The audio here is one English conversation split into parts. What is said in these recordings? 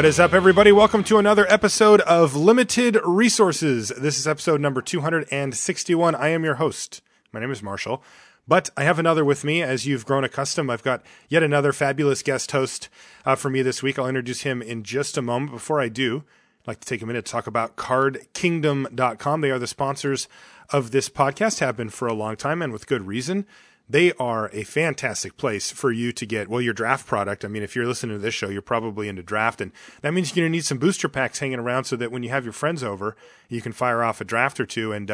What is up, everybody? Welcome to another episode of Limited Resources. This is episode number 261. I am your host. My name is Marshall, but I have another with me. As you've grown accustomed, I've got yet another fabulous guest host for me this week. I'll introduce him in just a moment. Before I do, I'd like to take a minute to talk about cardkingdom.com. They are the sponsors of this podcast, have been for a long time, and with good reason. They are a fantastic place for you to get, well, your draft product. I mean, if you're listening to this show, you're probably into draft, and that means you're going to need some booster packs hanging around so that when you have your friends over, you can fire off a draft or two, and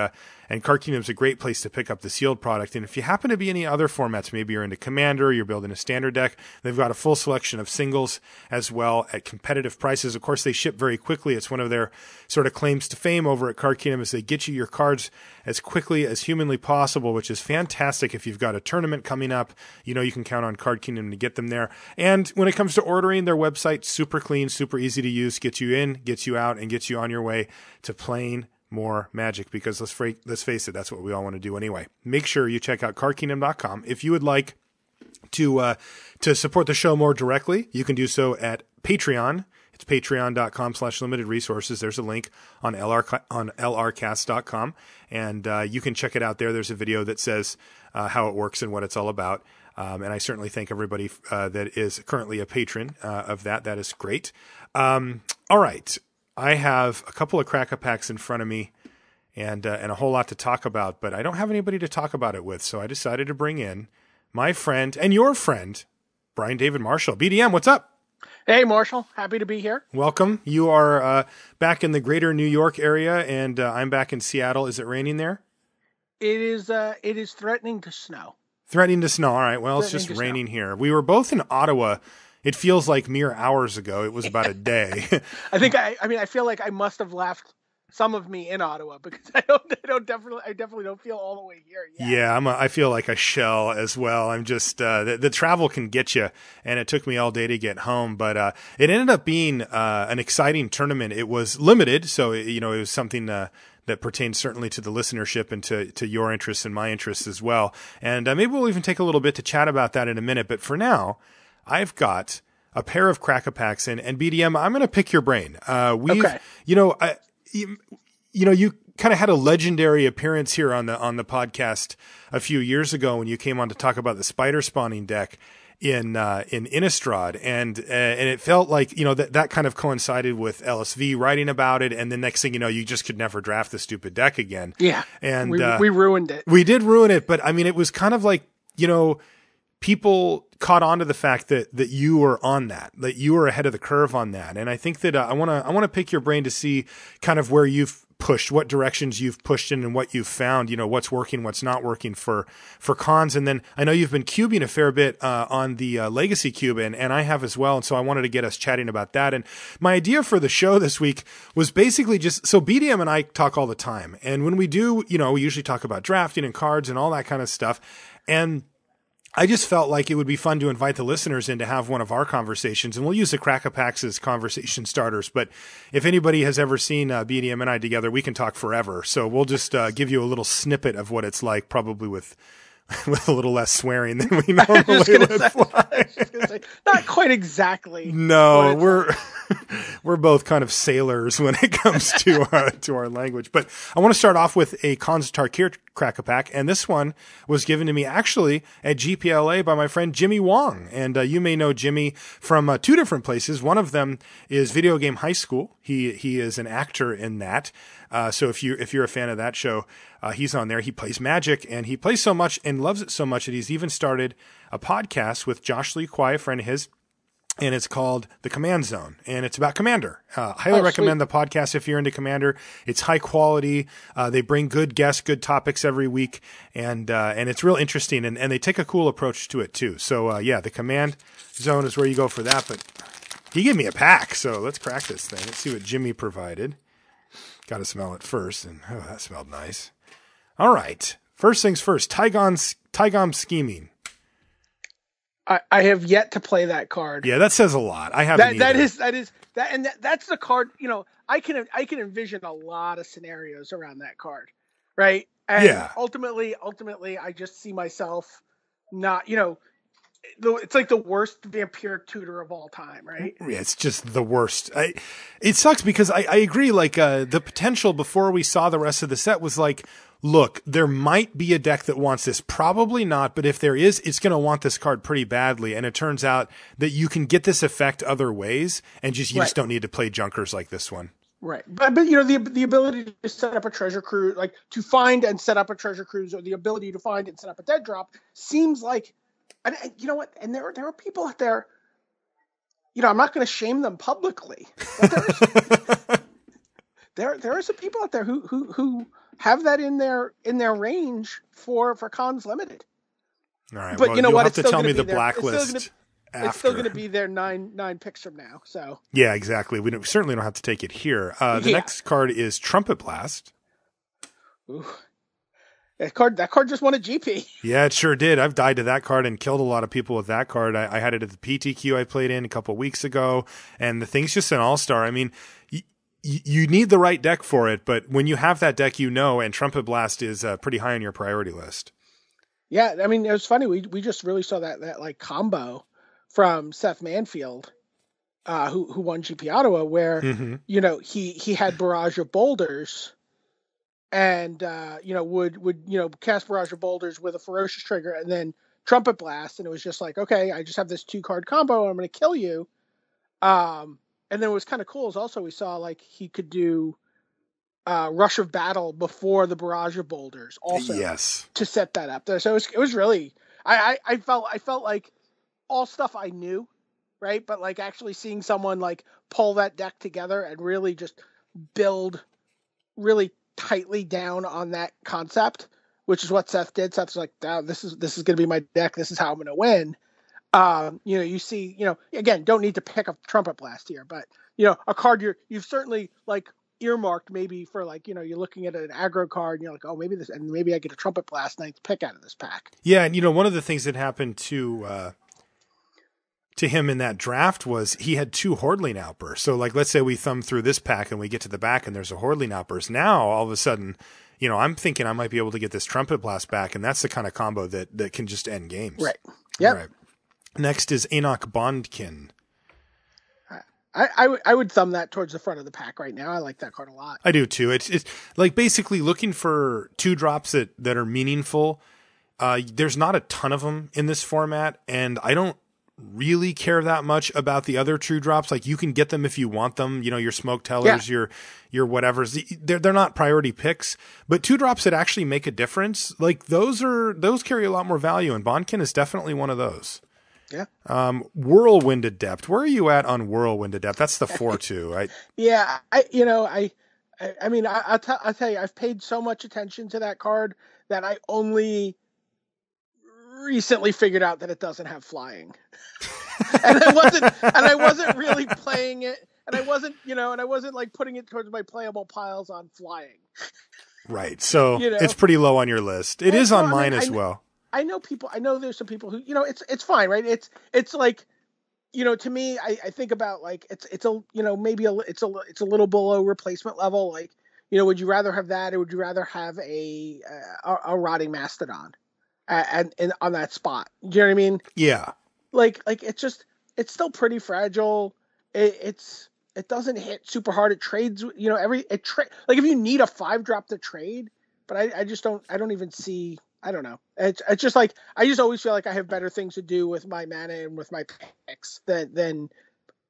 Card Kingdom's a great place to pick up the sealed product. And if you happen to be any other formats, maybe you're into Commander, you're building a standard deck, they've got a full selection of singles as well at competitive prices. Of course, they ship very quickly. It's one of their sort of claims to fame over at Card Kingdom is they get you your cards as quickly as humanly possible, which is fantastic. If you've got a tournament coming up, you know you can count on Card Kingdom to get them there. And when it comes to ordering, their website, super clean, super easy to use, gets you in, gets you out, and gets you on your way to playing more Magic, because let's face it, that's what we all want to do anyway. Make sure you check out cardkingdom.com. If you would like to support the show more directly, you can do so at Patreon. It's patreon.com/limited resources. There's a link on lrcast.com, and you can check it out there. There's a video that says how it works and what it's all about. And I certainly thank everybody that is currently a patron of that. That is great. All right. I have a couple of crack-a-packs in front of me and a whole lot to talk about, but I don't have anybody to talk about it with, so I decided to bring in my friend and your friend, Brian David Marshall. BDM, what's up? Hey, Marshall. Happy to be here. Welcome. You are back in the greater New York area, and I'm back in Seattle. Is it raining there? It is threatening to snow. Threatening to snow. All right. Well, it's just raining here. We were both in Ottawa. It feels like mere hours ago. It was about a day. I feel like I must have left some of me in Ottawa, because I definitely don't feel all the way here yet. Yeah, I feel like a shell as well. I'm just the travel can get you, and it took me all day to get home. But it ended up being an exciting tournament. It was limited, so it was something that pertains certainly to the listenership and to your interests and my interests as well. And maybe we'll even take a little bit to chat about that in a minute. But for now, I've got a pair of crack-a-packs in, and BDM, I'm going to pick your brain. Okay. You kind of had a legendary appearance here on the podcast a few years ago when you came on to talk about the spider spawning deck in Innistrad, and it felt like that kind of coincided with LSV writing about it, and the next thing you know, you just could never draft the stupid deck again. Yeah, and we ruined it. We did ruin it, but I mean, it was kind of like people caught on to the fact that you were on that you were ahead of the curve on that. And I think that I want to pick your brain to see kind of where you've pushed, what directions you've pushed in, and what you've found, what's working, what's not working for Khans. And then I know you've been cubing a fair bit on the Legacy Cube, and I have as well. And so I wanted to get us chatting about that. And my idea for the show this week was basically just, so BDM and I talk all the time. And when we do, we usually talk about drafting and cards and all that kind of stuff. And I just felt like it would be fun to invite the listeners in to have one of our conversations, and we'll use the crack-a-packs as conversation starters. But if anybody has ever seen BDM and I together, we can talk forever. So we'll just give you a little snippet of what it's like, probably with a little less swearing than we normally would fly. Not quite exactly. No, we're both kind of sailors when it comes to our language. But I want to start off with a Khans of Tarkir crack-a-pack, and this one was given to me actually at GPLA by my friend Jimmy Wong. And you may know Jimmy from two different places. One of them is Video Game High School. He is an actor in that. So if you're a fan of that show, he's on there. He plays Magic, and he plays so much and loves it so much that he's even started a podcast with Josh Lee Kwai, a friend of his, and it's called The Command Zone, and it's about Commander. Highly recommend the podcast if you're into Commander. It's high quality. They bring good guests, good topics every week, and it's real interesting, and they take a cool approach to it too. So The Command Zone is where you go for that. But he gave me a pack, so let's crack this thing. Let's see what Jimmy provided. Got to smell it first, and that smelled nice. All right, first things first. Tygom Scheming. I have yet to play that card. Yeah, that says a lot. I haven't. That's the card. I can envision a lot of scenarios around that card, right? And ultimately, I just see myself not. it's like the worst vampire tutor of all time, right? Yeah, it's just the worst. It sucks because I agree. Like the potential before we saw the rest of the set was like, look, there might be a deck that wants this. Probably not, but if there is, it's going to want this card pretty badly. And it turns out that you can get this effect other ways, and you just don't need to play junkers like this one. Right, but the ability to set up a treasure cruise, like to find and set up a treasure cruise, or the ability to find and set up a dead drop, seems like, and you know what? And there are people out there. I'm not going to shame them publicly, but there are some people out there who have that in their range for Khans Limited. All right, but well, you know you'll what? have to tell me the blacklist. It's still going to be there nine picks from now. So yeah, exactly. We certainly don't have to take it here. The next card is Trumpet Blast. Ooh. That card just won a GP. Yeah, it sure did. I've died to that card and killed a lot of people with that card. I had it at the PTQ I played in a couple of weeks ago, and the thing's just an all-star. I mean, you need the right deck for it, but when you have that deck, and Trumpet Blast is pretty high on your priority list. Yeah, I mean, it was funny. We just really saw that like combo from Seth Manfield, who won GP Ottawa, where he had Barrage of Boulders, and would cast Barrage of Boulders with a Ferocious trigger, and then Trumpet Blast, and it was just like, okay, I just have this 2-card combo, and I'm going to kill you. And then what was kind of cool is also we saw like he could do Rush of Battle before the Barrage of Boulders, also to set that up there. So it was really, I felt like all stuff I knew, right? But like actually seeing someone like pull that deck together and really just build really tightly down on that concept, which is what Seth did. Seth's like, oh, this is going to be my deck. This is how I'm going to win. You see, again, don't need to pick up Trumpet Blast here, but a card you've certainly like earmarked maybe for like, you're looking at an aggro card and you're like, oh, maybe I get a Trumpet Blast ninth pick out of this pack. Yeah. And one of the things that happened to him in that draft was he had 2 Hordling Outbursts. So like, let's say we thumb through this pack and we get to the back and there's a Hordling Outburst. Now, all of a sudden, I'm thinking I might be able to get this Trumpet Blast back. And that's the kind of combo that can just end games. Right. Yeah. Right. Next is Enoch Bondkin. I would thumb that towards the front of the pack right now. I like that card a lot. I do too. It's like basically looking for 2 drops that are meaningful. There's not a ton of them in this format, and I don't really care that much about the other true drops. Like you can get them if you want them, your smoke tellers, your whatevers. They're not priority picks, but 2 drops that actually make a difference. Like those carry a lot more value, and Bondkin is definitely one of those. Yeah. Whirlwind Adept. Where are you at on Whirlwind Adept? That's the 4/2. Yeah. I mean, I'll tell you, I've paid so much attention to that card that I only recently figured out that it doesn't have flying. and I wasn't really playing it, and I wasn't like putting it towards my playable piles on flying. Right. So it's pretty low on your list. It is on mine as well. I know there's some people who, it's fine, right? It's like, to me, I think about like, it's a, maybe it's a little below replacement level. Like, would you rather have that, or would you rather have a rotting mastodon and on that spot? Do you know what I mean? Yeah. Like it's still pretty fragile. It doesn't hit super hard. It trades, like if you need a 5-drop to trade, but I don't even see, I don't know. It's just like, I just always feel like I have better things to do with my mana and with my picks than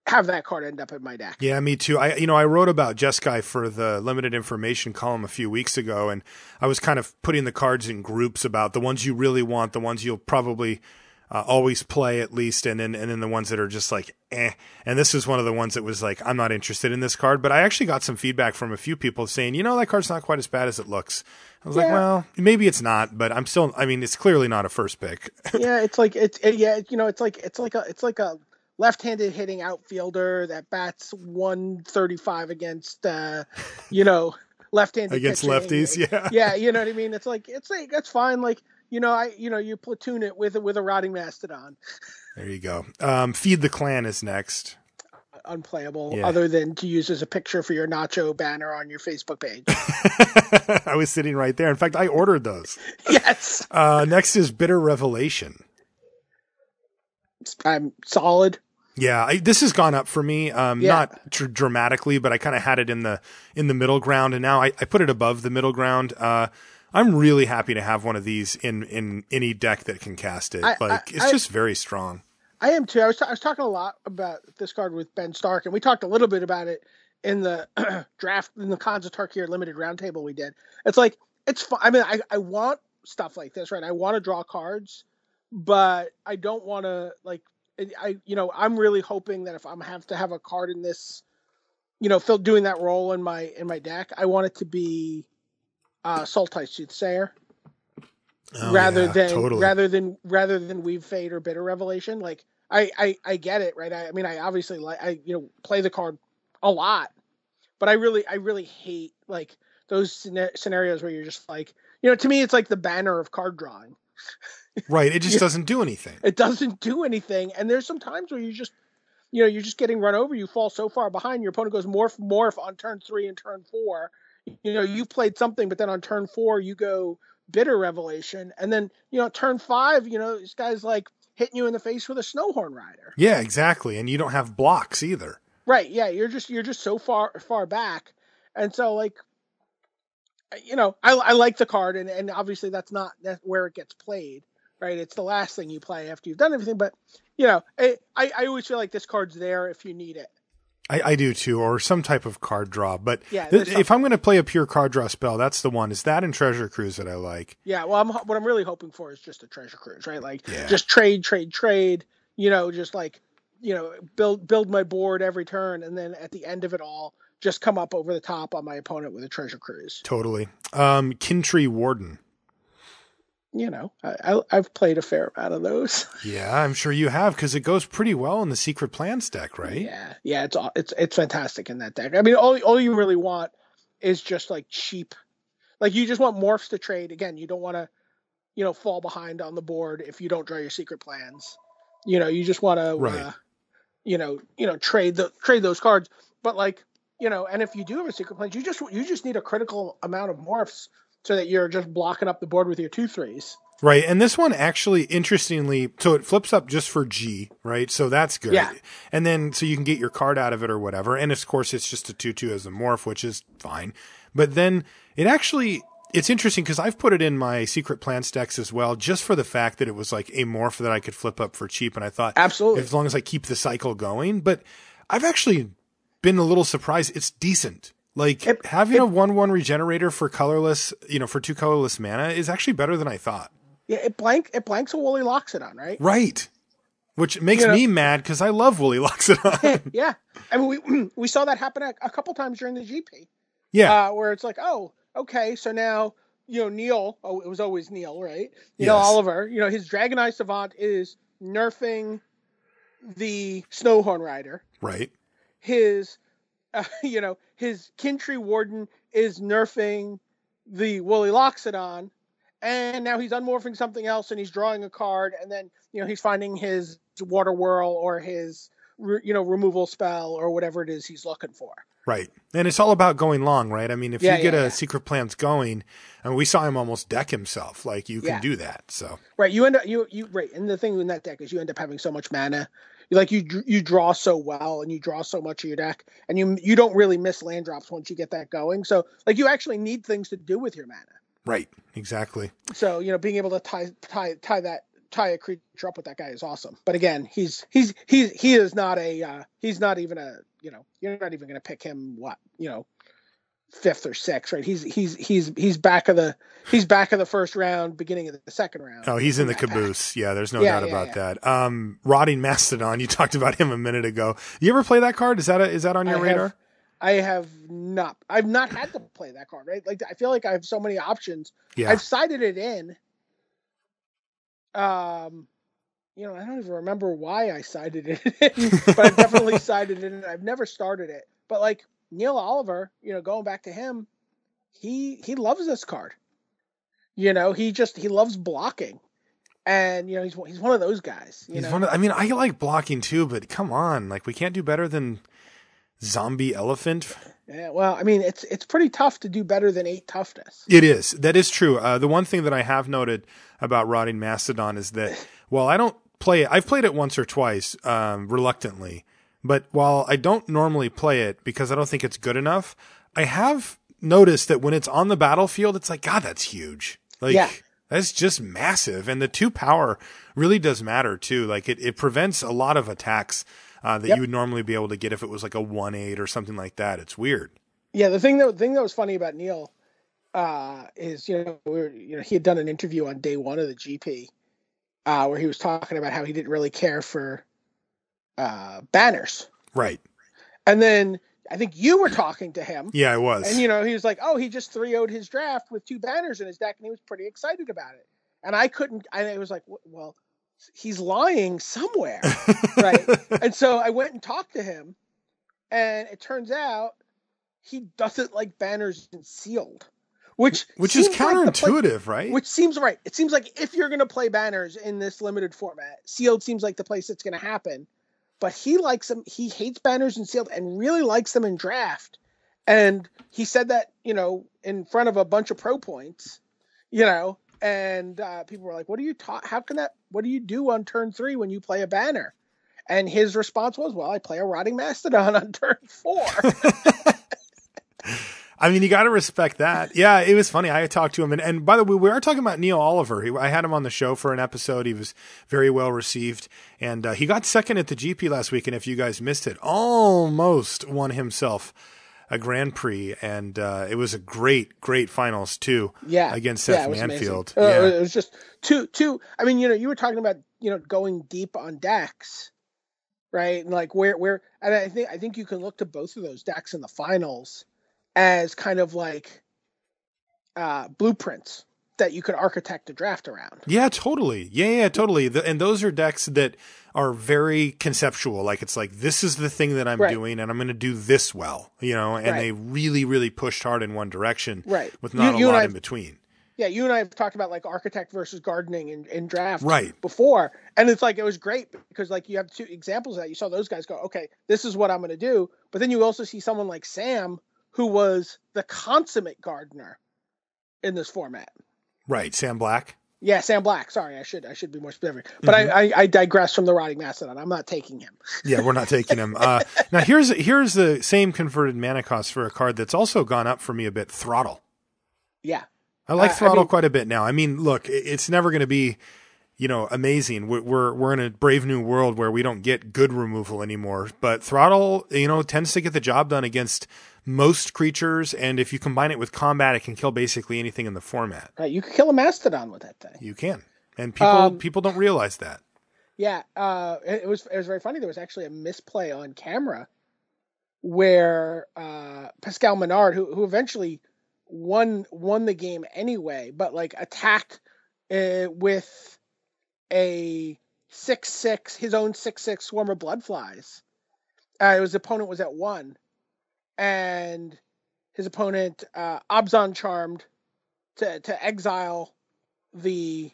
have that card end up in my deck. Yeah, me too. I wrote about Jeskai for the limited information column a few weeks ago, and I was kind of putting the cards in groups about the ones you really want, the ones you'll probably always play at least, and then the ones that are just like, eh. And this is one of the ones that was like, I'm not interested in this card, but I actually got some feedback from a few people saying, that card's not quite as bad as it looks. I was like, well, maybe it's not, but it's clearly not a first pick. Yeah, it's like it's like a left-handed hitting outfielder that bats 135 against left-handed against pitching. Lefties. Yeah. Yeah, you know what I mean? It's like that's fine. Like, you platoon it with a rotting mastodon. There you go. Feed the Clan is next. Unplayable, other than to use as a picture for your nacho banner on your Facebook page. I was sitting right there. In fact, I ordered those. Yes. Next is Bitter Revelation. I'm solid. Yeah, this has gone up for me, not dramatically, but I kind of had it in the middle ground, and now I put it above the middle ground. I'm really happy to have one of these in any deck that can cast it. It's just very strong. I am too. I was talking a lot about this card with Ben Stark, and we talked a little bit about it in the draft, in the Khans of Tarkir limited roundtable we did. It's like, it's fun. I mean, I want stuff like this, right? I want to draw cards, but I don't want to, like, I'm really hoping that if I'm have to have a card in this, doing that role in my deck, I want it to be Sultai Soothsayer. Rather than Weave Fate or Bitter Revelation. Like, I get it, right? I mean, I obviously play the card a lot, but I really hate like those scenarios where you're just like, to me, it's like the banner of card drawing. Right. It just doesn't do anything. It doesn't do anything. And there's some times where you just, you're just getting run over. You fall so far behind. Your opponent goes morph on turn 3 and turn 4. You played something, but then on turn 4 you go Bitter Revelation, and then turn 5, this guy's like hitting you in the face with a Snowhorn Rider. Yeah, exactly, and you don't have blocks either. Right? Yeah, you're just so far back, and so like, I like the card, and obviously that's where it gets played, right? It's the last thing you play after you've done everything, but I always feel like this card's there if you need it. I do too, or some type of card draw. But if I'm going to play a pure card draw spell, that's the one. Is that in Treasure Cruise that I like? Yeah, well, what I'm really hoping for is just a Treasure Cruise, right? Like, just trade. Just like, build my board every turn, and then at the end of it all, just come up over the top on my opponent with a Treasure Cruise. Totally. Kintree Warden. I've played a fair amount of those. Yeah, I'm sure you have, because it goes pretty well in the Secret Plans deck, right? Yeah, it's fantastic in that deck. I mean, all you really want is just like cheap, like you just want morphs to trade. Again, you don't want to, fall behind on the board if you don't draw your Secret Plans. You just want to, trade those cards. But like, and if you do have a Secret Plans, you just need a critical amount of morphs, so that you're just blocking up the board with your 2/3s. Right. And this one actually, interestingly, so it flips up just for G, right? So that's good. Yeah. And then, so you can get your card out of it or whatever. And of course, it's just a 2/2 as a morph, which is fine. But then it's interesting because I've put it in my Secret Plans decks as well, just for the fact that it was like a morph that I could flip up for cheap. And I thought, absolutely, as long as I keep the cycle going. But I've actually been a little surprised. It's decent. Like, having a 1/1 regenerator for colorless, for 2 colorless mana is actually better than I thought. Yeah, it blanks a Woolly Loxodon, right? Right. Which makes me mad because I love Woolly Loxodon. Yeah. I mean, we saw that happen a couple times during the GP. Yeah. Where it's like, oh, okay, so now, Neil, it was always Neil, right? Yes. Oliver, his Dragonite Savant is nerfing the Snowhorn Rider. Right. His his Kintree Warden is nerfing the Woolly Loxodon, and now he's unmorphing something else, and he's drawing a card, and then he's finding his Water Whirl or his removal spell or whatever it is he's looking for. Right, and it's all about going long, right? I mean, if you get a Secret Plans going, and we saw him almost deck himself, like you can do that. So right, you end up right, and the thing in that deck is you end up having so much mana. Like you draw so well, and you draw so much of your deck, and you don't really miss land drops once you get that going. So like you actually need things to do with your mana. Right. Exactly. So being able to tie a creature up with that guy is awesome. But again, he is not he's not even a you're not even going to pick him 5th or 6th, right? He's back of the first round, beginning of the second round. Oh, he's in the caboose. Pack. Yeah, there's no doubt about that. Rotting Mastodon, you talked about him a minute ago. You ever play that card? Is that on your radar? I have not. I've not had to play that card, right? Like I feel like I have so many options. Yeah. I've sided it in. I don't even remember why I sided it in, but I've definitely sided it in. I've never started it. But like Neil Oliver, going back to him, he loves this card. He loves blocking. And he's one of those guys. I like blocking too, but come on, like we can't do better than Zombie Elephant. Yeah, well, I mean, it's pretty tough to do better than 8 toughness. It is. That is true. The one thing that I have noted about Rotting Mastodon is that while I don't play it. I've played it once or twice, reluctantly. But while I don't normally play it because I don't think it's good enough, I have noticed that when it's on the battlefield, it's like, God, that's huge. Like, that's just massive. And the 2 power really does matter too. Like it prevents a lot of attacks that you would normally be able to get if it was like a 1/8 or something like that. It's weird. Yeah, the thing that was funny about Neil is, he had done an interview on day 1 of the GP where he was talking about how he didn't really care for banners. Right. And then I think you were talking to him. Yeah, I was. And, he was like, oh, he just 3-0'd his draft with 2 banners in his deck, and he was pretty excited about it. And I was like, well, he's lying somewhere. Right. And so I went and talked to him, and it turns out he doesn't like banners in sealed. Which is counterintuitive, right? Which seems right. It seems like if you're going to play banners in this limited format, sealed seems like the place it's going to happen. But he likes them. He hates banners in sealed and really likes them in draft. And he said that, in front of a bunch of pro points, and people were like, what do you do on turn 3 when you play a banner? And his response was, well, I play a rotting mastodon on turn 4. I mean, you got to respect that. Yeah, it was funny. I talked to him. And by the way, we are talking about Neil Oliver. I had him on the show for an episode. He was very well received. And he got second at the GP last week. And if you guys missed it, almost won himself a Grand Prix. And it was a great finals, too. Yeah. Against Seth Manfield. It was just two. I mean, you were talking about, going deep on decks. Right. And like where and I think you can look to both of those decks in the finals as kind of like blueprints that you could architect a draft around. Yeah, totally. Yeah, totally. And those are decks that are very conceptual. Like it's like, this is the thing that I'm doing and I'm going to do this well, and they really, really pushed hard in one direction with not a lot in between. Yeah, you and I have talked about like architect versus gardening in draft before. And it's like, it was great because like you have 2 examples of that. You saw those guys go, okay, this is what I'm going to do. But then you also see someone like Sam, who was the consummate gardener in this format. Right. Sam Black. Yeah, Sam Black. Sorry, I should be more specific. But I digress from the rotting mastodon. I'm not taking him. Yeah, we're not taking him. Now here's the same converted mana cost for a card that's also gone up for me a bit. Throttle. Yeah. I like Throttle quite a bit now. I mean, look, it's never going to be, amazing. We're in a brave new world where we don't get good removal anymore. But Throttle, tends to get the job done against most creatures, and if you combine it with combat, it can kill basically anything in the format. Right, you could kill a mastodon with that thing. You can, and people don't realize that. Yeah, it was very funny. There was actually a misplay on camera where Pascal Menard, who eventually won the game anyway, but like attacked with a 6/6, his own 6/6 swarm of bloodflies. His opponent was at 1. And his opponent, Abzan charmed to exile the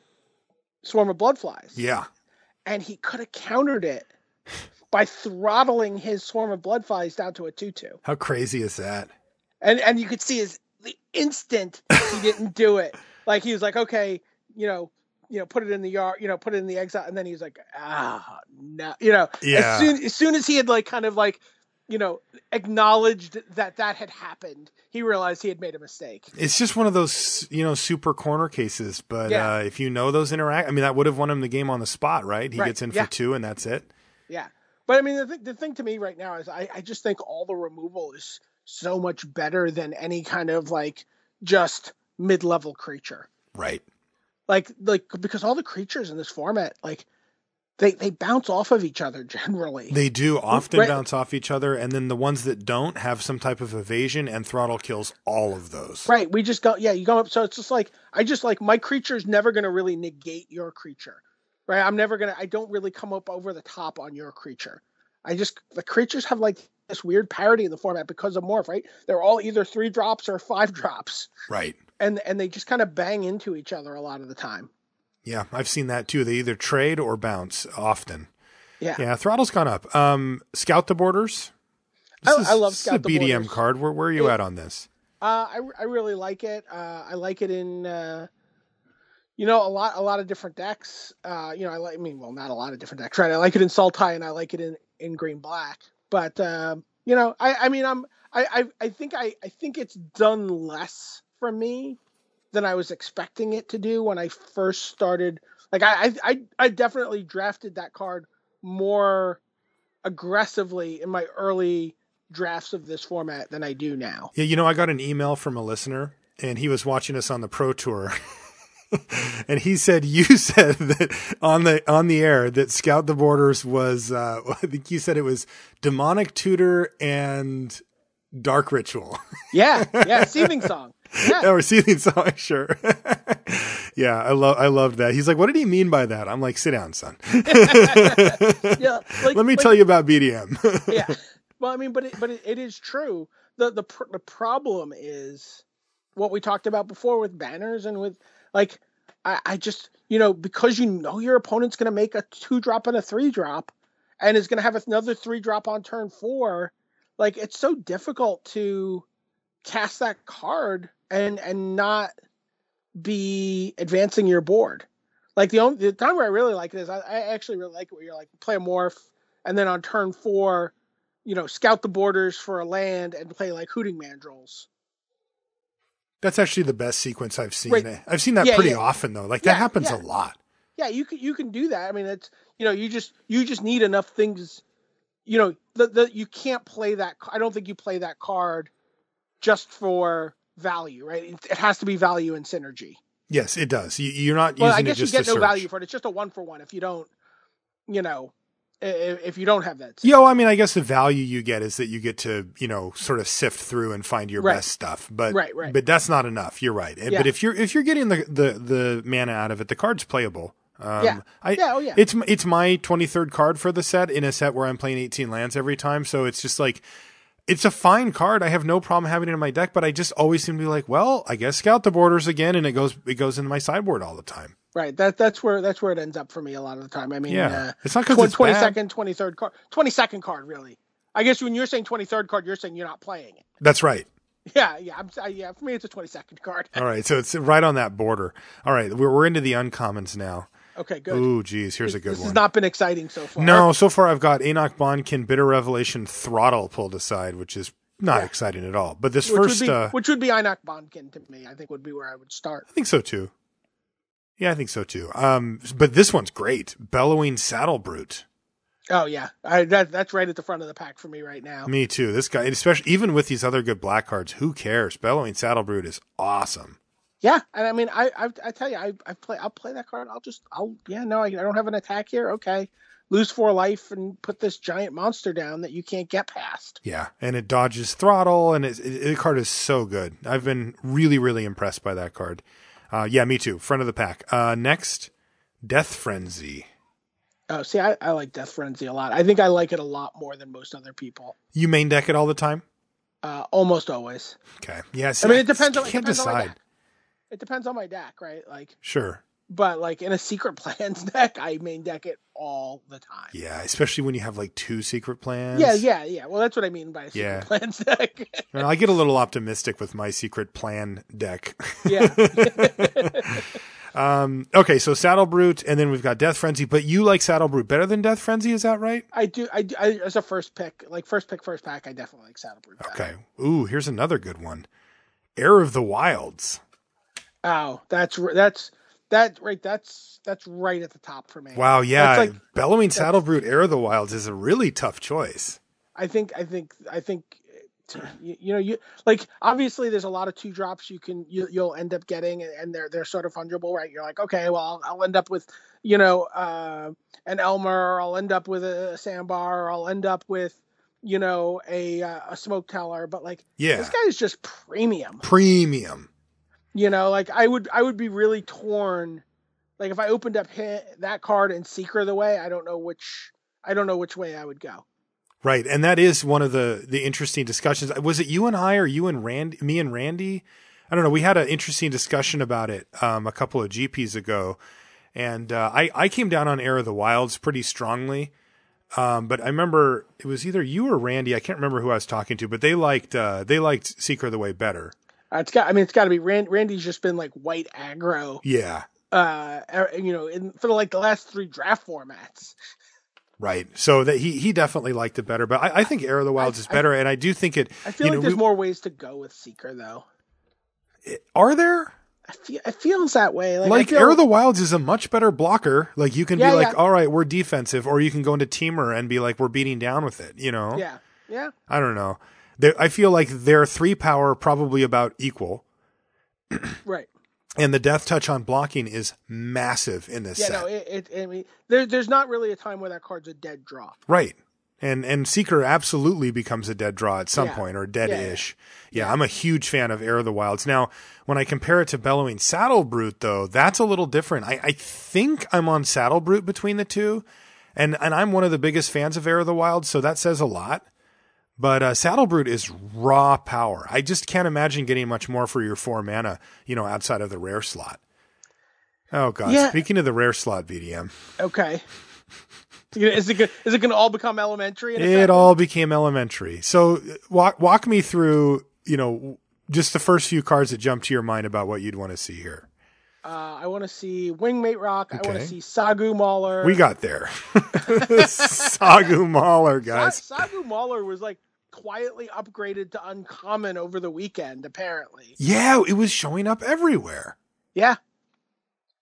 swarm of bloodflies. Yeah. And he could have countered it by throttling his swarm of bloodflies down to a 2/2. How crazy is that? And you could see the instant he didn't do it. Like he was like, okay, put it in the yard, put it in the exile, and then he was like, no, Yeah. As soon as he had like kind of like, acknowledged that had happened, he realized he had made a mistake. It's just one of those, super corner cases. But if those that would have won him the game on the spot, right? He gets in for 2 and that's it. Yeah. But I mean, the thing to me right now is I just think all the removal is so much better than any kind of like just mid-level creature. Right. Like because all the creatures in this format, like, They bounce off of each other generally. They do often bounce off each other, and then the ones that don't have some type of evasion, and Throttle kills all of those. Right. We just go, you go up. So it's just like, my creature's never going to really negate your creature. Right. I don't really come up over the top on your creature. The creatures have like this weird parity in the format because of Morph, right? They're all either 3 drops or 5 drops. Right. And they just kind of bang into each other a lot of the time. Yeah, I've seen that too. They either trade or bounce often. Yeah, Throttle's gone up. Scout the Borders. I love Scout the Borders. This is a BDM card. Where are you at on this? I really like it. I like it in a lot of different decks. I mean, well, not a lot of different decks, right? I like it in Sultai and I like it in green black. But I think it's done less for me than I was expecting it to do when I first started. Like I definitely drafted that card more aggressively in my early drafts of this format than I do now. Yeah, I got an email from a listener, and he was watching us on the Pro Tour. And he said, you said that on the air that Scout the Borders was, I think you said it was Demonic Tutor and Dark Ritual. Yeah. Seething Song. Yeah. Or Seething Song, sure. Yeah, I loved that. He's like, what did he mean by that? I'm like, sit down, son. Yeah, let me tell you about BDM. Yeah. Well, I mean, but it is true. The problem is what we talked about before with banners and with like, I just, because your opponent's going to make a 2-drop and a 3-drop and is going to have another 3-drop on turn 4. Like, it's so difficult to cast that card and not be advancing your board. Like the time where I really like it is I actually really like it where you're like play a morph and then on turn 4, scout the borders for a land and play like Hooting Mandrills. That's actually the best sequence I've seen. Right. I've seen that pretty often though. Like that happens a lot. Yeah, you can do that. I mean, it's you just need enough things. You can't play that. I don't think you play that card just for value, right? It has to be value and synergy. Yes, it does. You're not using it just to search. I guess you get no value for it. It's just a 1-for-1 if you don't, if you don't have that. Yeah, I mean, I guess the value you get is that you get to, sort of sift through and find your best stuff. But right. But that's not enough. You're right. Yeah. But if you're getting the mana out of it, the card's playable. It's my 23rd card for the set in a set where I'm playing 18 lands every time. So it's just like, it's a fine card. I have no problem having it in my deck, but I just always seem to be like, well, I guess Scout the Borders again, and it goes into my sideboard all the time. Right. That's where it ends up for me a lot of the time. I mean, it's not because it's 22nd, 23rd card, 22nd card, really. I guess when you're saying 23rd card, you're saying you're not playing it. That's right. Yeah. For me, it's a 22nd card. All right. So it's right on that border. All right. We're into the uncommons now. Okay, good. Ooh, geez, here's a good one. This has not been exciting so far. No, so far I've got Enoch Bondkin, Bitter Revelation, Throttle pulled aside, which is not exciting at all. But this which would be Enoch Bondkin to me, I think would be where I would start. I think so too. Yeah, I think so too. But this one's great. Bellowing Saddle Brute. Oh yeah, that's right at the front of the pack for me right now. Me too. This guy, especially even with these other good black cards, who cares? Bellowing Saddle Brute is awesome. Yeah, and I mean, I tell you, I'll play that card. I don't have an attack here. Okay, lose 4 life and put this giant monster down that you can't get past. Yeah, and it dodges Throttle, and the card is so good. I've been really, really impressed by that card. Yeah, me too. Front of the pack. Next, Death Frenzy. Oh, see, I like Death Frenzy a lot. I think I like it a lot more than most other people. You main deck it all the time? Almost always. Okay. Yeah. See, I mean, it depends. I can't decide. It depends on my deck, right? Like sure. But like in a Secret Plans deck, I main deck it all the time. Yeah, especially when you have like 2 Secret Plans. Yeah. Well, that's what I mean by a Secret Plans deck. Well, I get a little optimistic with my Secret Plan deck. Yeah. Okay, so Saddle Brute, and then we've got Death Frenzy. But you like Saddle Brute better than Death Frenzy, is that right? I do. I as a first pick, first pack, I definitely like Saddle Brute better. Okay. Ooh, here's another good one. Heir of the Wilds. Oh, that's right. That's right at the top for me. Wow, yeah. Bellowing Saddle Brute, Heir of the Wilds is a really tough choice. I think you like obviously there's a lot of 2-drops you'll end up getting and they're sort of fungible, right? You're like, okay, well I'll end up with an Elmer, or I'll end up with a Sandbar, or I'll end up with a Smoke Teller, but this guy is just premium. I would be really torn. Like if I opened up that card and Seeker the way, I don't know which way I would go. Right. And that is one of the interesting discussions. Was it you and I, or you and me and Randy? I don't know. We had an interesting discussion about it a couple of GPs ago. And I came down on Heir of the Wilds pretty strongly. But I remember it was either you or Randy. I can't remember who I was talking to, but they liked Seeker the Way better. It's got to be Randy's just been like white aggro. Yeah. for like the last 3 draft formats. Right. So that he definitely liked it better, but I think Heir of the Wilds is better, and I do think it. I feel like there's more ways to go with Seeker, though. Are there? It feels that way. Heir of the Wilds is a much better blocker. Like, you can be like, all right, we're defensive, or you can go into Teamer and be like, we're beating down with it, you know? Yeah. Yeah. I don't know. I feel like their 3 power probably about equal. Right. And the death touch on blocking is massive in this set. I mean, there's not really a time where that card's a dead draw. Right. And Seeker absolutely becomes a dead draw at some point, or dead-ish. Yeah, I'm a huge fan of Heir of the Wilds. Now, when I compare it to Bellowing Saddle Brute, though, that's a little different. I think I'm on Saddle Brute between the two, and I'm one of the biggest fans of Heir of the Wilds, so that says a lot. But Saddle Brute is raw power. I just can't imagine getting much more for your 4 mana, outside of the rare slot. Oh, God. Yeah. Speaking of the rare slot, BDM. Okay. Is it going to all become elementary? It all became elementary. So walk me through, just the first few cards that jump to your mind about what you'd want to see here. I want to see Wingmate Rock. Okay. I want to see Sagu Mauler. We got there. Sagu Mauler, guys. Sagu Mauler was like quietly upgraded to uncommon over the weekend, apparently. Yeah, it was showing up everywhere. Yeah.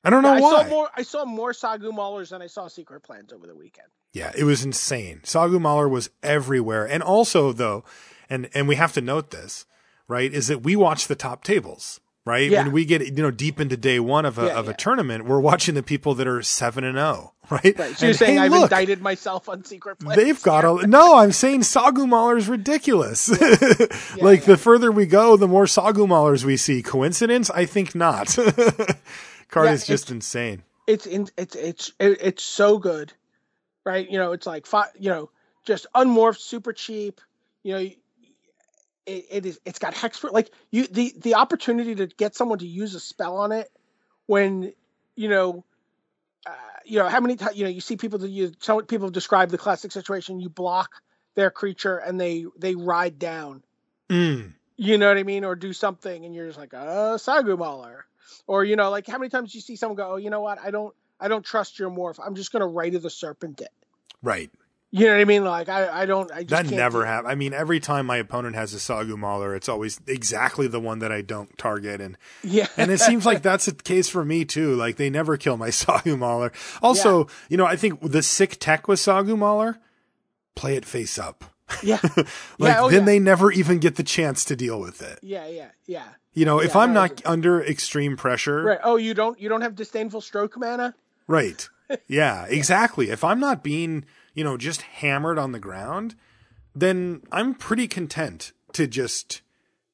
I don't know why. I saw more Sagu Maulers than I saw Secret Plans over the weekend. Yeah, it was insane. Sagu Mauler was everywhere. And also, though, and we have to note this, right, is that we watch the top tables. Right. Yeah. When we get, deep into day one of a tournament, we're watching the people that are 7-0. Right. So you're saying I've indicted myself on Secret Plans. They've got no, I'm saying Sagu Mauler is ridiculous. The further we go, the more Sagu Maulers we see. Coincidence? I think not. Card is just insane. It's so good. Right. It's like, just unmorphed, super cheap. It's got hex, like the opportunity to get someone to use a spell on it when how many times you see people some people describe the classic situation: you block their creature and they ride down. You know what I mean? Or do something and you're just like, Sagu Mauler. Or like how many times you see someone go, oh, you know what, I don't trust your morph, I'm just gonna Rite of the Serpent it. Right. You know what I mean? Like I just that never happens. I mean, every time my opponent has a Sagu Mauler, it's always exactly the one that I don't target, and and it seems like that's the case for me too. Like they never kill my Sagu Mauler. Also, I think the sick tech with Sagu Mauler, play it face up. Yeah. They never even get the chance to deal with it. Yeah. If I'm not under extreme pressure, right? Oh, you don't have disdainful stroke mana, right? Yeah, exactly. If I'm not being just hammered on the ground, then I'm pretty content to just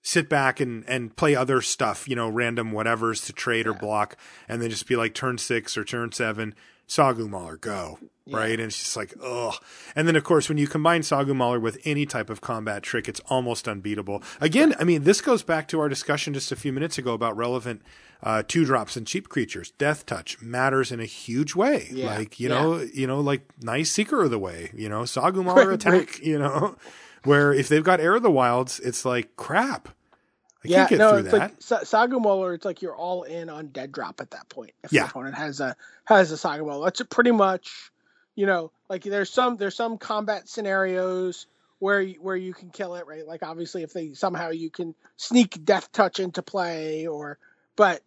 sit back and play other stuff, random whatevers to trade or block, and then just be like turn 6 or turn 7, Sagu Mauler, go. Yeah. Right. And it's just like, ugh. And then, of course, when you combine Sagu Mauler with any type of combat trick, it's almost unbeatable. Again, I mean, this goes back to our discussion just a few minutes ago about relevant 2-drops and cheap creatures. Death touch matters in a huge way. Yeah. Like, like nice Seeker of the Way, Sagu Mauler attack, where if they've got Heir of the Wilds, it's like crap. I can't get through that. Like Sagu Mauler, it's like you're all in on dead drop at that point. If the opponent has a Sagu Mauler, that's pretty much, like there's some combat scenarios where you can kill it, right? Like obviously if you can sneak death touch into play, but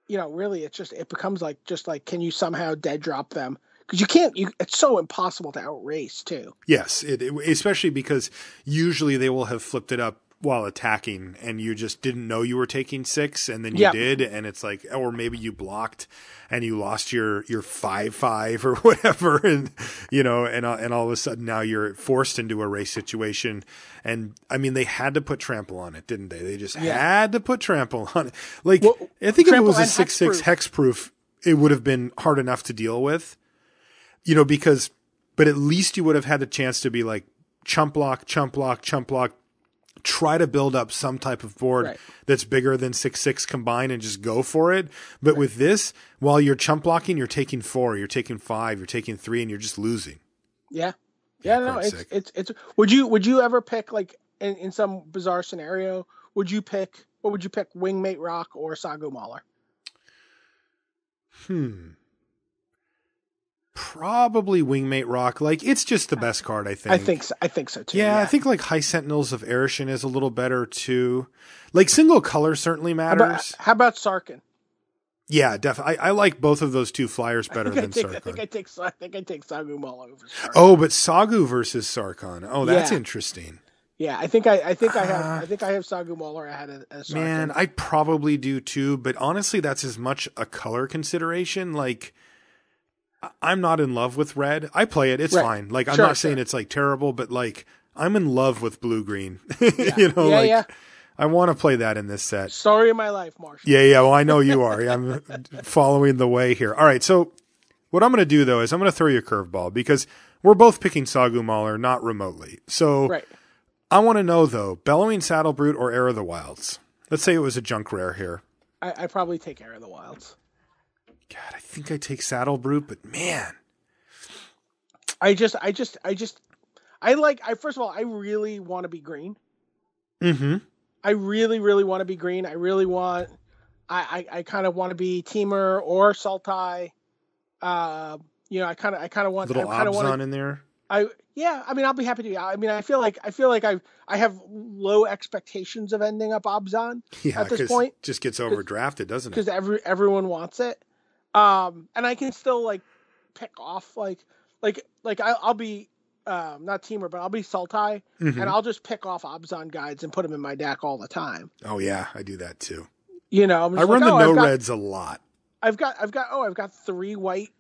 really it becomes like can you somehow dead drop them? Because it's so impossible to outrace too. Yes, especially because usually they will have flipped it up while attacking and you just didn't know you were taking 6 and then you did, and it's like, or maybe you blocked and you lost your 5/5 or whatever, and and all of a sudden now you're forced into a race situation. And I mean, they had to put trample on it, didn't they? They just had to put trample on it. Like, I think if it was a 6/6 hexproof, it would have been hard enough to deal with, but at least you would have had a chance to be like chump block, try to build up some type of board that's bigger than 6/6 combined and just go for it. But with this, while you're chump blocking, you're taking 4, you're taking 5, you're taking 3, and you're just losing. Yeah. No, it's would you ever pick, like in some bizarre scenario, would you pick Wingmate Rock or Sagu Mauler? Probably Wingmate Rock. Like, it's just the best card, I think. I think so too. Yeah, I think like High Sentinels of Erishin is a little better too. Like, single color certainly matters. How about Sarkhan? Yeah, definitely. I like both of those two flyers better than Sarkhan. I think I take Sagu Mall over Sarkhan. Oh, but Sagu versus Sarkhan. Oh, that's interesting. Yeah, I think I have Sagu Mauler ahead of Sarkhan. Man, I probably do too, but honestly, that's as much a color consideration. Like, I'm not in love with red. I play it; it's fine. Like, I'm not saying it's like terrible, but like, I'm in love with blue green. Yeah. I want to play that in this set. Story of my life, Marshall. Yeah. Well, I know you are. I'm following the way here. All right. So what I'm going to do, though, is I'm going to throw you a curveball because we're both picking Sagu Mauler, not remotely. So I want to know, though, Bellowing Saddle Brute or Heir of the Wilds? Let's say it was a junk rare here. I probably take Heir of the Wilds. God, I think I take Saddle Brute, but man. First of all, I really want to be green. Mm-hmm. I really, really want to be green. I kind of want to be Teamer or Sultai. I kind of want little Obzon in there. I'll be happy to. I mean, I feel like I have low expectations of ending up Obzon at this point. It just gets overdrafted, doesn't it? Because everyone wants it. And I can still like pick off I'll be not Teamer, but I'll be Sultai, and I'll just pick off Obzon guides and put them in my deck all the time. Oh yeah, I do that too. I run the reds a lot. I've got 3 white,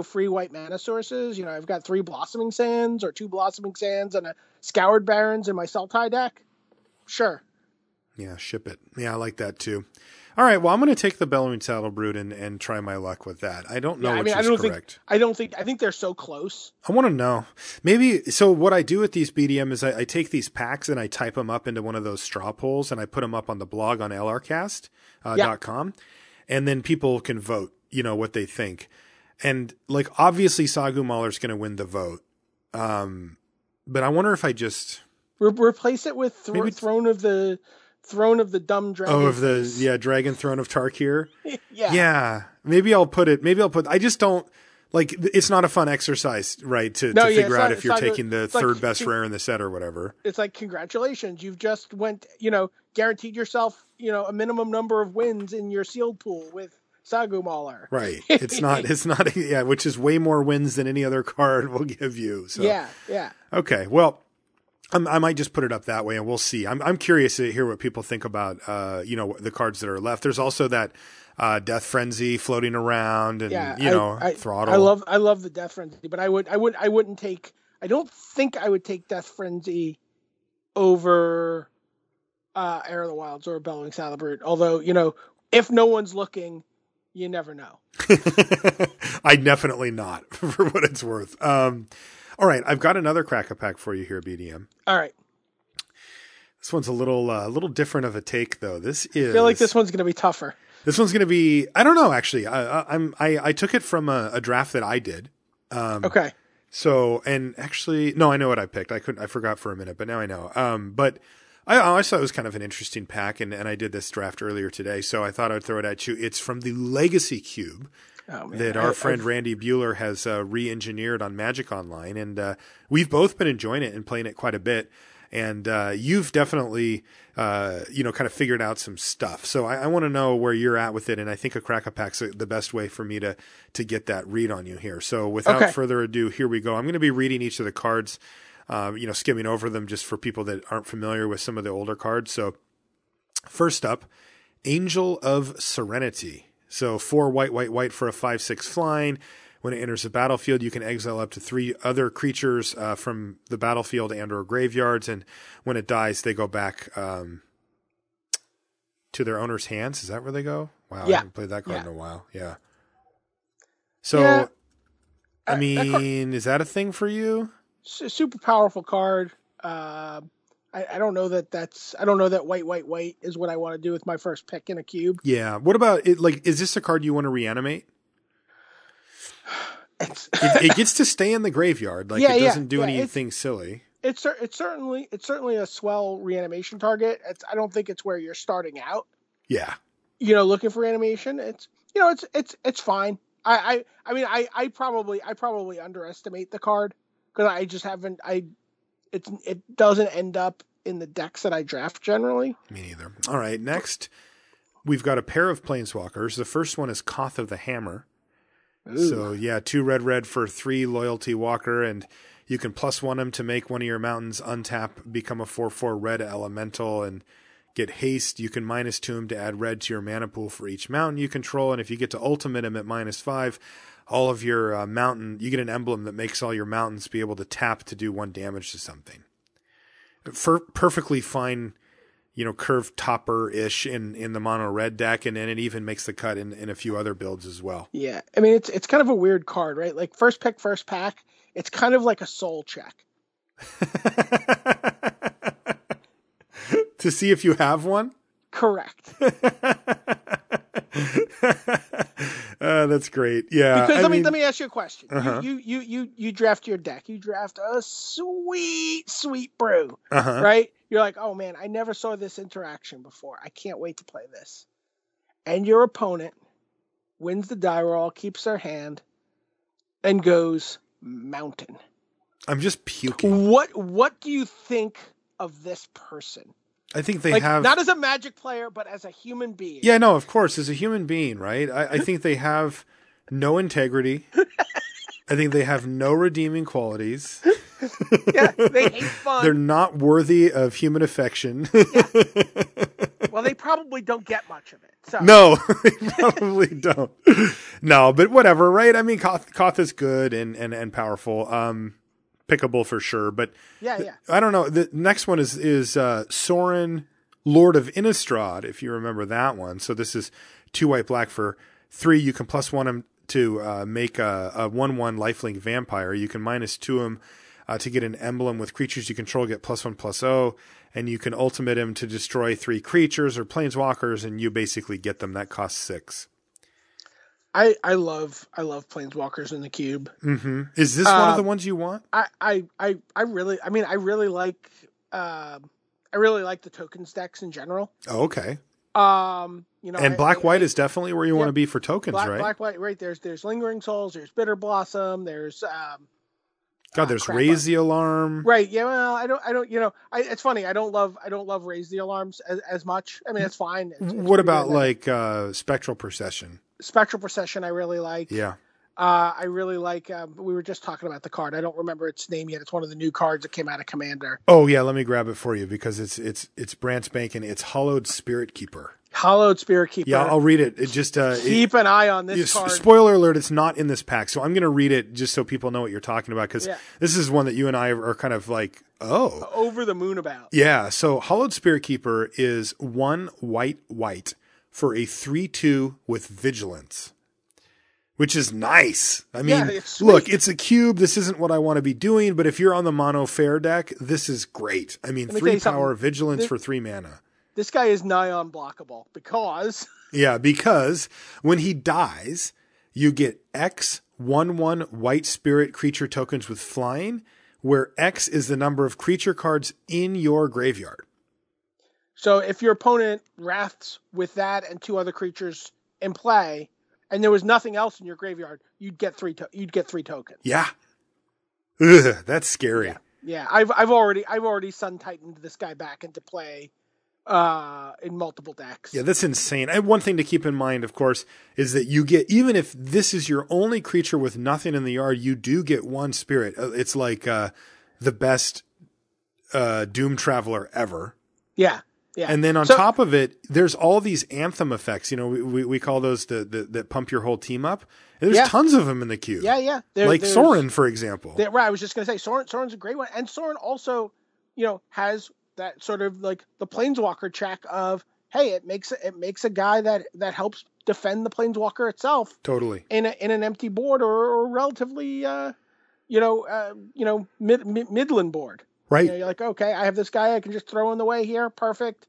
free white mana sources. I've got 3 Blossoming Sands or 2 Blossoming Sands and a Scoured Barrens in my Sultai deck. Sure. Yeah, ship it. Yeah, I like that too. All right, well, I'm going to take the Bellowing Saddle Brute and try my luck with that. I don't know which is correct. I think they're so close. I want to know. Maybe, so what I do with these BDM is I take these packs and I type them up into one of those straw polls and I put them up on the blog on lrcast.com. And then people can vote, what they think. And like, obviously Sagu Mauler's going to win the vote. But I wonder if I just... Replace it with Throne of the Dumb Dragon. Oh, of the Dragon Throne of Tarkir. Yeah. Yeah. Maybe I'll put. I just don't like. It's not a fun exercise, right? To figure out if you're taking the third best rare in the set or whatever. It's like, congratulations, you've just guaranteed yourself, a minimum number of wins in your sealed pool with Sagu Mauler. Right. It's not. Which is way more wins than any other card will give you. So. Yeah. Okay. Well. I might just put it up that way, and we'll see. I'm curious to hear what people think about, the cards that are left. There's also that Death Frenzy floating around, and Throttle. I love the Death Frenzy, but I wouldn't take. I don't think I would take Death Frenzy over Heir of the Wilds or Bellowing Saddle Brute. Although if no one's looking, you never know. I definitely not, for what it's worth. All right, I've got another Crack-A-Pack for you here, BDM. All right. This one's a little different of a take, though. I feel like this one's going to be tougher. This one's going to be. I don't know, actually. I took it from a draft that I did. Okay. So, and actually, no, I know what I picked. I forgot for a minute, but now I know. But I thought it was kind of an interesting pack, and I did this draft earlier today, so I thought I'd throw it at you. It's from the Legacy Cube. That our friend Randy Bueller has re-engineered on Magic Online, and we've both been enjoying it and playing it quite a bit. And you've definitely, kind of figured out some stuff. So I want to know where you're at with it, and I think a Crack-A-Pack's the best way for me to get that read on you here. So without further ado, here we go. I'm going to be reading each of the cards, skimming over them just for people that aren't familiar with some of the older cards. So first up, Angel of Serenity. So 4 white for a 5/6 flying. When it enters the battlefield, you can exile up to 3 other creatures from the battlefield and or graveyards. And when it dies, they go back to their owner's hands. Is that where they go? Wow, I haven't played that card in a while. Yeah. So, is that a thing for you? It's a super powerful card. I don't know that white is what I want to do with my first pick in a cube. Yeah. What about it? Like, is this a card you want to reanimate? It gets to stay in the graveyard. Like, it doesn't do anything silly. It's certainly a swell reanimation target. I don't think it's where you're starting out. Yeah. Looking for reanimation. It's fine. I mean, I probably underestimate the card because I just haven't. It doesn't end up in the decks that I draft generally. Me neither. All right, next we've got a pair of planeswalkers. The first one is Koth of the Hammer. Ooh. So yeah, 2 red for 3 loyalty walker, and you can +1 him to make one of your mountains untap, become a 4/4 red elemental, and get haste. You can -2 him to add red to your mana pool for each mountain you control, and if you get to ultimate him at -5, all of your mountain, you get an emblem that makes all your mountains be able to tap to do 1 damage to something. Perfectly fine, curved topper-ish in the mono red deck, and then it even makes the cut in a few other builds as well. Yeah, I mean it's kind of a weird card, right? Like first pick, first pack. It's kind of like a soul check. To see if you have one? Correct. That's great. Yeah. Because let me ask you a question. Uh-huh. You draft your deck. You draft a sweet brew. Uh-huh. Right? You're like, oh man, I never saw this interaction before. I can't wait to play this. And your opponent wins the die roll, keeps their hand, and goes mountain. I'm just puking. What do you think of this person? I think they have... Not as a Magic player, but as a human being. Yeah, no, of course, as a human being, right? I think they have no integrity. I think they have no redeeming qualities. Yeah, they hate fun. They're not worthy of human affection. Yeah. Well, they probably don't get much of it. So. No, they probably don't. No, but whatever, right? I mean, Koth is good and powerful. Pickable for sure, but yeah. I don't know. The next one is Sorin, Lord of Innistrad, if you remember that one. So this is 2 white black for 3. You can +1 him to make a 1/1 lifelink vampire. You can -2 him to get an emblem with creatures you control, get +1/+0, and you can ultimate him to destroy 3 creatures or planeswalkers, and you basically get them. That costs 6. I love planeswalkers in the cube. Mm-hmm. Is this one of the ones you want? I really like the tokens decks in general. Oh, okay. And black-white is definitely where you want to be for tokens, right? Black-white, right? There's Lingering Souls, there's Bitter Blossom, there's there's Raise the Alarm. Right. Yeah. Well, I don't. It's funny. I don't love Raise the Alarms as much. I mean, it's fine. What about Spectral Procession? Spectral Procession, I really like. Yeah. I really like. We were just talking about the card. I don't remember its name yet. It's one of the new cards that came out of Commander. Oh yeah, let me grab it for you because it's brand spanking. It's Hollowed Spirit Keeper. Hollowed Spirit Keeper. Yeah, I'll read it. It just keep an eye on this card. Spoiler alert: it's not in this pack, so I'm going to read it just so people know what you're talking about because this is one that you and I are kind of like, over the moon about. Yeah. So Hollowed Spirit Keeper is 1 white for a 3/2 with Vigilance. Which is nice. I mean, look, it's a cube. This isn't what I want to be doing, but if you're on the mono fair deck, this is great. I mean, 3 power, Vigilance for 3 mana. This guy is nigh unblockable because... Yeah, because when he dies, you get X 1/1 white spirit creature tokens with flying, where X is the number of creature cards in your graveyard. So if your opponent wraths with that and 2 other creatures in play... and there was nothing else in your graveyard, you'd get 3 tokens. Yeah. Ugh, that's scary. Yeah. I've already Sun Titaned this guy back into play in multiple decks. Yeah, that's insane. And one thing to keep in mind, of course, is that you get, even if this is your only creature with nothing in the yard, you do get 1 spirit. It's like the best Doom Traveler ever. Yeah. Yeah. And then on top of it, there's all these anthem effects. We call those that pump your whole team up. And there's tons of them in the queue. Yeah. Like Sorin, for example. Right. I was just going to say Sorin's a great one. And Sorin also, has that sort of like the Planeswalker check of, hey, it makes a guy that helps defend the Planeswalker itself. Totally. In an empty board or relatively, midland board. Right. You're like, okay, I have this guy I can just throw in the way here. Perfect.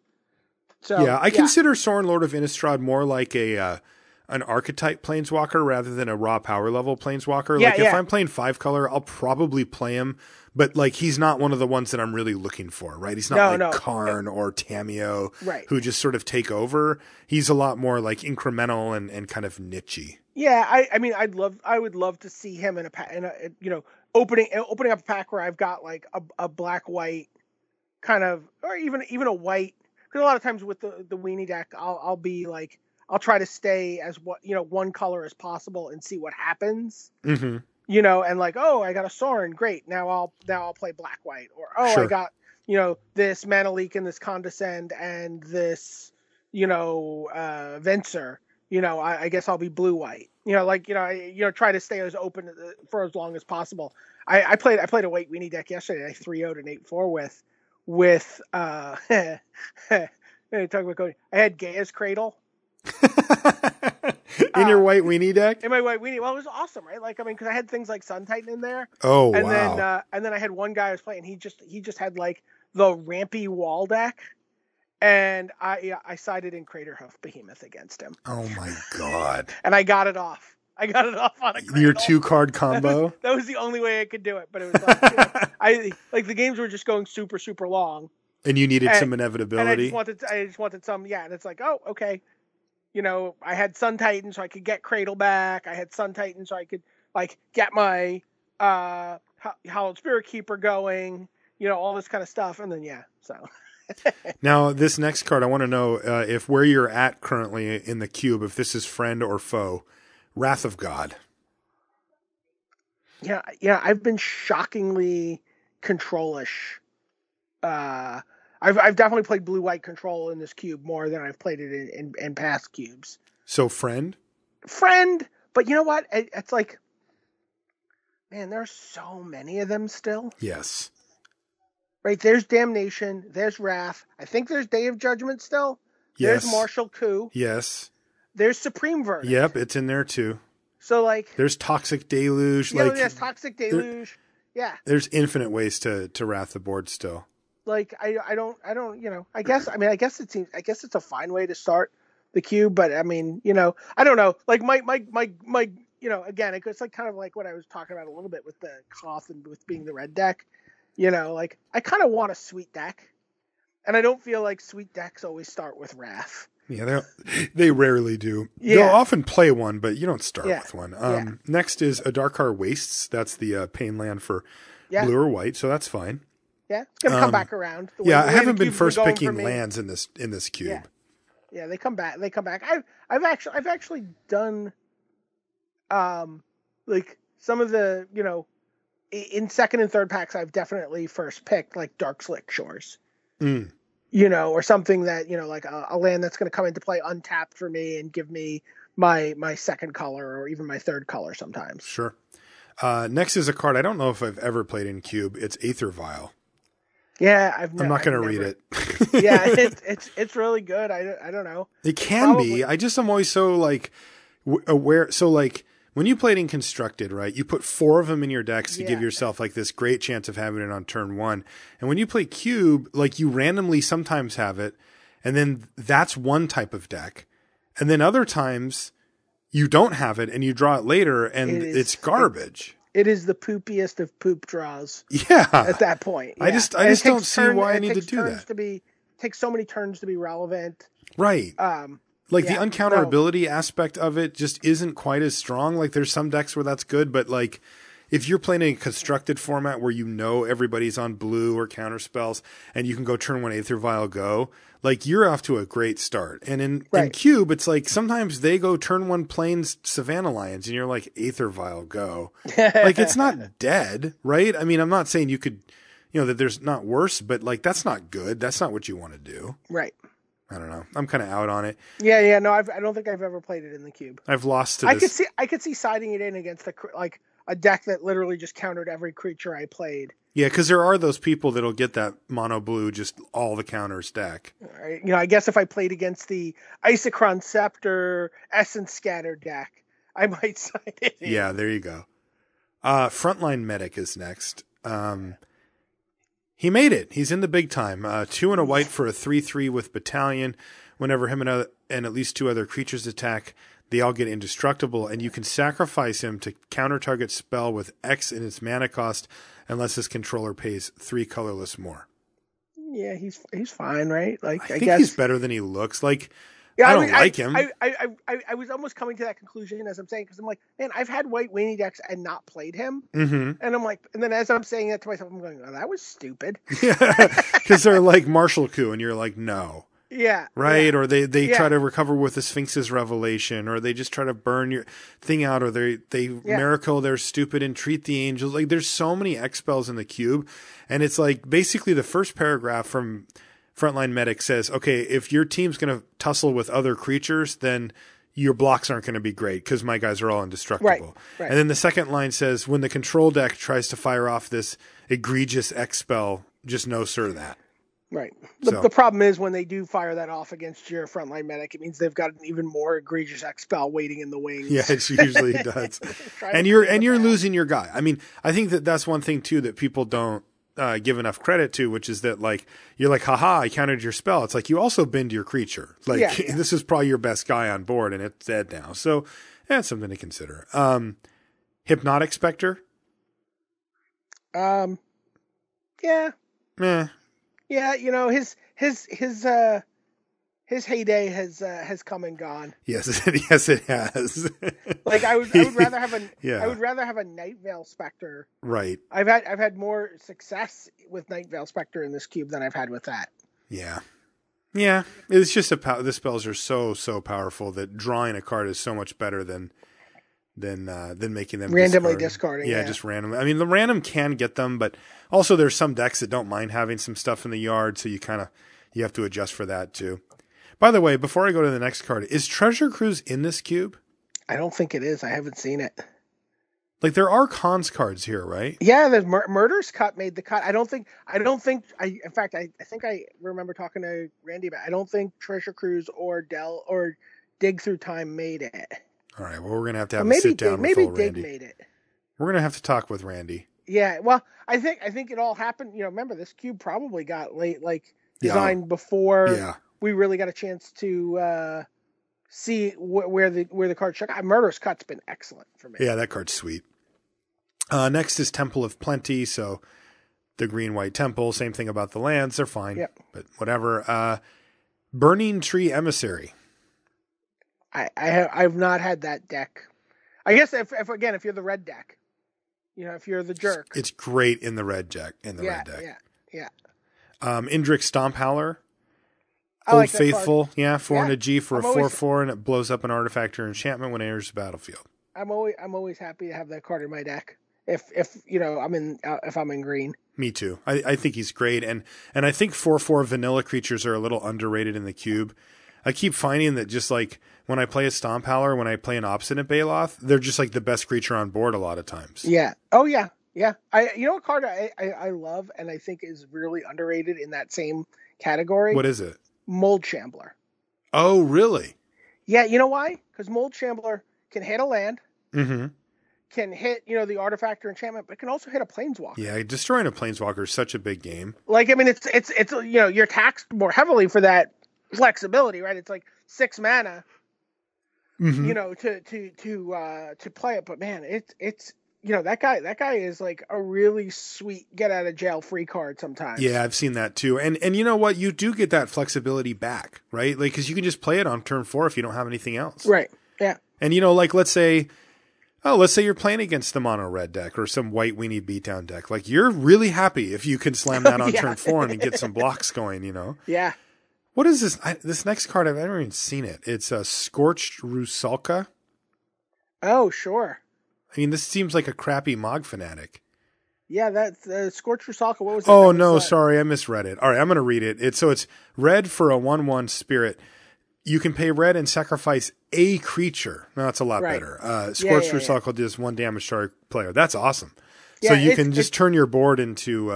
So I consider Sorin Lord of Innistrad more like a an archetype planeswalker rather than a raw power level planeswalker. Yeah, Like if I'm playing 5 color, I'll probably play him, but like he's not one of the ones that I'm really looking for, right? He's not Karn or Tamiyo, right, who just sort of take over. He's a lot more like incremental and kind of nichey. Yeah, I mean, I would love to see him in a you know, opening up a pack where I've got like a black white kind of, or even a white. Because a lot of times with the weenie deck, I'll be like, I'll try to stay as one color as possible and see what happens. Mm-hmm. You know, and like, oh, I got a Sorin, great. Now I'll play black white, or I got this Mana Leak and this Condescend and this Venser. I guess I'll be blue white. Try to stay as open for as long as possible. I played a white weenie deck yesterday. I 3-0'd an 8-4 with talk about Cody. I had Gaia's Cradle. In your white weenie deck? In my white weenie. Well, it was awesome, right? Like, I mean, because I had things like Sun Titan in there. Oh, and wow. Then I had one guy I was playing. He just had like the rampy wall deck, and I sided in Craterhoof Behemoth against him. Oh my god! And I got it off. On a Cradle. Your 2-card combo. That was the only way I could do it. But it was like, the games were just going super super long. And you needed some inevitability. And I just wanted some, and it's like, oh, okay. I had Sun Titan so I could get Cradle back. I had Sun Titan so I could like get my Hallowed Spirit Keeper going, all this kind of stuff. And then, so. Now, this next card, I want to know if where you're at currently in the cube, if this is friend or foe. Wrath of God. Yeah, I've been shockingly control-ish. I've definitely played blue-white control in this cube more than I've played it in past cubes. So friend, but you know what? It's like, man, there's so many of them still. Yes. Right, there's Damnation, there's Wrath. I think there's Day of Judgment still. Yes. There's Martial Coup. Yes. There's Supreme Verdict. Yep, it's in there too. So like, there's Toxic Deluge. There's Toxic Deluge. There's infinite ways to wrath the board still. Like I don't I guess it's a fine way to start the cube, but I mean, I don't know. Like my again, it's like kind of like what I was talking about a little bit with the Koth and with being the red deck. Like I kind of want a sweet deck, and I don't feel like sweet decks always start with Wrath. Yeah, they rarely do. Yeah. They'll often play one, but you don't start with one. Next is Adarkar Wastes. That's the pain land for blue or white, so that's fine. Yeah, it's gonna come back around. I haven't been first picking lands in this cube. Yeah, they come back. I've actually done, like some of the in second and third packs. I've definitely first picked like Dark Slick Shores. Or something that, like a land that's going to come into play untapped for me and give me my second color or even my third color sometimes. Sure. Next is a card I don't know if I've ever played in cube. It's Aether Vial. Yeah, I'm not going to read it. Yeah, it's really good. I don't know. It can be. I'm always so like aware. So like when you played in Constructed, right, you put 4 of them in your decks to give yourself like this great chance of having it on turn 1. And when you play Cube, like you randomly sometimes have it, and then that's one type of deck. And then other times you don't have it and you draw it later and it's garbage. It is the poopiest of poop draws. Yeah. At that point. Yeah. I just don't see why I need to do that. It takes so many turns to be relevant. Right. The uncounterability aspect of it just isn't quite as strong. Like there's some decks where that's good, but like if you're playing a constructed format where everybody's on blue or counter spells and you can go turn 1 Aether Vial go, like you're off to a great start. And in Cube, it's like sometimes they go turn 1 Plains Savannah Lions and you're like Aether Vial go. Like it's not dead, right? I mean, I'm not saying you could, that there's not worse, but like that's not good. That's not what you want to do. Right. I don't know. I'm kind of out on it. Yeah. No, I don't think I've ever played it in the cube. I've lost to this. I could see siding it in against a deck that literally just countered every creature I played. Yeah, because there are those people that'll get that mono blue, just all the counters deck. Right. I guess if I played against the Isochron Scepter Essence Scatter deck, I might side it in. Yeah, there you go. Frontline Medic is next. He made it. He's in the big time. 2 and a white for a 3/3 with Battalion. Whenever him and at least 2 other creatures attack, they all get indestructible, and you can sacrifice him to counter target spell with X in its mana cost unless his controller pays 3 colorless more. Yeah, he's fine, right? Like I think he's better than he looks. Like, yeah, I don't like him. I was almost coming to that conclusion as I'm saying, because I'm like, man, I've had white weenie decks and not played him, and I'm like, and then as I'm saying that to myself, I'm going, oh, that was stupid. Yeah, because they're like Marshall Coup, and you're like, no. Yeah. Right? Yeah. Or they try to recover with the Sphinx's Revelation, or they just try to burn your thing out, or they miracle, they're stupid and treat the angels. Like, there's so many X spells in the cube, and it's like basically the first paragraph from Frontline Medic says, okay, if your team's going to tussle with other creatures, then your blocks aren't going to be great because my guys are all indestructible. Right. And then the second line says, when the control deck tries to fire off this egregious X spell, just no sir that. Right. The problem is when they do fire that off against your Frontline Medic, it means they've got an even more egregious X spell waiting in the wings. Yeah, it usually does. and you're losing your guy. I mean, I think that's one thing too that people don't give enough credit to, which is that like you're like, haha, I countered your spell. It's like you also bend your creature. Like this is probably your best guy on board, and it's dead now. So that's something to consider. Hypnotic Spectre. Yeah. Meh. Yeah, you know, his heyday has come and gone. Yes, yes, it has. Like I would rather have a Night Veil Spectre. Right. I've had more success with Night Veil Spectre in this cube than I've had with that. Yeah. Yeah. It's just the spells are so powerful that drawing a card is so much better than making them randomly discarding. Yeah, just randomly. I mean, the random can get them, but also there's some decks that don't mind having some stuff in the yard, so you have to adjust for that too. By the way, before I go to the next card, is Treasure Cruise in this cube? I don't think it is. I haven't seen it. Like there are cons cards here, right? Yeah, the Murder's Cut made the cut. In fact, I think I remember talking to Randy about it. I don't think Treasure Cruise or Dig Through Time made it. All right, well, we're going to have a sit down with old Randy. Dig made it. We're going to have to talk with Randy. Yeah, well, I think it all happened. You know, remember this cube probably got designed before we really got a chance to see where the card shook. Murderous Cut's been excellent for me. Yeah, that card's sweet. Next is Temple of Plenty, so the green-white temple. Same thing about the lands. They're fine, but whatever. Burning Tree Emissary. I've not had that deck. I guess if you're the red deck, you know, if you're the jerk, it's great in the red deck. Red deck, yeah. Indrik Stomp Howler, Old like Faithful, 4 and a G for a 4/4, and it blows up an artifact or enchantment when it enters the battlefield. I'm always happy to have that card in my deck. If you know if I'm in green. Me too. I think he's great, and I think 4/4 vanilla creatures are a little underrated in the cube. I keep finding that just like when I play a Stomp Howler, when I play an Obstinate Baloth, they're just like the best creature on board a lot of times. Yeah. Oh yeah. Yeah. You know a card I love and I think is really underrated in that same category? What is it? Mold Shambler. Oh, really? Yeah, you know why? Because Mold Shambler can hit a land. Mm-hmm. Can hit, the artifact or enchantment, but can also hit a planeswalker. Yeah, destroying a planeswalker is such a big game. Like, I mean, it's you're taxed more heavily for that flexibility, right? It's like 6 mana, to play it. But man, it's that guy is like a really sweet get out of jail free card sometimes. Yeah, I've seen that too. And you know what? You do get that flexibility back, right? Like, because you can just play it on turn 4 if you don't have anything else. Right. Yeah. And like, let's say you're playing against the mono red deck or some white weenie beatdown deck. Like, you're really happy if you can slam that on turn 4 and get some blocks going. Yeah. What is this? This next card, I've never even seen it. It's a Scorched Rusalka. Oh, sure. I mean, this seems like a crappy Mog Fanatic. Yeah, that's Scorched Rusalka. What was it? Oh, no, sorry. I misread it. All right, I'm going to read it. It's red for a 1/1 spirit. You can pay red and sacrifice a creature. No, that's a lot better. Scorched Rusalka does 1 damage to our player. That's awesome. So you can just turn your board into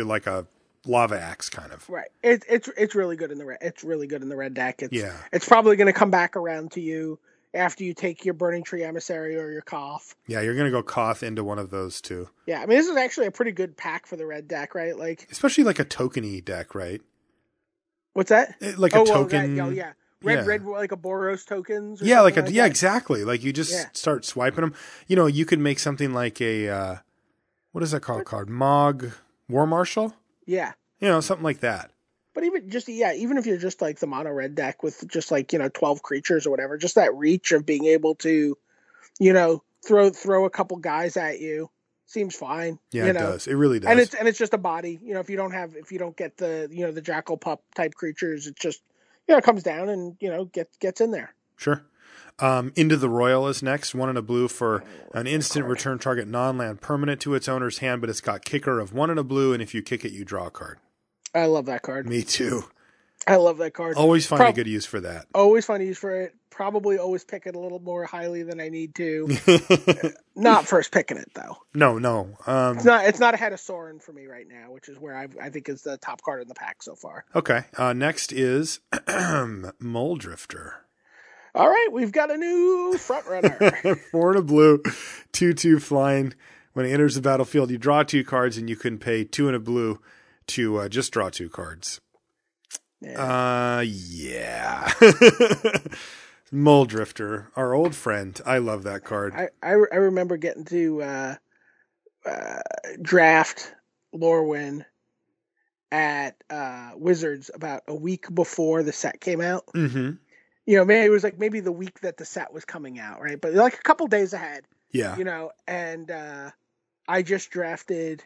like a lava axe kind of. Right. It's really good in the red. It's really good in the red deck. It's probably going to come back around to you after you take your Burning Tree Emissary or your Koth. Yeah, you're going to go Koth into one of those too. Yeah, I mean, this is actually a pretty good pack for the red deck, right? Like, especially like a tokeny deck, right? What's that? Like a token. Well, yeah. red like a Boros tokens. Or yeah, like that. exactly. Like you just start swiping them. You could make something like a what is that called? Mog War Marshal. Yeah, something like that. But even if you're just like the mono red deck with just like 12 creatures or whatever, just that reach of being able to, throw a couple guys at you seems fine. Yeah, it does. It really does. And it's just a body. If you don't get the the jackal pup type creatures, it just it comes down and gets in there. Sure. Into the Royal is next. 1 and a blue for an instant return target non-land permanent to its owner's hand, but it's got kicker of 1 and a blue, and if you kick it, you draw a card. I love that card. Me too. I love that card. Always find a good use for that. Always find a use for it. Probably always pick it a little more highly than I need to. Not first picking it though. No. It's not ahead of Sorin for me right now, which is where I think is the top card in the pack so far. Okay. Next is Mole Drifter. All right, we've got a new front runner. 4 and a blue, 2/2 flying. When it enters the battlefield, you draw 2 cards, and you can pay 2 and a blue to just draw 2 cards. Yeah. Mole Drifter, our old friend. I love that card. I remember getting to draft Lorwyn at Wizards about a week before the set came out. Mm-hmm. Maybe it was like maybe the week that the set was coming out, right? But like a couple days ahead. Yeah. And I just drafted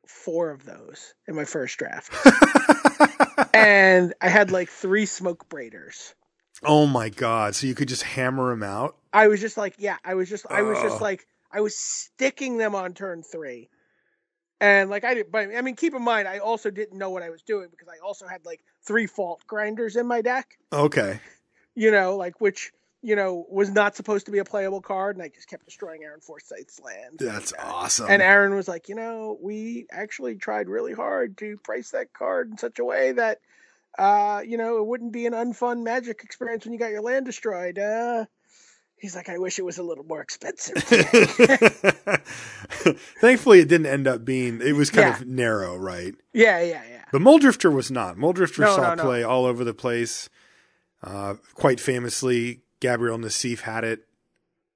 4 of those in my first draft. And I had like 3 smoke braiders. Oh my God. So you could just hammer them out? I was just like, I was sticking them on turn 3. And like keep in mind, I also didn't know what I was doing because I also had like 3 fault grinders in my deck. Okay. Which was not supposed to be a playable card, and I just kept destroying Aaron Forsythe's land. That's awesome. And Aaron was like, we actually tried really hard to price that card in such a way that, it wouldn't be an unfun Magic experience when you got your land destroyed. He's like, I wish it was a little more expensive. Thankfully, it didn't end up being. It was kind of narrow, right? Yeah. But Mole Drifter was not. Mole Drifter saw play all over the place. Quite famously, Gabriel Nassif had it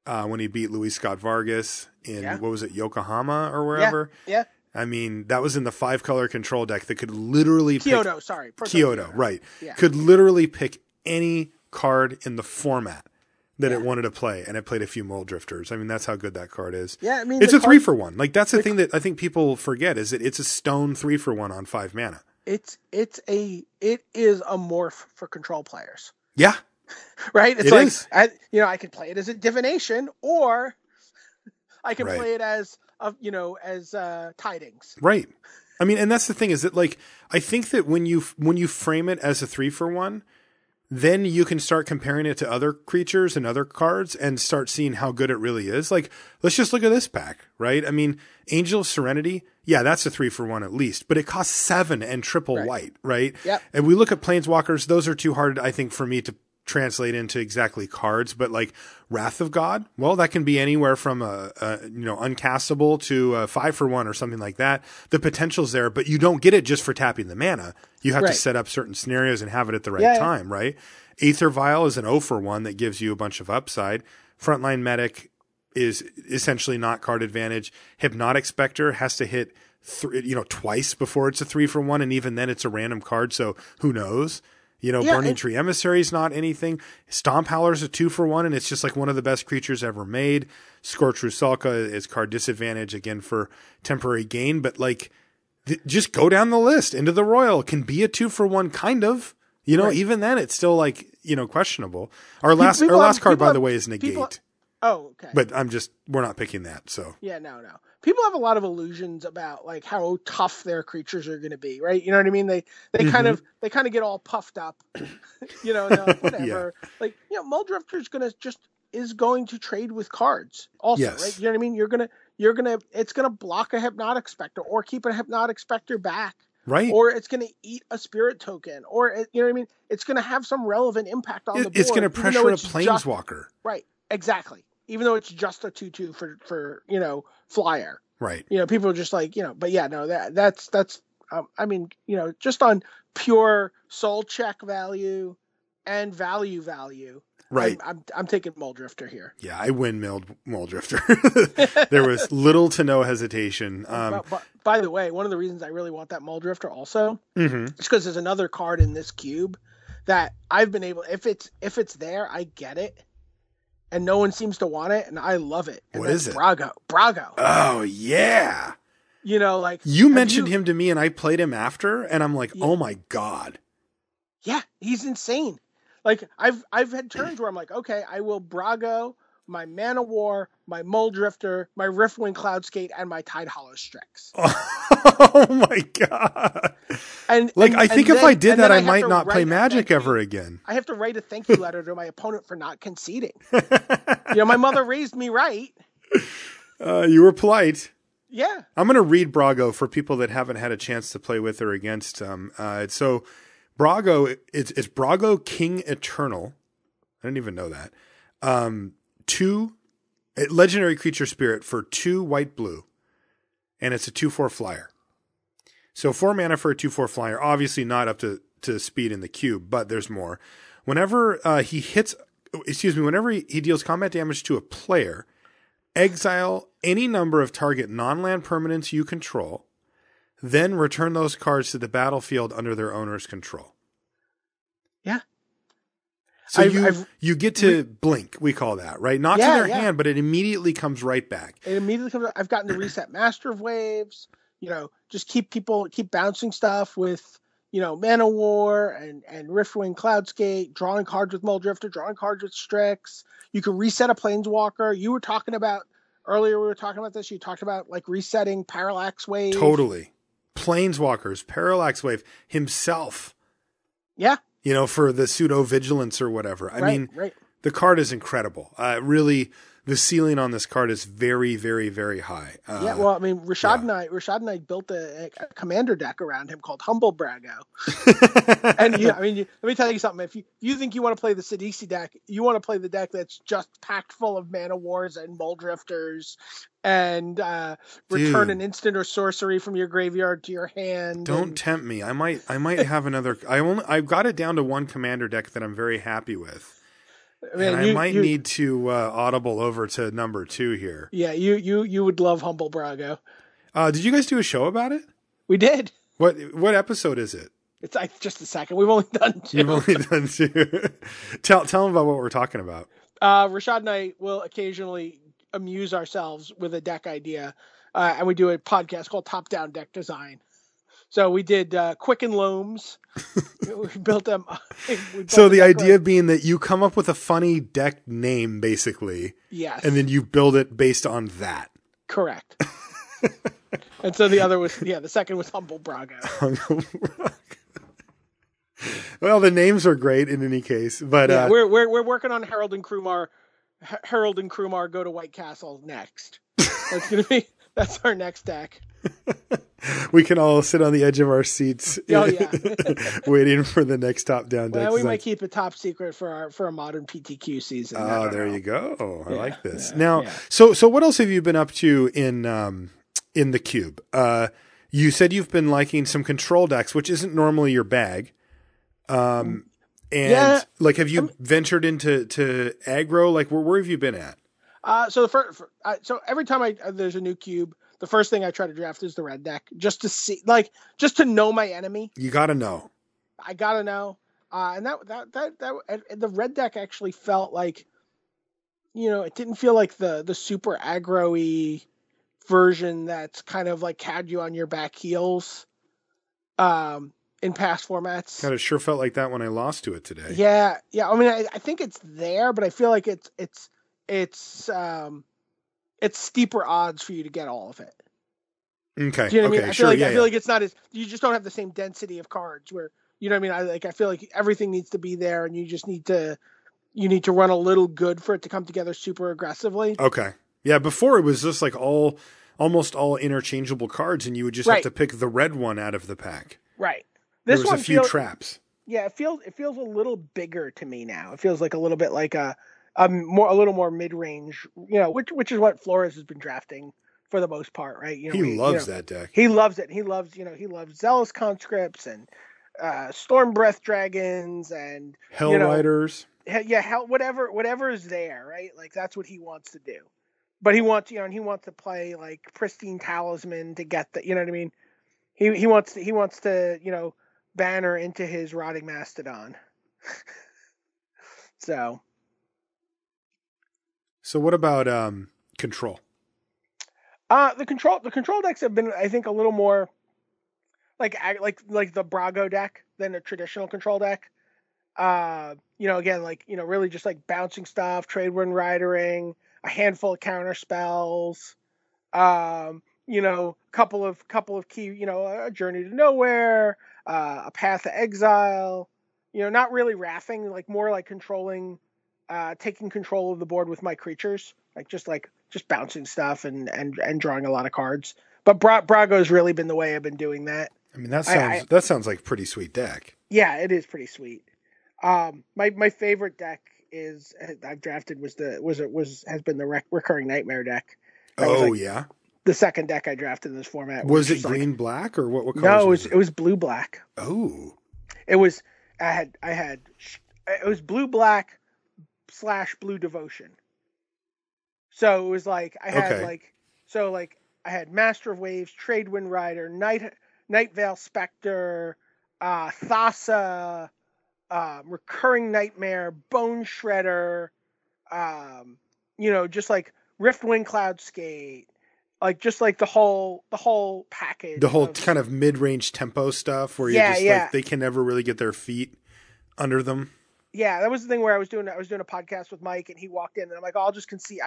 when he beat Luis Scott Vargas in, what was it, Yokohama or wherever? Yeah. I mean, that was in the 5-color control deck that could literally Kyoto, right. Yeah. Could literally pick any card in the format that it wanted to play, and it played a few Mole Drifters. I mean, that's how good that card is. Yeah, I mean, it's a 3-for-1. Like, that's the thing that I think people forget, is that it's a stone 3-for-1 on 5 mana. It is a morph for control players. Yeah. Right? It's I can play it as a divination, or I can play it as tidings. Right. I mean, and that's the thing, is that like, I think that when you frame it as a 3-for-1, then you can start comparing it to other creatures and other cards and start seeing how good it really is. Like, let's just look at this pack, right? I mean, Angel of Serenity, that's a 3-for-1 at least, but it costs 7 and triple white, right? Yep. And we look at Planeswalkers, those are too hard, I think, for me to translate into exactly cards, but like Wrath of God, well, that can be anywhere from uncastable to a 5-for-1 or something like that. The potential's there, but you don't get it just for tapping the mana. You have to set up certain scenarios and have it at the right time, right? Aether Vial is an 0-for-1 that gives you a bunch of upside. Frontline Medic is essentially not card advantage. Hypnotic Spectre has to hit twice before it's a 3-for-1, and even then it's a random card, so who knows? Burning Tree Emissary is not anything. Stomp Howler is a 2-for-1, and it's just like one of the best creatures ever made. Scorch Rusalka is card disadvantage, again, for temporary gain. But like, just go down the list. Into the Royal can be a 2-for-1, kind of. Even then, it's still like, questionable. Our last card, by the way, is Negate. Okay. But we're not picking that, so. Yeah, no. People have a lot of illusions about like how tough their creatures are going to be, right? You know what I mean? They kind of get all puffed up, like, whatever. Yeah. Like, Mole Drifter is going to trade with cards also, right? You know what I mean? It's going to block a Hypnotic Spectre or keep a Hypnotic Spectre back. Right. Or it's going to eat a Spirit token, or you know what I mean? It's going to have some relevant impact on the board. It's going to pressure a Planeswalker. Right. Exactly. Even though it's just a 2/2 for flyer. Right. People are just like, but that's I mean, just on pure soul check value, and value. Right. I'm taking Muldrifter here. Yeah, I windmilled Muldrifter. There was little to no hesitation. But by the way, one of the reasons I really want that Muldrifter also mm-hmm. is because there's another card in this cube that I've been able. If it's there, I get it, and no one seems to want it, and I love it. And what is it? Brago. Oh yeah. You know, like you mentioned him to me, and I played him after, and I'm like, oh my god. Yeah, he's insane. Like I've had turns where I'm like, okay, I will Brago, my Mana War, my Muldrifter, my Riftwing Cloudskate, and my Tide Hollow Strix. Oh my god! I think if I did that, I might not play Magic ever again. I have to write a thank you letter to my opponent for not conceding. My mother raised me right. You were polite. Yeah. I'm going to read Brago for people that haven't had a chance to play with or against him. So Brago, it's Brago King Eternal. I didn't even know that. 2 legendary creature spirit for 2 white blue, and it's a 2/4 flyer. So 4 mana for a 2/4 flyer. Obviously not up to speed in the cube, but there's more. Whenever whenever he deals combat damage to a player, exile any number of target non-land permanents you control. Then return those cards to the battlefield under their owner's control. Yeah. So you get to blink, we call that, right? Not to their hand, but it immediately comes right back. It immediately comes. I've gotten to reset Master of Waves. Just keep bouncing stuff with Mana War and Riftwing Cloudskate, drawing cards with Muldrifter, drawing cards with Strix. You can reset a Planeswalker. You were talking about earlier. We were talking about this. You talked about like resetting Parallax Wave. Totally. Planeswalkers, Parallax Wave himself. Yeah. For the pseudo vigilance or whatever. I mean, the card is incredible. Really, the ceiling on this card is very, very, very high. Rashad and I built a commander deck around him called Humble Brago. And let me tell you something. If you think you want to play the Sidisi deck, you want to play the deck that's just packed full of Mana Wars and Muldrifters and return an instant or sorcery from your graveyard to your hand. Don't tempt me. I might have another. I've got it down to one commander deck that I'm very happy with. I might need to audible over to number 2 here. Yeah, you would love Humble Brago. Did you guys do a show about it? We did. What episode is it? It's like just a second. We've only done 2. You've only done 2. Tell them about what we're talking about. Rashad and I will occasionally amuse ourselves with a deck idea, and we do a podcast called Top Down Deck Design. So we did Quicken Loams. We built them. So the idea being that you come up with a funny deck name, basically. Yes. And then you build it based on that. Correct. And so the other was, the second was Humble Brago. Well, the names are great in any case, but we're working on Harold and Krumar go to White Castle next. That's our next deck. We can all sit on the edge of our seats, waiting for the next top down deck. Well, we might keep it top secret for a modern PTQ season. Oh, there you go. I like this. Now, so what else have you been up to in the cube? You said you've been liking some control decks, which isn't normally your bag. Have you ventured into aggro? Like, where have you been at? So every time there's a new cube, the first thing I try to draft is the red deck, just to see, just to know my enemy. You got to know. I got to know. And the red deck actually felt like, it didn't feel like the super aggro-y version that's kind of like had you on your back heels, in past formats. God, it sure felt like that when I lost to it today. Yeah. I mean, I think it's there, but I feel like it's steeper odds for you to get all of it. Okay. Do you know what I mean? I feel like it's not as, you just don't have the same density of cards where, you know what I mean? I feel like everything needs to be there and you just need to run a little good for it to come together super aggressively. Okay. Yeah. Before it was just like almost all interchangeable cards and you would just have to pick the red one out of the pack. Right. There was a few traps. Yeah. It feels a little bigger to me now. It feels like a little bit like a little more mid-range, which is what Flores has been drafting for the most part, right? He loves that deck. He loves it. He loves Zealous Conscripts and storm breath dragons and Hell Riders. Whatever is there, right? Like that's what he wants to do. But he wants, and he wants to play like pristine talisman to get the, you know what I mean? He wants to, banner into his rotting mastodon. So what about control? The control decks have been, I think, a little more like the Brago deck than a traditional control deck. Again, really just like bouncing stuff, trade wind ridering, a handful of counter spells, couple of key, a Journey to Nowhere, a Path to Exile, not really wrathing, like more like controlling, taking control of the board with my creatures, just bouncing stuff and drawing a lot of cards. But Brago's really been the way I've been doing that. I mean, that sounds like a pretty sweet deck. Yeah, it is pretty sweet. My favorite deck I've drafted has been the Recurring Nightmare deck. Yeah. The second deck I drafted in this format. Was it green black or what colors? No, it was blue black. Oh. It was it was blue black / blue devotion. So it was like I had Master of Waves, Trade Wind Rider, Night Veil Spectre, Thassa, Recurring Nightmare, Bone Shredder, just like Riftwing Cloudskate, just like the whole package. The whole kind of mid-range tempo stuff where like they can never really get their feet under them. Yeah, that was the thing where I was doing a podcast with Mike and he walked in and I'm like, I'll just concede.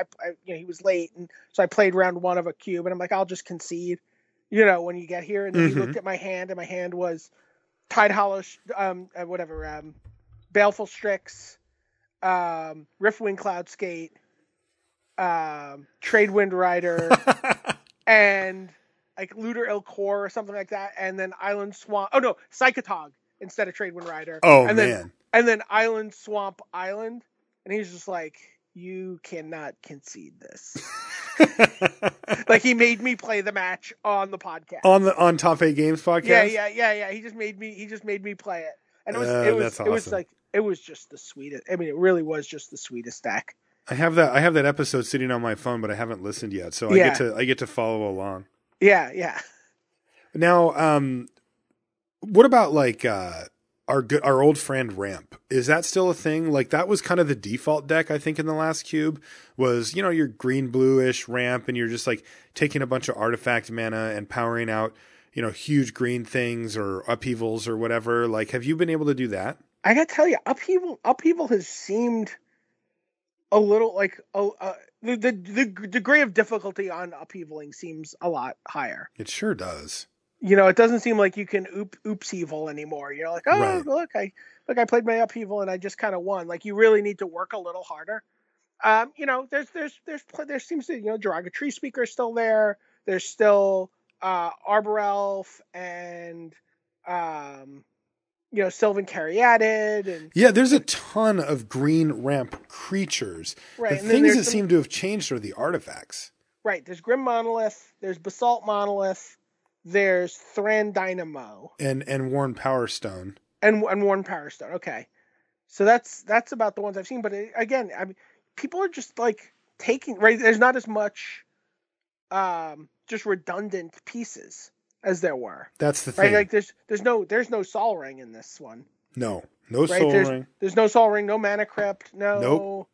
He was late and so I played round 1 of a cube and I'm like, I'll just concede, when you get here. And then he looked at my hand and my hand was Tide Hollow, Baleful Strix, Riftwing Cloudskate, Trade Wind Rider, and like Looter Ilkor or something like that, and then Island Swamp. Oh no, Psychotog instead of Trade Wind Rider. Oh and man. And then Island Swamp Island, and he's just like, you cannot concede this. Like he made me play the match on the podcast on Top 8 Games podcast. Yeah. He just made me play it, and that's awesome. it was just the sweetest. I mean, it really was just the sweetest deck. I have that episode sitting on my phone, but I haven't listened yet, so I get to follow along. Yeah. Now, what about like our old friend Ramp? Is that still a thing? Like that was kind of the default deck, I think, in the last cube was, your green bluish Ramp and you're just like taking a bunch of artifact mana and powering out, huge green things or upheavals or whatever. Like, have you been able to do that? I gotta tell you, upheaval has seemed a little like, the degree of difficulty on upheavaling seems a lot higher. It sure does. It doesn't seem like you can oops evil anymore. You're like, oh, right. Look, I played my upheaval and I just kind of won. Like you really need to work a little harder. There seems to, Jiraga Tree Speaker is still there. There's still Arbor Elf and Sylvan Caryatid and there's a ton of green Ramp creatures. Right. The things that seem to have changed are the artifacts. Right. There's Grim Monolith. There's Basalt Monolith. There's Thran Dynamo and Worn Power Stone and Worn Power Stone. Okay, so that's about the ones I've seen. But again, I mean, people are just like taking right. There's not as much just redundant pieces as there were. That's the thing. Right? Like there's no Sol Ring in this one. No right? Sol Ring. There's no Sol Ring. No Mana Crypt. No. Nope.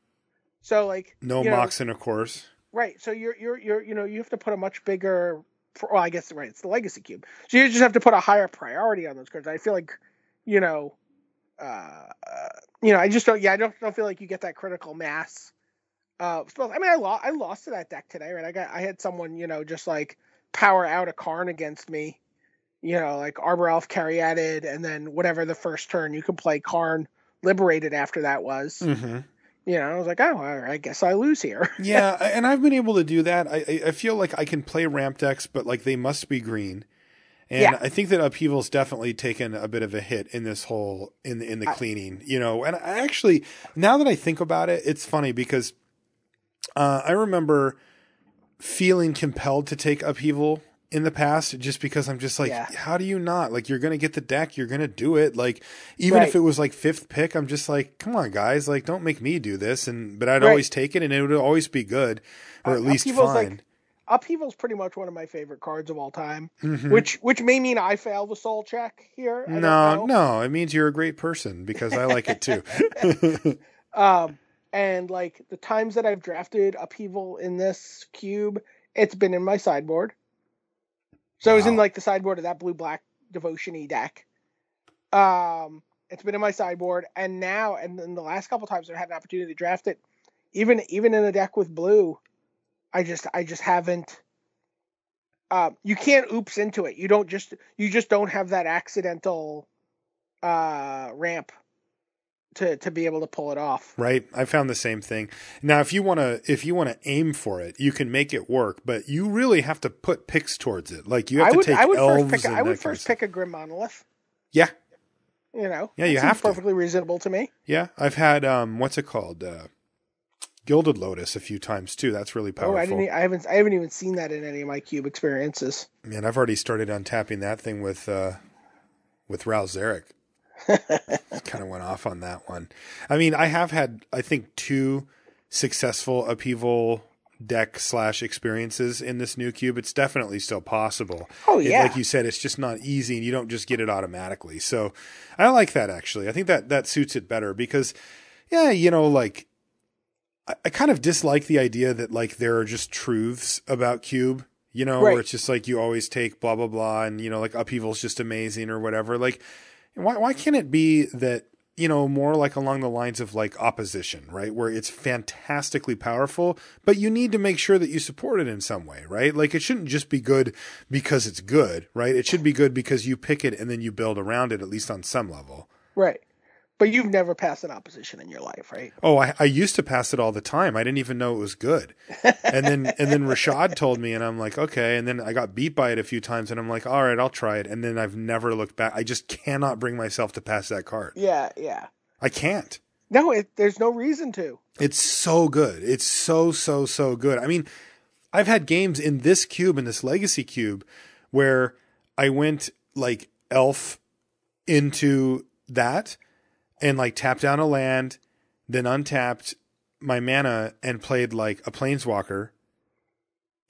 So like no Moxen, of course. Right. So you're you have to put a much bigger. Well, I guess right. It's the Legacy Cube, so you just have to put a higher priority on those cards. I feel like, I just don't. Yeah, I don't feel like you get that critical mass. I mean, I lost to that deck today, right? I had someone, just like power out a Karn against me, like Arbor Elf, Caryatid, and then whatever the first turn you could play Karn Liberated after that was. Mm-hmm. I was like, oh, I guess I lose here. Yeah, and I've been able to do that. I feel like I can play Ramp decks, but like they must be green. And I think that Upheaval's definitely taken a bit of a hit in this whole in the cleaning, And I actually, now that I think about it, it's funny because I remember feeling compelled to take Upheaval in the past just because I'm just like, how do you not? Like, you're going to get the deck. You're going to do it. Like, even if it was like 5th pick, I'm just like, come on, guys. Like, don't make me do this. But I'd always take it and it would always be good or at least fine. Upheaval's pretty much one of my favorite cards of all time, which may mean I fail the soul check here. No, it means you're a great person because I like it too. And like the times that I've drafted Upheaval in this cube, it's been in my sideboard. So it was in like the sideboard of that blue-black Devotion-y deck. It's been in my sideboard, and now, and in the last couple times I've had an opportunity to draft it, even in a deck with blue, I just haven't. You can't oops into it. You just don't have that accidental ramp to be able to pull it off. Right. I found the same thing. Now, if you want to aim for it, you can make it work, but you really have to put picks towards it. Like, you have to take elves. I would first pick a Grim Monolith. Yeah. You know. Yeah, you have to. Perfectly reasonable to me. Yeah. I've had, what's it called? Gilded Lotus a few times too. That's really powerful. I haven't even seen that in any of my cube experiences. Man, I've already started untapping that thing with Ral Zarek. Kind of went off on that one. I mean, I have had, I think, 2 successful Upheaval deck / experiences in this new cube. It's definitely still possible. Oh yeah. Like you said, it's just not easy and you don't just get it automatically. So I like that actually. I think that suits it better because, yeah, you know, like, I kind of dislike the idea that like there are just truths about cube, you know, where it's just like you always take blah, blah, blah. And, you know, like Upheaval's just amazing or whatever. Like, why can't it be that, you know, more like along the lines of like opposition, right? Where it's fantastically powerful, but you need to make sure that you support it in some way, right? Like it shouldn't just be good because it's good, right? It should be good because you pick it and then you build around it, at least on some level. Right. But you've never passed an opposition in your life, right? Oh, I used to pass it all the time. I didn't even know it was good. And then Rashad told me and I'm like, okay. And then I got beat by it a few times and I'm like, all right, I'll try it. And then I've never looked back. I just cannot bring myself to pass that card. Yeah. I can't. No, there's no reason to. It's so good. It's so good. I mean, I've had games in this cube, in this Legacy cube, where I went like elf into that and like tapped down a land, then untapped my mana and played like a planeswalker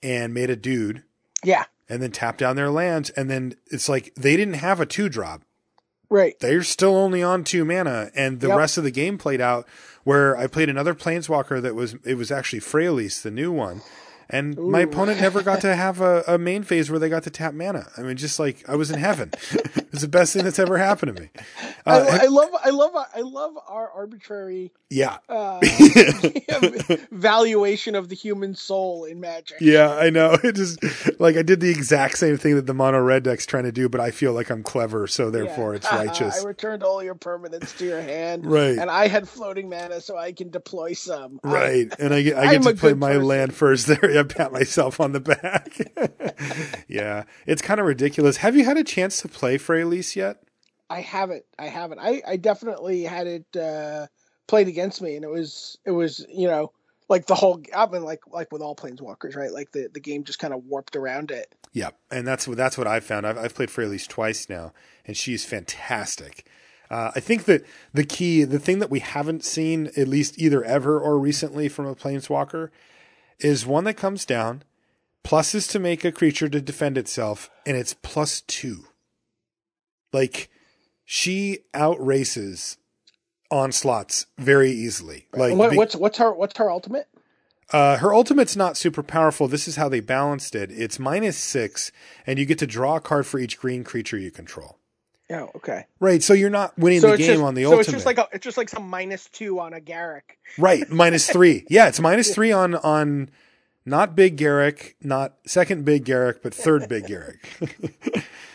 and made a dude. Yeah. And then tapped down their lands. And then it's like they didn't have a 2-drop. Right. They're still only on 2 mana. And the rest of the game played out where I played another planeswalker it was actually Freyalise, the new one. And my opponent never got to have a main phase where they got to tap mana. I mean, just like I was in heaven. It was the best thing that's ever happened to me. I love our arbitrary valuation of the human soul in Magic. Yeah, I know. It just like I did the exact same thing that the mono red deck's trying to do, but I feel like I'm clever, so therefore it's righteous. I returned all your permanents to your hand, right? And I had floating mana, so I can deploy some. Right, and I get to play my land first. There, I pat myself on the back. Yeah, it's kind of ridiculous. Have you had a chance to play Freyalise yet? I haven't. I definitely had it played against me, and it was you know, like the whole. I mean, like with all planeswalkers, right? Like the game just kind of warped around it. Yeah, and that's what I've found. I've played Freyalise twice now, and she's fantastic. I think that the thing that we haven't seen, at least either ever or recently from a planeswalker, is one that comes down, pluses to make a creature to defend itself, and it's +2. Like, she outraces onslaughts very easily. Like, what's her ultimate? Her ultimate's not super powerful. This is how they balanced it. It's -6, and you get to draw a card for each green creature you control. Oh, okay. Right, so you're not winning the game on the ultimate. So it's just like some -2 on a Garruk. Right, -3. Yeah, it's -3 on not Big Garruk, not second Big Garruk, but third Big Garruk.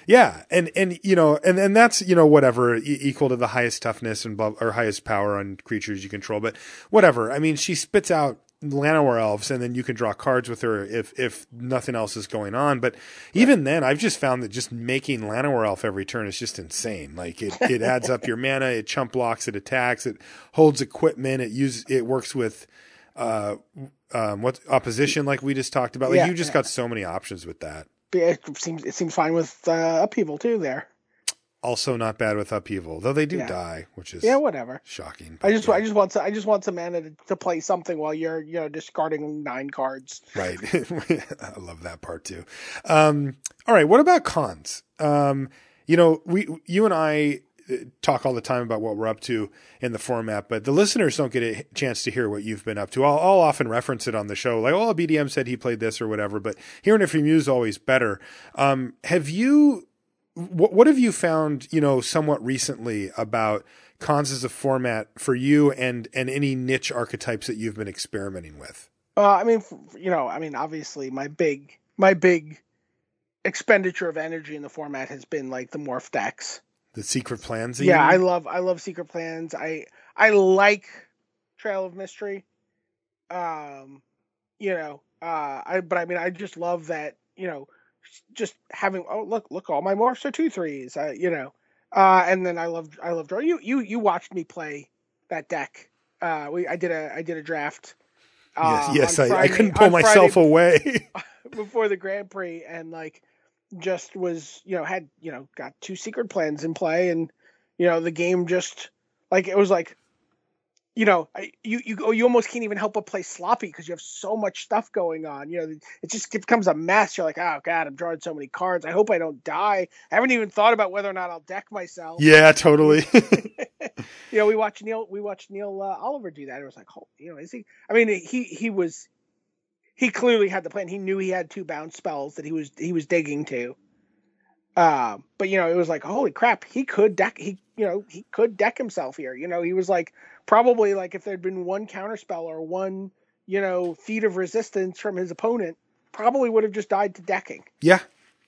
Yeah, and you know, and that's, you know, whatever, equal to the highest toughness and or highest power on creatures you control, but whatever. I mean, she spits out Llanowar Elves, and then you can draw cards with her if nothing else is going on. But even then, I've just found that just making Llanowar Elf every turn is just insane. Like it adds up your mana, it chump blocks, it attacks, it holds equipment, it works with what opposition, like we just talked about. Like you just got so many options with that. it seems fine with upheaval too there. Also not bad with upheaval, though they do die, which is whatever. Shocking. I just want some mana to play something while you're discarding 9 cards. Right. I love that part too. All right. What about cons? You and I talk all the time about what we're up to in the format, but the listeners don't get a chance to hear what you've been up to. I'll often reference it on the show, like, oh, BDM said he played this or whatever, but hearing it from you is always better. What have you found, somewhat recently about cons as a format for you and any niche archetypes that you've been experimenting with? Obviously my big expenditure of energy in the format has been like the morph decks. The secret plans? Yeah, I love secret plans. I like Trail of Mystery. I just love that, just having, look, all my morphs are 2/3s, and then I love draw. You watched me play that deck. I did a draft. Yes, I couldn't pull myself away before the Grand Prix, and just was, got 2 secret plans in play, and the game just it was you almost can't even help but play sloppy because you have so much stuff going on. It becomes a mess. You're like, oh god, I'm drawing so many cards. I hope I don't die. I haven't even thought about whether or not I'll deck myself. Yeah, totally. We watched Neil Oliver do that. It was like, is he? I mean, he clearly had the plan. He knew he had 2 bounce spells that he was digging to. But it was like, holy crap, he could deck. He could deck himself here. He was probably if there'd been 1 counter spell or 1, feat of resistance from his opponent, probably would have just died to decking. Yeah.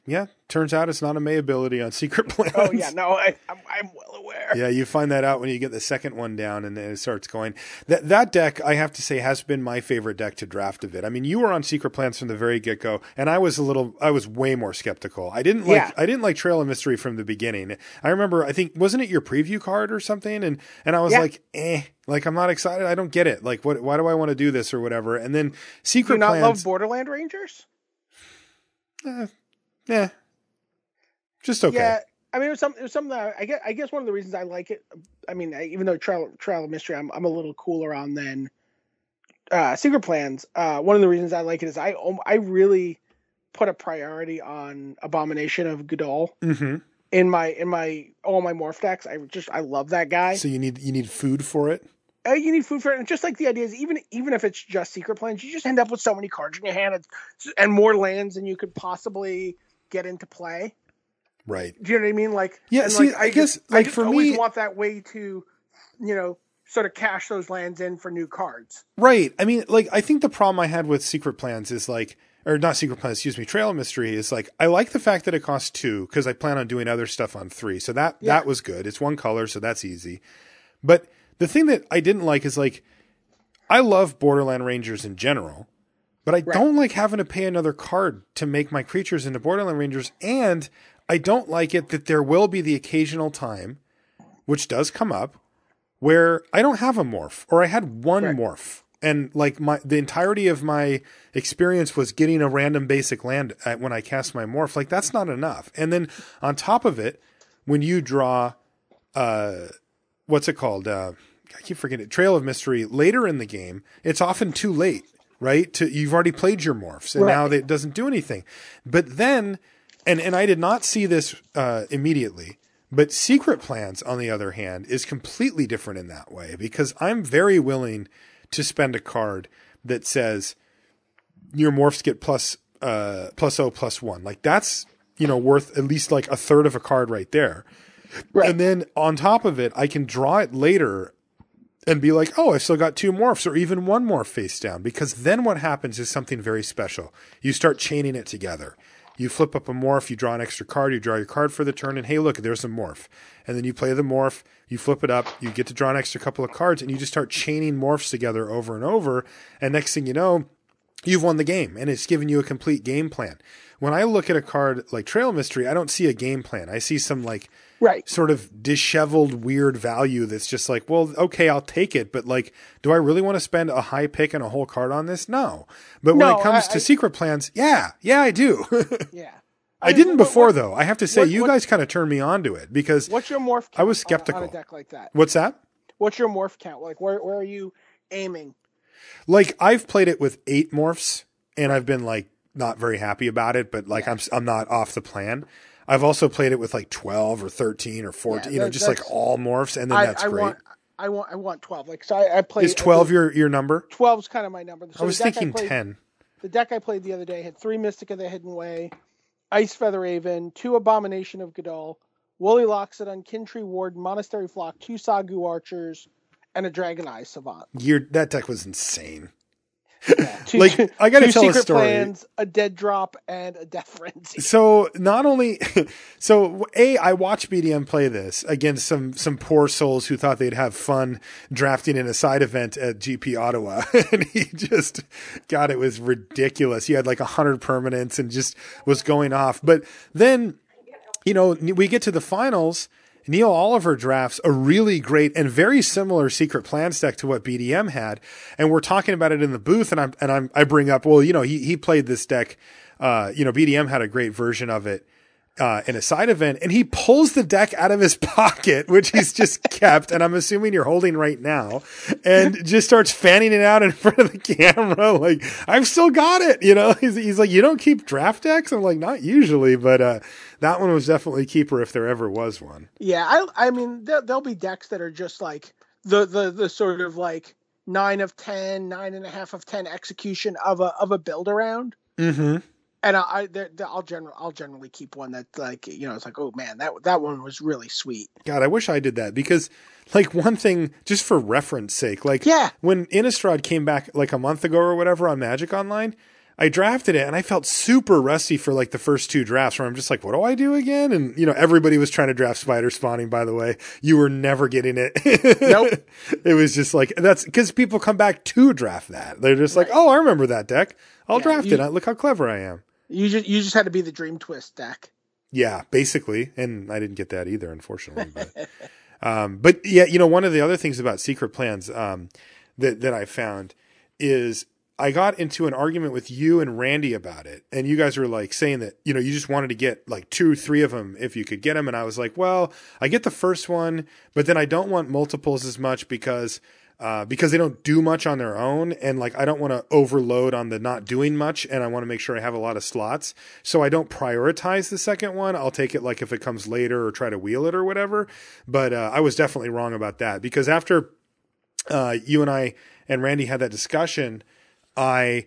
Yeah. Turns out it's not a May ability on secret plans. Oh yeah. No, I'm well aware. Yeah. You find that out when you get the second one down and then it starts going. That deck, I have to say, has been my favorite deck to draft of it. I mean, you were on secret plans from the very get go, and I was way more skeptical. I didn't like Trail of Mystery from the beginning. I remember, I think, wasn't it your preview card or something? And I was I'm not excited. I don't get it. Why do I want to do this or whatever? And then secret plans. Do you not love Borderland Rangers? Yeah. Just okay. Yeah. I mean, it was something that I guess one of the reasons I like it. I mean, even though Trail of Mystery, I'm a little cooler on than Secret Plans. One of the reasons I like it is I really put a priority on Abomination of Godol in my all my morph decks. I love that guy. So you need food for it. You need food for it, and just the idea is even if it's just Secret Plans, you just end up with so many cards in your hand and more lands than you could possibly get into play. Right. Do you know what I mean? Yeah. I guess for me, always want that way to, sort of cash those lands in for new cards. Right. I mean, I think the problem I had with Secret Plans is or not Secret Plans, excuse me, Trail of Mystery is I like the fact that it costs 2 because I plan on doing other stuff on 3. So that was good. It's 1 color, so that's easy. But the thing that I didn't like is I love Borderland Rangers in general, but I don't like having to pay another card to make my creatures into Borderland Rangers, and I don't like it that there will be the occasional time, which does come up, where I don't have a morph, or I had 1 morph, and the entirety of my experience was getting a random basic land when I cast my morph. That's not enough. And then on top of it, when you draw, what's it called? I keep forgetting it. Trail of Mystery later in the game, it's often too late, right? You've already played your morphs, and now it doesn't do anything. But then, and I did not see this immediately, but Secret Plans, on the other hand, is completely different in that way, because I'm very willing to spend a card that says your morphs get +0/+1. That's, worth at least a third of a card right there. Right. And then on top of it, I can draw it later and be like, oh, I still got 2 morphs or even 1 morph face down, because then what happens is something very special. You start chaining it together. You flip up a morph, you draw an extra card, you draw your card for the turn, and hey, look, there's a morph. And then you play the morph, you flip it up, you get to draw an extra couple of cards, and you just start chaining morphs together over and over. And next thing you know, you've won the game, and it's given you a complete game plan. When I look at a card like Trail Mystery, I don't see a game plan. I see some sort of disheveled weird value that's just well, okay, I'll take it, but do I really want to spend a high pick and a whole card on this? No. But when it comes to Secret Plans, yeah, I do. Yeah. I didn't before, though. I have to say, you guys kind of turned me on to it because what's your morph count I was skeptical. On a deck like that? What's that? What's your morph count? Like, where are you aiming? Like, I've played it with 8 morphs, and I've been, like, not very happy about it, but, like, I'm not off the plan. I've also played it with, like, 12 or 13 or 14, just, like, all morphs, and then that's great. I want 12. Like, so I played... Is 12 your number? 12's kind of my number. So I was thinking 10. The deck I played the other day had 3 Mystic of the Hidden Way, Ice Feather Raven, 2 Abomination of Godol, Woolly Loxodon, Kintree Warden, Monastery Flock, 2 Sagu Archers, and a Dragon Eye Savant. That deck was insane. Yeah, I got to tell a secret story. Plans, a Dead Drop, and a Death Frenzy. So not only, I watched BDM play this against some poor souls who thought they'd have fun drafting in a side event at GP Ottawa, and he just, God, it was ridiculous. He had like 100 permanents and just was going off. But then, we get to the finals. Neil Oliver drafts a really great and very similar Secret Plans deck to what BDM had. And we're talking about it in the booth, and I bring up, well, he played this deck. BDM had a great version of it in a side event, and he pulls the deck out of his pocket, which he's just kept, and I'm assuming you're holding right now, and just starts fanning it out in front of the camera. Like, I've still got it. He's like, you don't keep draft decks? I'm like, not usually, but, that one was definitely keeper if there ever was one. Yeah. I mean, there'll be decks that are just like the sort of like 9 of 10, 9.5 of 10 execution of a build around. Mm-hmm. And I'll generally keep one that's like, it's like, oh man, that one was really sweet. God, I wish I did that because, like, one thing, just for reference sake, like, when Innistrad came back like a month ago or whatever on Magic Online, I drafted it and I felt super rusty for like the first 2 drafts where I'm just like, what do I do again? And, everybody was trying to draft Spider Spawning, by the way. You were never getting it. Nope. It was just like, that's because people come back to draft that. They're just like, oh, I remember that deck. I'll draft it. Look how clever I am. You just had to be the Dream Twist deck. Yeah, basically. And I didn't get that either, unfortunately. But yeah, one of the other things about Secret Plans that I found is I got into an argument with you and Randy about it. And you guys were like saying that, you just wanted to get like 2, 3 of them if you could get them. And I was like, well, I get the first one, but then I don't want multiples as much because they don't do much on their own. And like, I don't want to overload on the not doing much. And I want to make sure I have a lot of slots. So I don't prioritize the second one. I'll take it like if it comes later or try to wheel it or whatever. But I was definitely wrong about that because after you and I and Randy had that discussion, I'll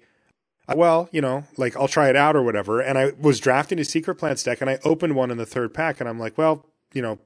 try it out or whatever. And I was drafting a Secret Plans deck and I opened one in the 3rd pack and I'm like, well,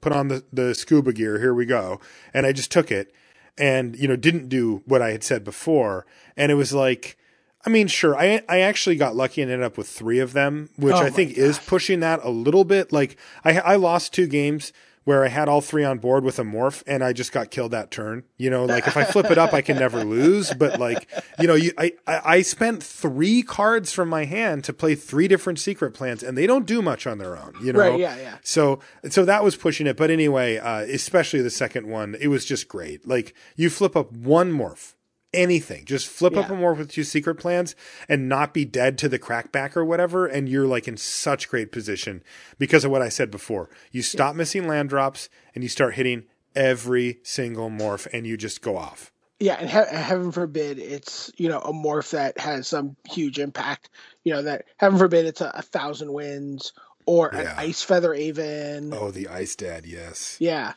put on the scuba gear. Here we go. And I just took it and, didn't do what I had said before. And it was like, I mean, sure. I actually got lucky and ended up with 3 of them, which I think is pushing that a little bit. Like I lost 2 games where I had all 3 on board with a morph and I just got killed that turn. Like if I flip it up, I can never lose. But like, I spent 3 cards from my hand to play 3 different Secret Plans and they don't do much on their own, Right, yeah. So that was pushing it. But anyway, especially the second one, it was just great. Like you flip up 1 morph. Anything, just flip up a morph with 2 Secret Plans and not be dead to the crackback or whatever. And you're like in such great position because of what I said before. You stop missing land drops and you start hitting every single morph and you just go off. Yeah. And heaven forbid it's, a morph that has some huge impact, that heaven forbid it's 1,000 wins or an Ice Feather Aven. Oh, the Ice Dad. Yes. Yeah.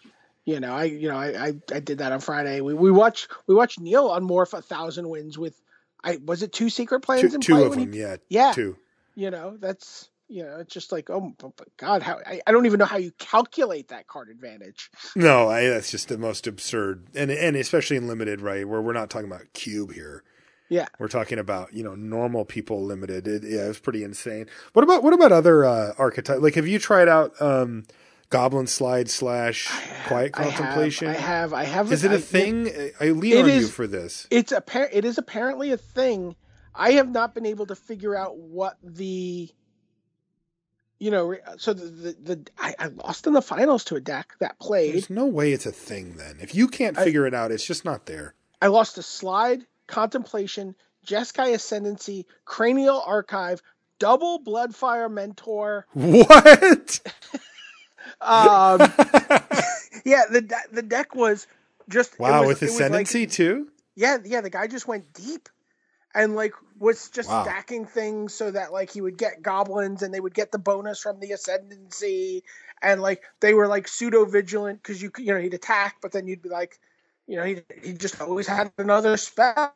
I did that on Friday. We watched Neil unmorph 1,000 wins with, was it 2 Secret Plans in play? 2 of them, yeah. 2. That's, it's just like, oh my God, how I don't even know how you calculate that card advantage. No, that's just the most absurd, and especially in limited, right? Where we're not talking about cube here. Yeah, we're talking about normal people limited. It was pretty insane. What about other archetypes? Like, have you tried out? Goblin Slide / Quiet Contemplation. I have. Is it a thing? I lean on you for this. It is apparently a thing. I have not been able to figure out what the. So I lost in the finals to a deck that played. There's no way it's a thing then. If you can't figure it out, it's just not there. I lost to Slide, Contemplation, Jeskai Ascendancy, Cranial Archive, double Bloodfire Mentor. What? Yeah, the deck was just wow, it was, with Ascendancy too? Yeah, the guy just went deep and like was just Wow. stacking things so that like he would get goblins and they would get the bonus from the Ascendancy, and like they were like pseudo vigilant because you know he'd attack, but then you'd be like, you know, he just always had another spell,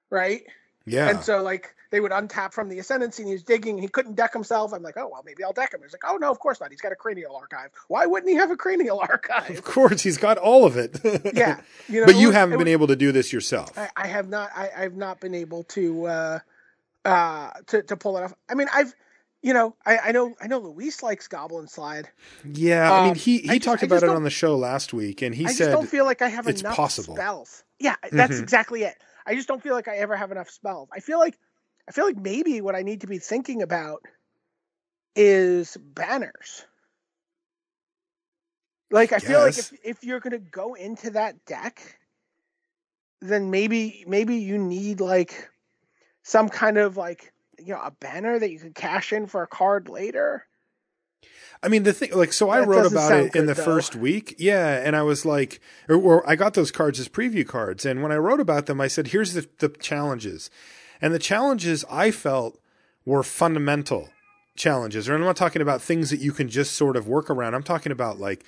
right? Yeah. And so like they would untap from the Ascendancy and he was digging, he couldn't deck himself. I'm like, oh well, maybe I'll deck him. He's like, oh no, of course not. He's got a Cranial Archive. Why wouldn't he have a Cranial Archive? Of course, he's got all of it. Yeah, you know, but you haven't been able to do this yourself. I have not. I've not been able to pull it off. I mean, I know Luis likes Goblin Slide. Yeah, I mean, he talked about it on the show last week, and he said I just don't feel like I have enough possible. spells. Yeah, that's exactly it. I just don't feel like I ever have enough spells. I feel like maybe what I need to be thinking about is banners. Like I feel like if you're gonna go into that deck, then maybe you need like some kind of like, you know, a banner that you can cash in for a card later. I mean, the thing, like, so I wrote about it in the first week. Yeah. And I was like, or I got those cards as preview cards. And when I wrote about them, I said, here's the challenges. And the challenges I felt were fundamental challenges. And I'm not talking about things that you can just sort of work around. I'm talking about like,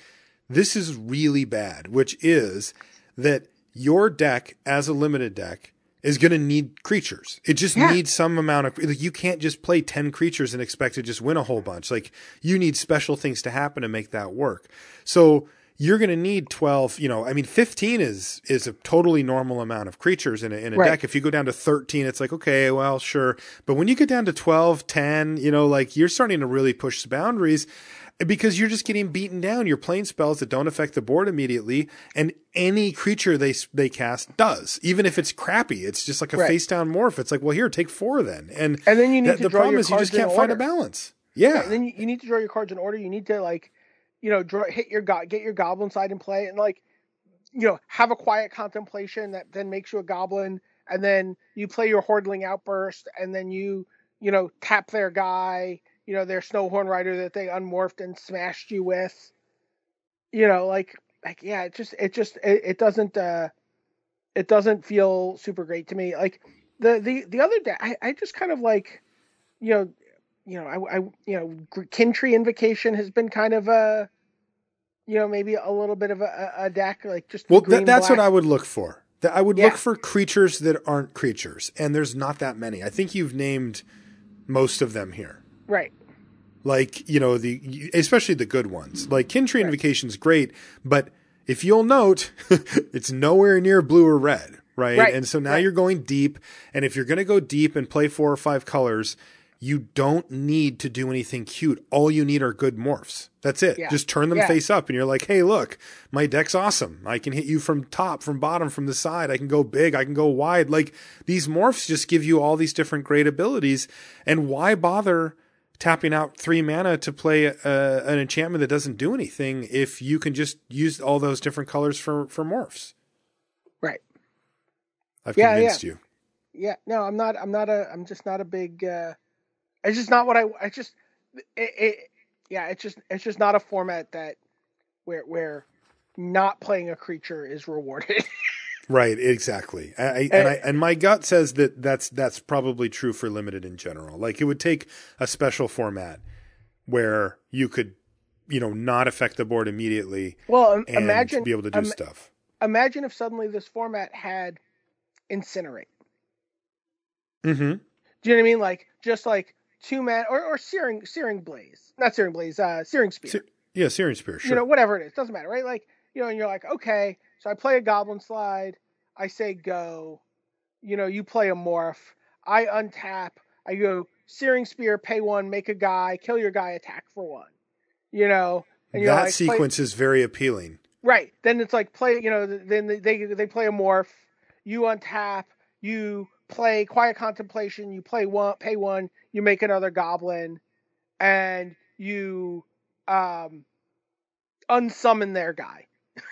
this is really bad, which is that your deck as a limited deck is going to need creatures. It just needs some amount of, like, you can't just play 10 creatures and expect to just win a whole bunch. Like, you need special things to happen to make that work. So you're going to need 12, you know, I mean, 15 is a totally normal amount of creatures in a deck. If you go down to 13, it's like, okay, well, sure. But when you get down to 12, 10, you know, like, you're starting to really push the boundaries, because you're just getting beaten down. You're playing spells that don't affect the board immediately, and any creature they cast does, even if it's crappy. It's just like a face down morph. It's like, well, here, take 4 then. And then you need to the draw problem your is you just can't find a balance. Yeah. And then you need to draw your cards in order. You need to, like, you know, get your Goblin Side in play, and like, you know, have a quiet contemplation that then makes you a goblin, and then you play your Hordling Outburst, and then you know, tap their guy, you know, their Snowhorn Rider that they unmorphed and smashed you with. You know, like yeah, it doesn't feel super great to me. Like the other day, I just kind of like, you know, Kin Tree Invocation has been kind of a, you know, maybe a little bit of a deck, like just well, that's what I would look for. I would look for creatures that aren't creatures, and there's not that many. I think you've named most of them here. Right. Like, you know, especially the good ones. Like, Kin Tree Invocation's great, but if you'll note, it's nowhere near blue or red, right? And so now you're going deep, and if you're going to go deep and play 4 or 5 colors, you don't need to do anything cute. All you need are good morphs. That's it. Yeah. Just turn them face up, and you're like, hey, look, my deck's awesome. I can hit you from top, from bottom, from the side. I can go big. I can go wide. Like, these morphs just give you all these different great abilities, and why bother tapping out 3 mana to play an enchantment that doesn't do anything if you can just use all those different colors for morphs? Right. I've convinced you. Yeah. No, I'm just not a big, it's just not what it's just not a format that where not playing a creature is rewarded. Right, exactly. And my gut says that's probably true for limited in general. Like, it would take a special format where you could, you know, not affect the board immediately. Well, and imagine be able to do stuff. Imagine if suddenly this format had Incinerate. Mm-hmm. Do you know what I mean? Like, just like 2 mana or Searing Blaze, not Searing Blaze, Searing Spear. Searing Spear. Sure. You know, whatever it is, doesn't matter, right? Like, you know, and you're like, okay. So I play a Goblin Slide. I say go. You know, you play a morph. I untap. I go Searing Spear, pay 1, make a guy, kill your guy, attack for 1. You know, and you're that sequence is very appealing. Right. Then it's like play. You know, then they play a morph. You untap. You play Quiet Contemplation. You play 1, pay 1. You make another goblin, and you unsummon their guy.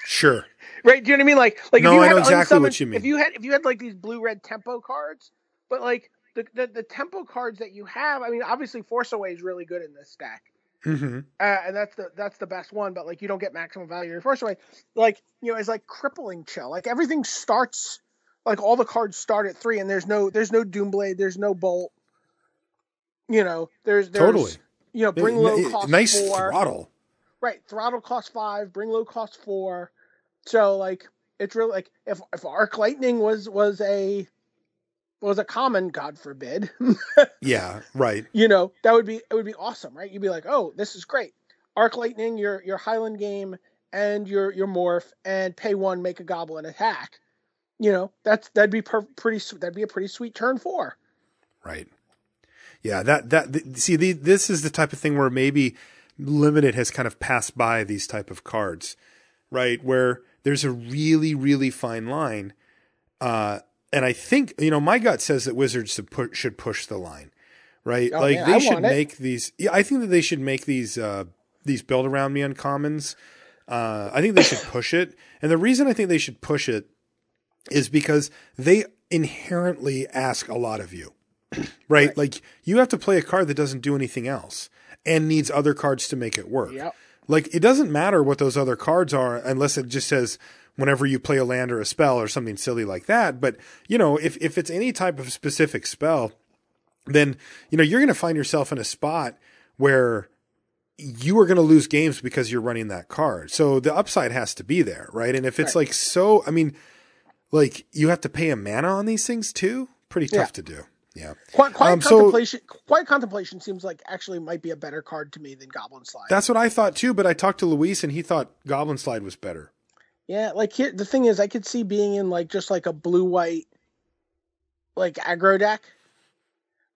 Sure. Right? Do you know what I mean? Like no, I know exactly what you mean. If you had like these blue-red tempo cards, but like the tempo cards that you have. I mean, obviously Force Away is really good in this deck. Mm-hmm. And that's the best one, but like you don't get maximum value in Force Away. Like, you know, it's like Crippling Chill. Like everything starts, like all the cards start at 3, and there's no Doomblade, there's no Bolt. You know, there's Totally. You know, Bring Low costs nice 4. Throttle. Right, Throttle costs 5, Bring Low costs 4. So like it's really like if Arc Lightning was a common, God forbid. Yeah, right. You know, it would be awesome, right? You'd be like, oh, this is great. Arc Lightning, your Highland game, and your morph, and pay 1, make a goblin attack. You know, that'd be a pretty sweet turn 4. Right. Yeah, this is the type of thing where maybe Limited has kind of passed by these type of cards, right? Where there's a really, really fine line. And I think, you know, my gut says that Wizards should push the line, right? Oh, like man, they should make these. Yeah, I think that they should make these build around me uncommons. I think they should push it, and the reason I think they should push it is because they inherently ask a lot of you, right? Like you have to play a card that doesn't do anything else and needs other cards to make it work. Yep. Like it doesn't matter what those other cards are unless it just says whenever you play a land or a spell or something silly like that. But, you know, if it's any type of specific spell, then, you know, you're going to find yourself in a spot where you are going to lose games because you're running that card. So the upside has to be there, right? And if it's like so, I mean, like you have to pay a mana on these things too. Pretty tough to do. Yeah. Quiet Contemplation seems like actually might be a better card to me than Goblin Slide. That's what I thought too, but I talked to Luis and he thought Goblin Slide was better. Yeah, like here the thing is I could see being in like just like a blue-white like aggro deck.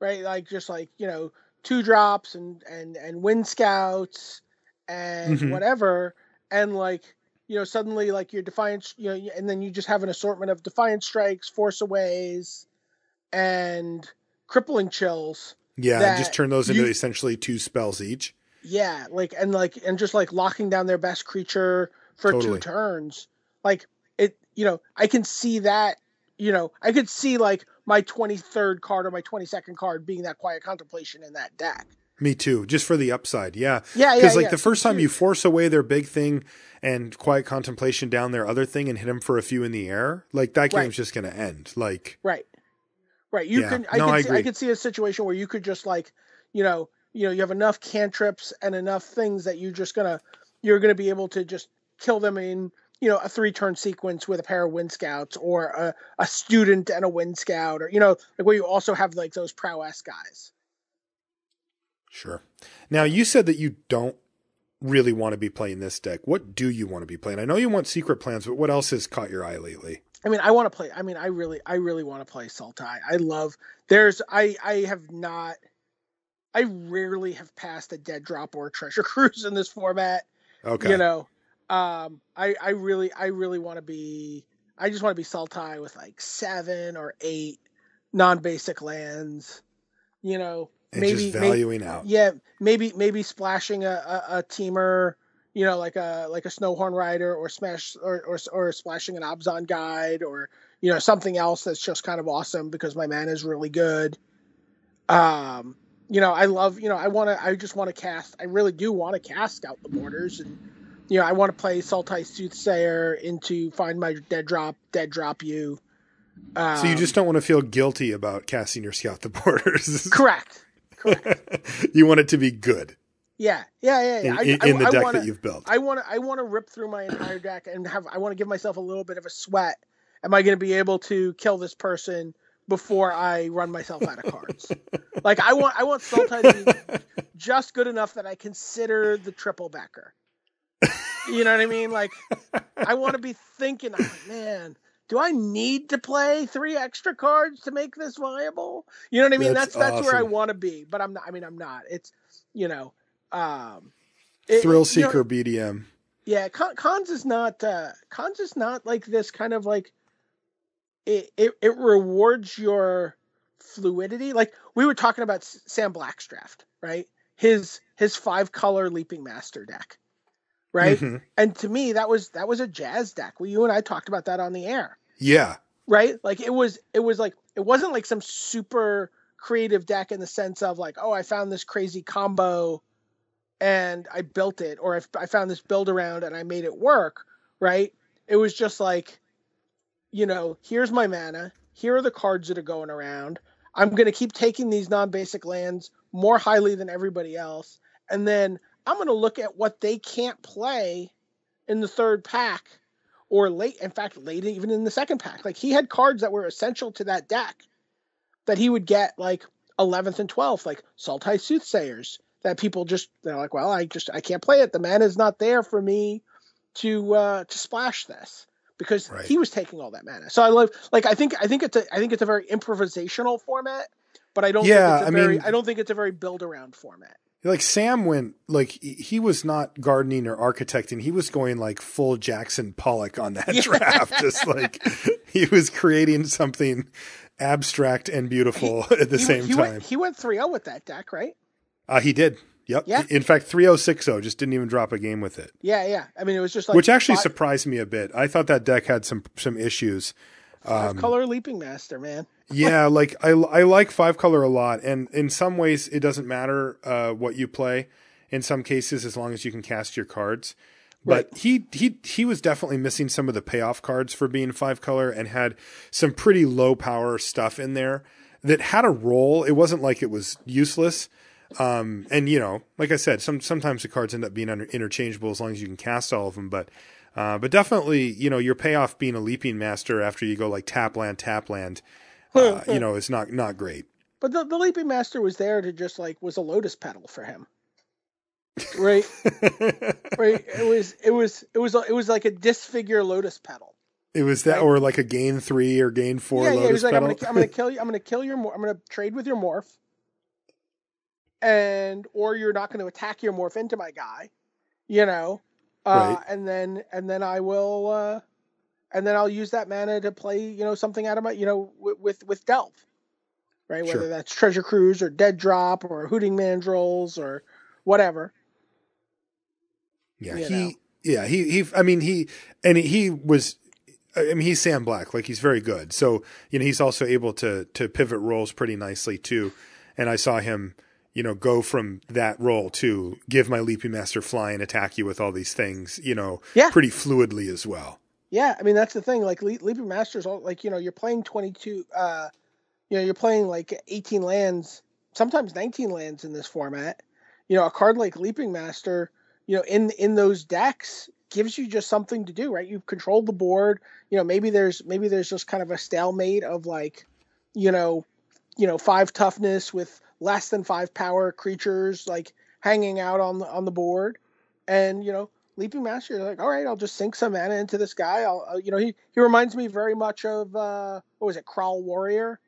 Right? Like just like, you know, 2 drops and Wind Scouts and whatever, and like, you know, suddenly like your Defiance, you know, and then you just have an assortment of Defiant Strikes, Force Aways, and Crippling Chills. Yeah, and just turn those into essentially 2 spells each. Yeah, and just like locking down their best creature for 2 turns. Like it, you know, I can see that, you know, I could see like my 23rd card or my 22nd card being that Quiet Contemplation in that deck. Me too, just for the upside. Yeah. Yeah. Because like the first time you force away their big thing and Quiet Contemplation down their other thing and hit them for a few in the air, like that game's just going to end. Like, right. I could see a situation where you could just like, you have enough cantrips and enough things that you're going to be able to just kill them in, you know, a 3-turn sequence with a pair of Wind Scouts or a student and a Wind Scout, or, you know, like where you also have like those prowess guys. Sure. Now you said that you don't really want to be playing this deck. What do you want to be playing? I know you want Secret Plans, but what else has caught your eye lately? I mean, I really want to play Sultai. I rarely have passed a Dead Drop or Treasure Cruise in this format. Okay. You know, I really want to be, I just want to be Sultai with like 7 or 8 non-basic lands, you know, and maybe just valuing out. Yeah. Maybe splashing a teamer, you know, like a Snowhorn Rider, or or splashing an Abzan Guide, or, you know, something else that's just kind of awesome because my mana is really good. You know, I just want to cast, I really do want to cast Scout the Borders, and, you know, I want to play Sultai Soothsayer into find my dead drop you. So you just don't want to feel guilty about casting your Scout the Borders. Correct. You want it to be good. Yeah. In the deck that you've built. I want to rip through my entire deck and I want to give myself a little bit of a sweat. Am I going to be able to kill this person before I run myself out of cards? Like I want Sultai to be just good enough that I consider the triple backer. You know what I mean? Like I want to be thinking, I'm like, man, do I need to play 3 extra cards to make this viable? You know what I mean? That's awesome. Where I want to be, but I'm not. I mean, I'm not. It's, you know, Thrill Seeker, you know, BDM. Yeah, Khans is not like this kind of like it rewards your fluidity. Like we were talking about Sam Black's draft, right? His 5-color Leaping Master deck, right? Mm-hmm. And to me, that was a jazz deck. You and I talked about that on the air. Yeah. Right? Like it was like, it wasn't like some super creative deck in the sense of like, oh, I found this crazy combo and I built it, or I found this build around and I made it work, right? It was just like, here's my mana. Here are the cards that are going around. I'm going to keep taking these non-basic lands more highly than everybody else. And then I'm going to look at what they can't play in the third pack or late even in the second pack. Like, he had cards that were essential to that deck that he would get like 11th and 12th, like Sultai Soothsayers, that people they're like, well, I can't play it. The mana is not there for me to splash this, because he was taking all that mana. So I think it's a very improvisational format, but I don't think it's a very build around format. Like, Sam went, like, he was not gardening or architecting. He was going like full Jackson Pollock on that draft. Just like he was creating something abstract and beautiful at the same time. He went 3-0 with that deck, right? He did. Yep. Yeah. In fact, 3-0-6-0, just didn't even drop a game with it. Yeah. I mean, it was just like, which actually surprised me a bit. I thought that deck had some issues. 5-color Leaping Master, man. Yeah, like I like 5-color a lot, and in some ways it doesn't matter what you play. In some cases, as long as you can cast your cards. But he was definitely missing some of the payoff cards for being 5-color, and had some pretty low power stuff in there that had a role. It wasn't like it was useless. And like I said, sometimes the cards end up being interchangeable as long as you can cast all of them. But definitely, your payoff being a Leaping Master after you go like tap land, is not great. But the Leaping Master was there to just like, was a lotus petal for him. Right. Right. It was like a disfigure lotus petal. It was that, right? Or like a gain 3 or gain 4 lotus it was like, petal. I'm going to kill you. I'm going to kill your, I'm going to trade with your morph. Or you're not going to attack your morph into my guy, right. and then I will, and then I'll use that mana to play, something out of my, with Delve, right? Sure. Whether that's Treasure Cruise or Dead Drop or Hooting Mandrills or whatever. Yeah. He's Sam Black, like, he's very good. So, he's also able to pivot roles pretty nicely too. And I saw him, go from that role to give my Leaping Master fly and attack you with all these things, pretty fluidly as well. Yeah. I mean, that's the thing. Like, Leaping Masters, like, you're playing 22, you're playing like 18 lands, sometimes 19 lands in this format. A card like Leaping Master, in those decks gives you just something to do, right? You've controlled the board. Maybe there's just kind of a stalemate of like, 5 toughness with less than 5 power creatures like hanging out on the board, and Leaping Master, you're like, all right, I'll just sink some mana into this guy. He reminds me very much of what was it, Crawl Warrior?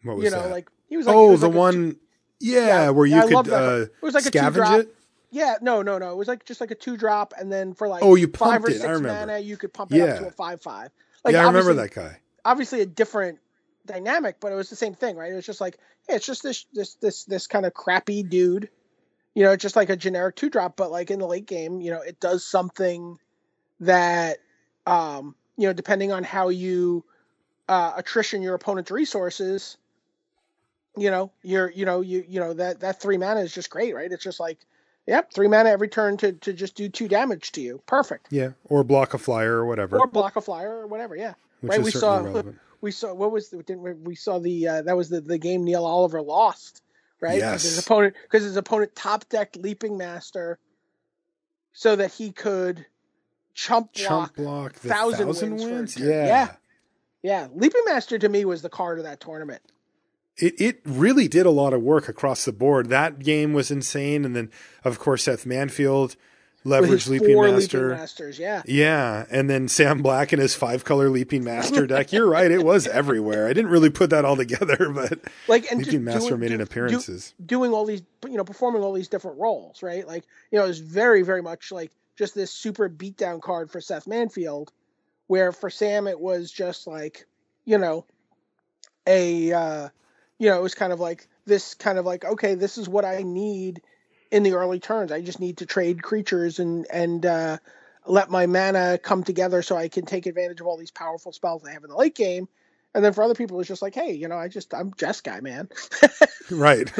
What was that? Like he was like, the one, where you could it was like scavenge it. Yeah, no. It was like just like a 2-drop, and then for like you 5 or it. 6 mana, you could pump it up to a 5/5. Like, I remember that guy. Obviously, a different dynamic, but it was the same thing, right? It was just like, hey, it's just this kind of crappy dude, just like a generic 2-drop, but like in the late game, it does something that, depending on how you attrition your opponent's resources, that 3 mana is just great, right? It's just like, yep, 3 mana every turn to just do 2 damage to you. Perfect. Yeah, or block a flyer or whatever. Yeah. Which right. Is certainly relevant. We saw the that was the game Neil Oliver lost, right? Yes. Because his opponent top decked Leaping Master so that he could chump block the 1,000 wins. Yeah. Leaping Master to me was the card of that tournament. It really did a lot of work across the board. That game was insane, and then of course Seth Manfield leveraged Leaping Master. Leaping Masters, yeah. Yeah, and then Sam Black and his 5-color Leaping Master deck. You're right, it was everywhere. I didn't really put that all together, but Leaping Master made an appearances. Doing all these, performing all these different roles, right? Like, it was very, very much like just this super beatdown card for Seth Manfield, where for Sam it was just like, it was kind of like this kind of like, okay, this is what I need in the early turns. I just need to trade creatures and let my mana come together so I can take advantage of all these powerful spells I have in the late game. And then for other people, it's just like, hey, I'm Jeskai, man. Right.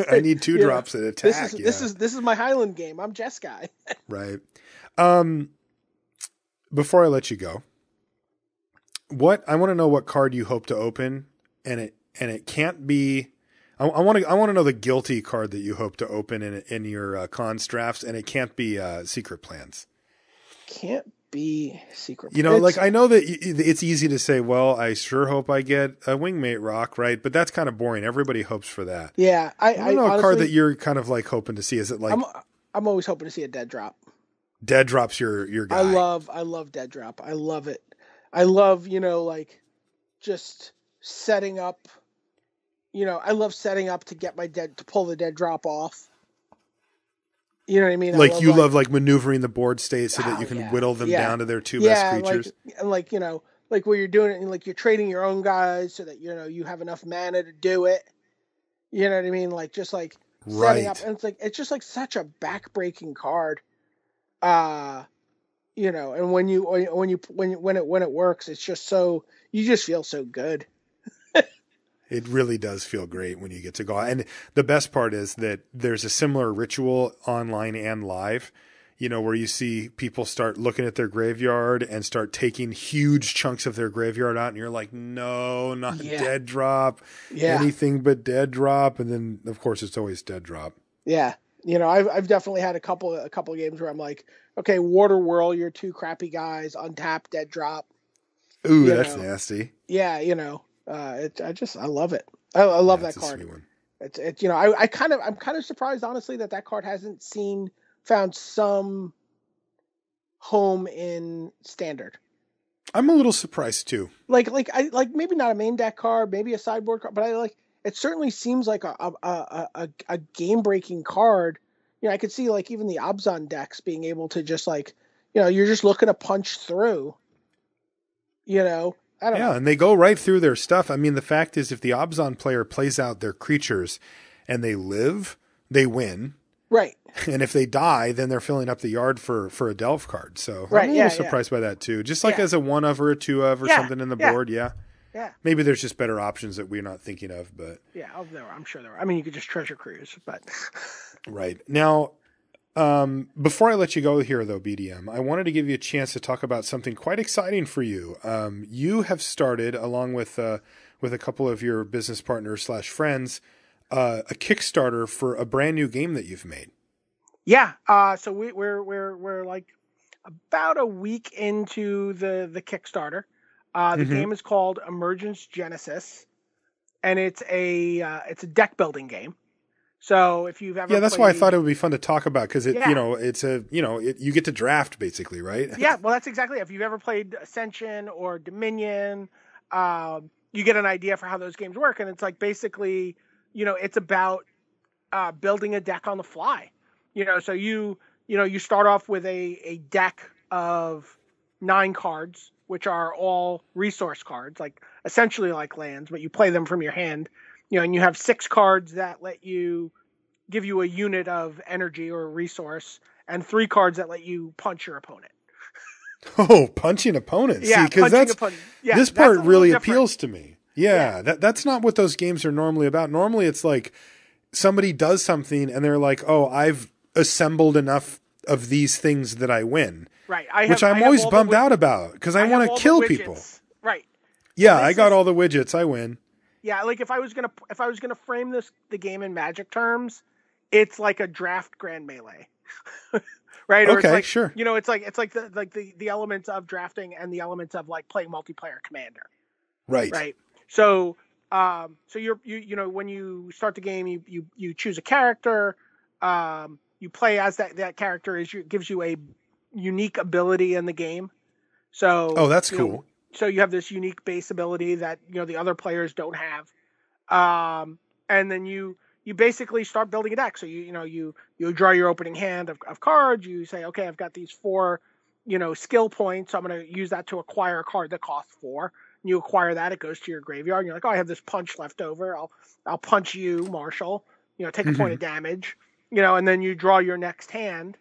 I need 2 drops at attack. This is my Highland game. I'm Jeskai. Right. Before I let you go, I want to know what card you hope to open, and it can't be. I want to know the guilty card that you hope to open in your Khans drafts, and it can't be Secret Plans. Can't be Secret. I know that it's easy to say, well, I sure hope I get a Wingmate Rock, right? But that's kind of boring. Everybody hopes for that. Yeah, I don't know honestly, a card that you're kind of like hoping to see. Is it like I'm always hoping to see a Dead Drop. Dead Drop's your guy. I love Dead Drop. I love it. I love just setting up. I love setting up to get to pull the Dead Drop off. You know what I mean? Like you love maneuvering the board state so that you can whittle them down to their 2 best creatures. Like where you're doing it and like you're trading your own guys so that you have enough mana to do it. You know what I mean? Like just like setting up, and it's just like such a backbreaking card. And when it works, it's just so you just feel so good. It really does feel great when you get to go. And the best part is that there's a similar ritual online and live, where you see people start looking at their graveyard and start taking huge chunks of their graveyard out. And you're like, no, not Dead Drop, anything but Dead Drop. And then of course it's always Dead Drop. Yeah. I've definitely had a couple of games where I'm like, okay, Water Whirl, you're 2 crappy guys, untap, Dead Drop. Ooh, that's nasty. Yeah. I love it. I love that card. I'm kind of surprised, honestly, that card hasn't found some home in Standard. I'm a little surprised too. Like maybe not a main deck card, maybe a sideboard card, but it certainly seems like a game breaking card. I could see like even the Abzan decks being able to just you're just looking to punch through. I don't know. And they go right through their stuff. I mean, the fact is, if the Abzan player plays out their creatures and they live, they win. Right. And if they die, then they're filling up the yard for a Delve card. So right, I'm a little surprised by that too. Just like as a 1 of or a 2 of or something in the board. Yeah. Yeah. Maybe there's just better options that we're not thinking of, but I'm sure there are. I mean, you could just Treasure Cruise, but right. Now, before I let you go here though, BDM, I wanted to give you a chance to talk about something quite exciting for you. You have started, along with a couple of your business partners / friends, a Kickstarter for a brand new game that you've made. Yeah. So we're like about a week into the Kickstarter. The game is called Emergents Genesis, and it's a deck building game. So if you've ever that's why I thought it would be fun to talk about, because you get to draft basically, right? Yeah, well, that's exactly it. If you've ever played Ascension or Dominion, you get an idea for how those games work, and it's like basically, it's about building a deck on the fly. So you start off with a deck of 9 cards, which are all resource cards, like essentially like lands, but you play them from your hand. And you have 6 cards that let you give you a unit of energy or a resource, and 3 cards that let you punch your opponent. Oh, punching opponents. Yeah, because this part really appeals to me. Yeah. That's not what those games are normally about. Normally it's like somebody does something and they're like, oh, I've assembled enough of these things that I win. Right. Which I'm always bummed out about, because I want to kill people. Right. Yeah, I got all the widgets. I win. Yeah, like if I was gonna frame the game in Magic terms, it's like a draft Grand Melee, right? Or okay, it's like, sure. It's like the elements of drafting and the elements of like playing multiplayer Commander. Right. Right. So you're when you start the game, you choose a character, you play as that character gives you a unique ability in the game. So that's cool. So you have this unique base ability that the other players don't have, and then you basically start building a deck. So you draw your opening hand of cards. You say, okay, I've got these 4 skill points. So I'm going to use that to acquire a card that costs 4. And you acquire that, it goes to your graveyard. And you're like, oh, I have this punch left over. I'll punch you, Marshall. Take a point of damage. And then you draw your next hand,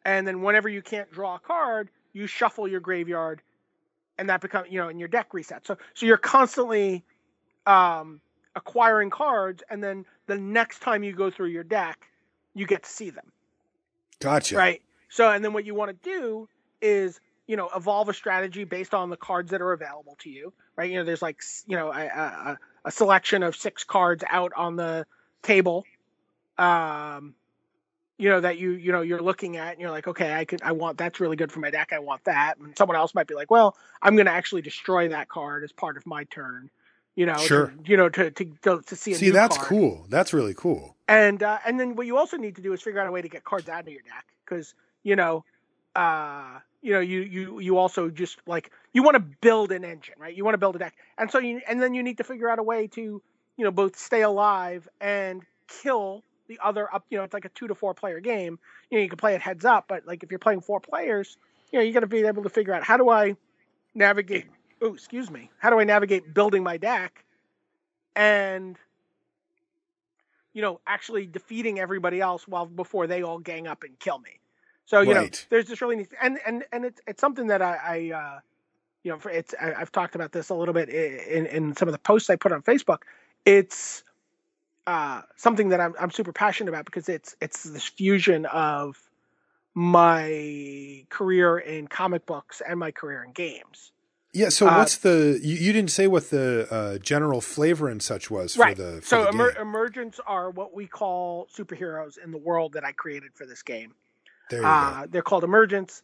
and then whenever you can't draw a card, you shuffle your graveyard. and that becomes, and your deck resets. So you're constantly acquiring cards, and then the next time you go through your deck, you get to see them. Gotcha. Right. So, and then what you want to do is, evolve a strategy based on the cards that are available to you. Right. There's like, a selection of 6 cards out on the table, that you're looking at, and you're like, okay, I want, that's really good for my deck. I want that. And someone else might be like, well, I'm going to actually destroy that card as part of my turn, sure. to see a See, new that's card. cool. That's really cool. And then what you also need to do is figure out a way to get cards out of your deck, because you also just like, you want to build an engine, right? You want to build a deck, and then you need to figure out a way to both stay alive and kill the other up. It's like a 2 to 4 player game. You can play it heads up, but like if you're playing 4 players, you got to be able to figure out, how do I navigate? Oh, excuse me. How do I navigate building my deck and actually defeating everybody else before they all gang up and kill me. So, there's this really neat, and it's something that I've talked about this a little bit in some of the posts I put on Facebook. It's something that I'm super passionate about, because it's this fusion of my career in comic books and my career in games. Yeah. So what's you didn't say what the general flavor and such was for right. the So the game. Emergents are what we call superheroes in the world that I created for this game. There you go. They're called Emergents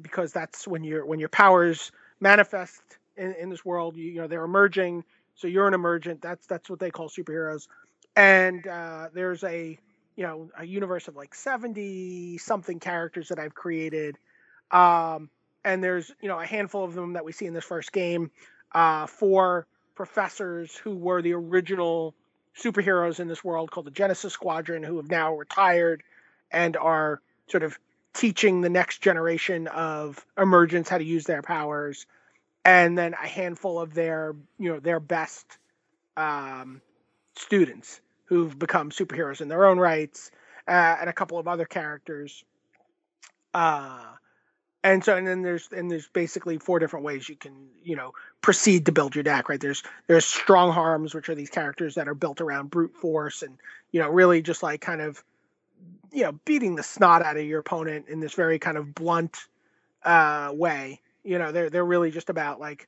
because that's when your powers manifest in this world. They're emerging. So you're an emergent. That's what they call superheroes. And there's a universe of like 70 something characters that I've created. And there's, a handful of them that we see in this first game, 4 professors who were the original superheroes in this world, called the Genesis Squadron, who have now retired and are sort of teaching the next generation of emergents how to use their powers. And then a handful of their best students who've become superheroes in their own rights, and a couple of other characters. And then there's basically 4 different ways you can, proceed to build your deck, right? There's strong harms, which are these characters that are built around brute force and, really just like kind of, beating the snot out of your opponent in this very kind of blunt way. They're really just about like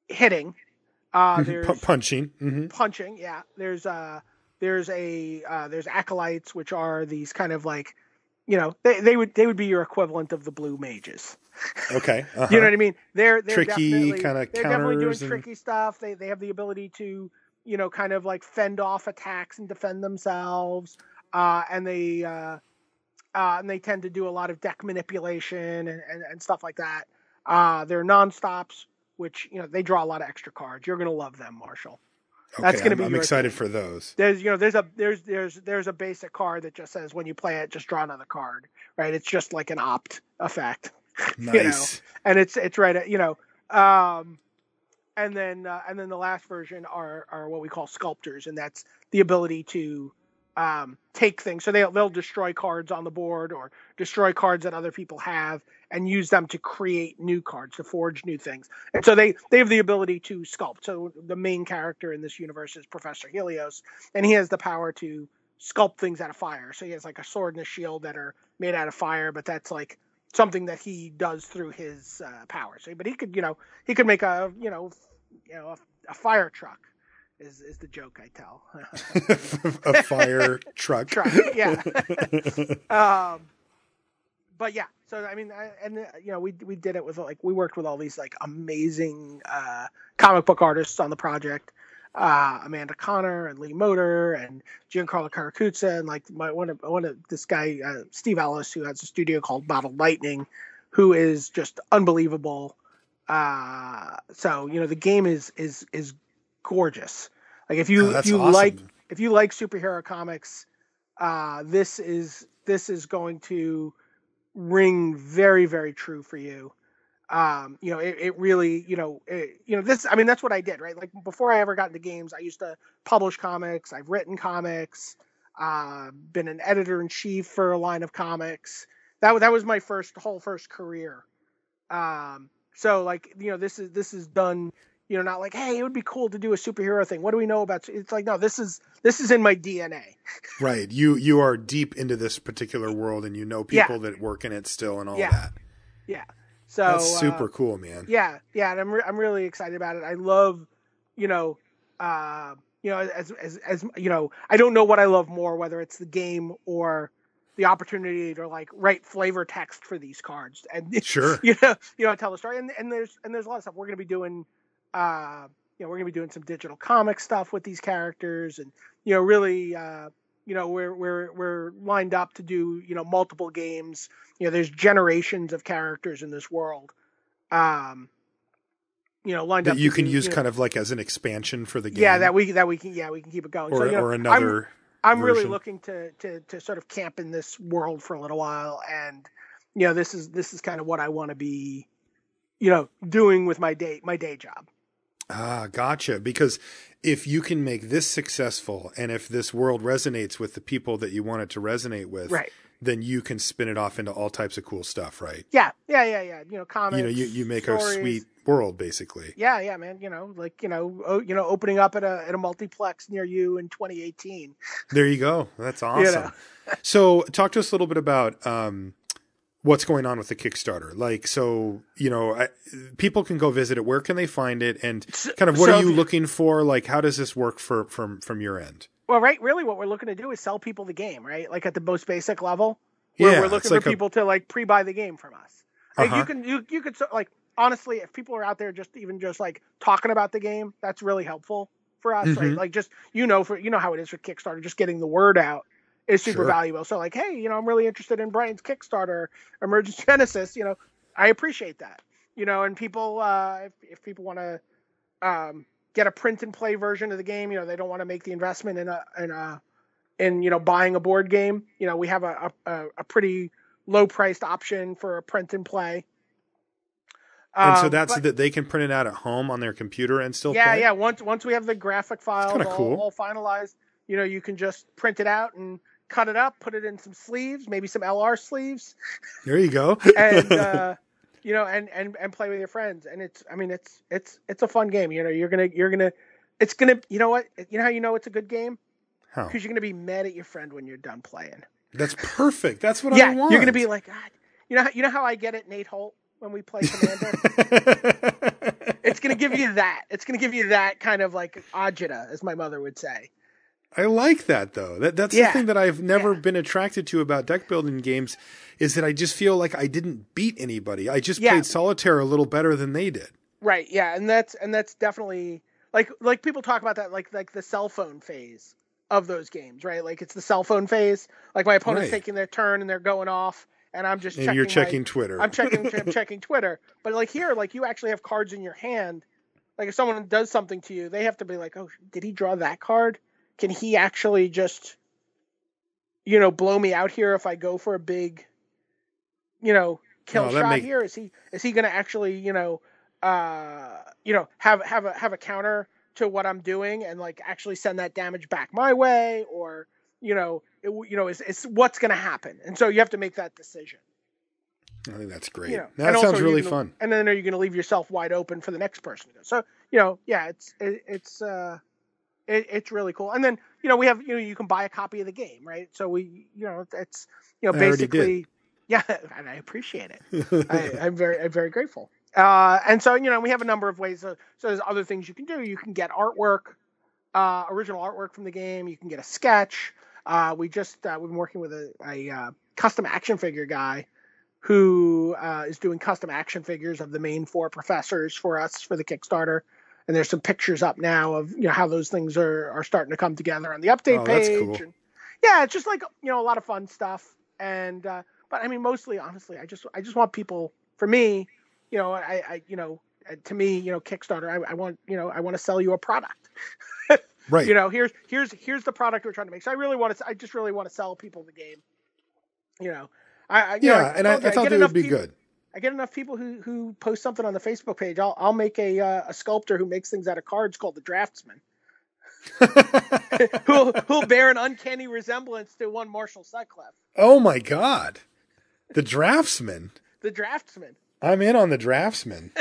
hitting. There's punching. Mm-hmm. Punching, yeah. There's acolytes, which are these kind of like, they would be your equivalent of the blue mages. Okay. Uh-huh. You know what I mean? They're tricky kind of counters. They're definitely doing tricky stuff. They have the ability to, kind of like fend off attacks and defend themselves. And they tend to do a lot of deck manipulation and stuff like that. They're non-stops, which, they draw a lot of extra cards. You're going to love them, Marshall. Okay, that's going to be. I'm excited for those. There's a basic card that just says when you play it, just draw another card, right? It's just like an opt effect. Nice. And it's right at, and then the last version are what we call sculptors, and that's the ability to take things. So they'll destroy cards on the board or destroy cards that other people have and use them to create new cards, to forge new things. And so they have the ability to sculpt. So the main character in this universe is Professor Helios, and he has the power to sculpt things out of fire. So he has like a sword and a shield that are made out of fire, but that's like something that he does through his power. So, but he could make a fire truck. Is the joke I tell. A fire truck. Yeah. But yeah, so I mean, we did it with we worked with all these like amazing comic book artists on the project, Amanda Connor and Lee Motor and Giancarlo Caracuzza, and like one of this guy Steve Ellis, who has a studio called Bottled Lightning, who is just unbelievable. So the game is gorgeous. Like if you awesome. like superhero comics, this is going to ring very, very true for you. It really, this, I mean, that's what I did, right? Like before I ever got into games, I used to publish comics. I've written comics, been an editor in chief for a line of comics. That was my first career. So like, this is done, not like, hey, it would be cool to do a superhero thing. What do we know about? It's like, no, this is in my DNA. Right. You are deep into this particular world, and people that work in it still, and all that. Yeah. So that's super cool, man. Yeah. And I'm really excited about it. I love, as I don't know what I love more, whether it's the game or the opportunity to like write flavor text for these cards and sure, tell the story. And there's a lot of stuff we're going to be doing. We're going to be doing some digital comic stuff with these characters, and really, we're lined up to do multiple games. There's generations of characters in this world. Lined that up you can use kind of like as an expansion for the game. Yeah, that we can keep it going. Or another. I'm really looking to sort of camp in this world for a little while, and this is kind of what I want to be, doing with my day job. Ah, gotcha. Because if you can make this successful, and if this world resonates with the people that you want it to resonate with, right, then you can spin it off into all types of cool stuff, right? Yeah. Comics. You make stories. A sweet world, basically. Yeah, man. Opening up at a multiplex near you in 2018. There you go. That's awesome. So, talk to us a little bit about what's going on with the Kickstarter. Like, so people can go visit it. Where can they find it? And kind of what are you looking for? Like, how does this work from your end? Well, right. Really, what we're looking to do is sell people the game, right? Like at the most basic level, where we're looking for people to like pre-buy the game from us. Like, you could like, honestly, if people are out there just like talking about the game, that's really helpful for us. Right? Like just how it is with Kickstarter, just getting the word out is super valuable. So like, hey, I'm really interested in Brian's Kickstarter, Emergents Genesis. I appreciate that. And people, if people want to get a print and play version of the game, they don't want to make the investment in buying a board game. We have a pretty low priced option for a print and play. And so that's that they can print it out at home on their computer and still play? Yeah. Once we have the graphic files all finalized, you can just print it out and cut it up, put it in some sleeves, maybe some LR sleeves. There you go. And and play with your friends. And it's a fun game. It's gonna how it's a good game? How? Because you're gonna be mad at your friend when you're done playing. That's perfect. That's what I want. You're gonna be like, God, you know how I get it, Nate Holt, when we play Commander? It's gonna give you that. It's gonna give you that kind of like agita, as my mother would say. I like that, though. That's the thing that I've never been attracted to about deck building games, is that I just feel like I didn't beat anybody. I just played solitaire a little better than they did. Right. Yeah. And that's definitely like people talk about that, like the cell phone phase of those games, right? Like it's the cell phone phase. Like my opponent's taking their turn and they're going off, and I'm just you're checking Twitter. I'm checking Twitter. But like here, like you actually have cards in your hand. Like if someone does something to you, they have to be like, oh, did he draw that card? Can he actually just, blow me out here if I go for a big, kill shot here? Is he going to actually, have a counter to what I'm doing and like actually send that damage back my way, or it's what's going to happen? And so you have to make that decision. I think that's great. That sounds really fun. And then are you going to leave yourself wide open for the next person to go? So it's really cool. And then, we have, you can buy a copy of the game, right? So we, it's, basically, and I appreciate it. I'm very grateful. And so, we have a number of ways. So there's other things you can do. You can get artwork, original artwork from the game. You can get a sketch. We've been working with a custom action figure guy who is doing custom action figures of the main 4 professors for us for the Kickstarter. And there's some pictures up now of how those things are starting to come together on the update page. That's cool. And, it's just like a lot of fun stuff. And but I mean, mostly, honestly, I just want people. For me, to me, Kickstarter, I want to sell you a product. Right. Here's the product we're trying to make. So I just really want to sell people the game. I thought that would be good. I get enough people who post something on the Facebook page. I'll make a sculptor who makes things out of cards called the Draftsman, who'll bear an uncanny resemblance to one Marshall Sutcliffe. Oh my God, the Draftsman. The Draftsman. I'm in on the Draftsman.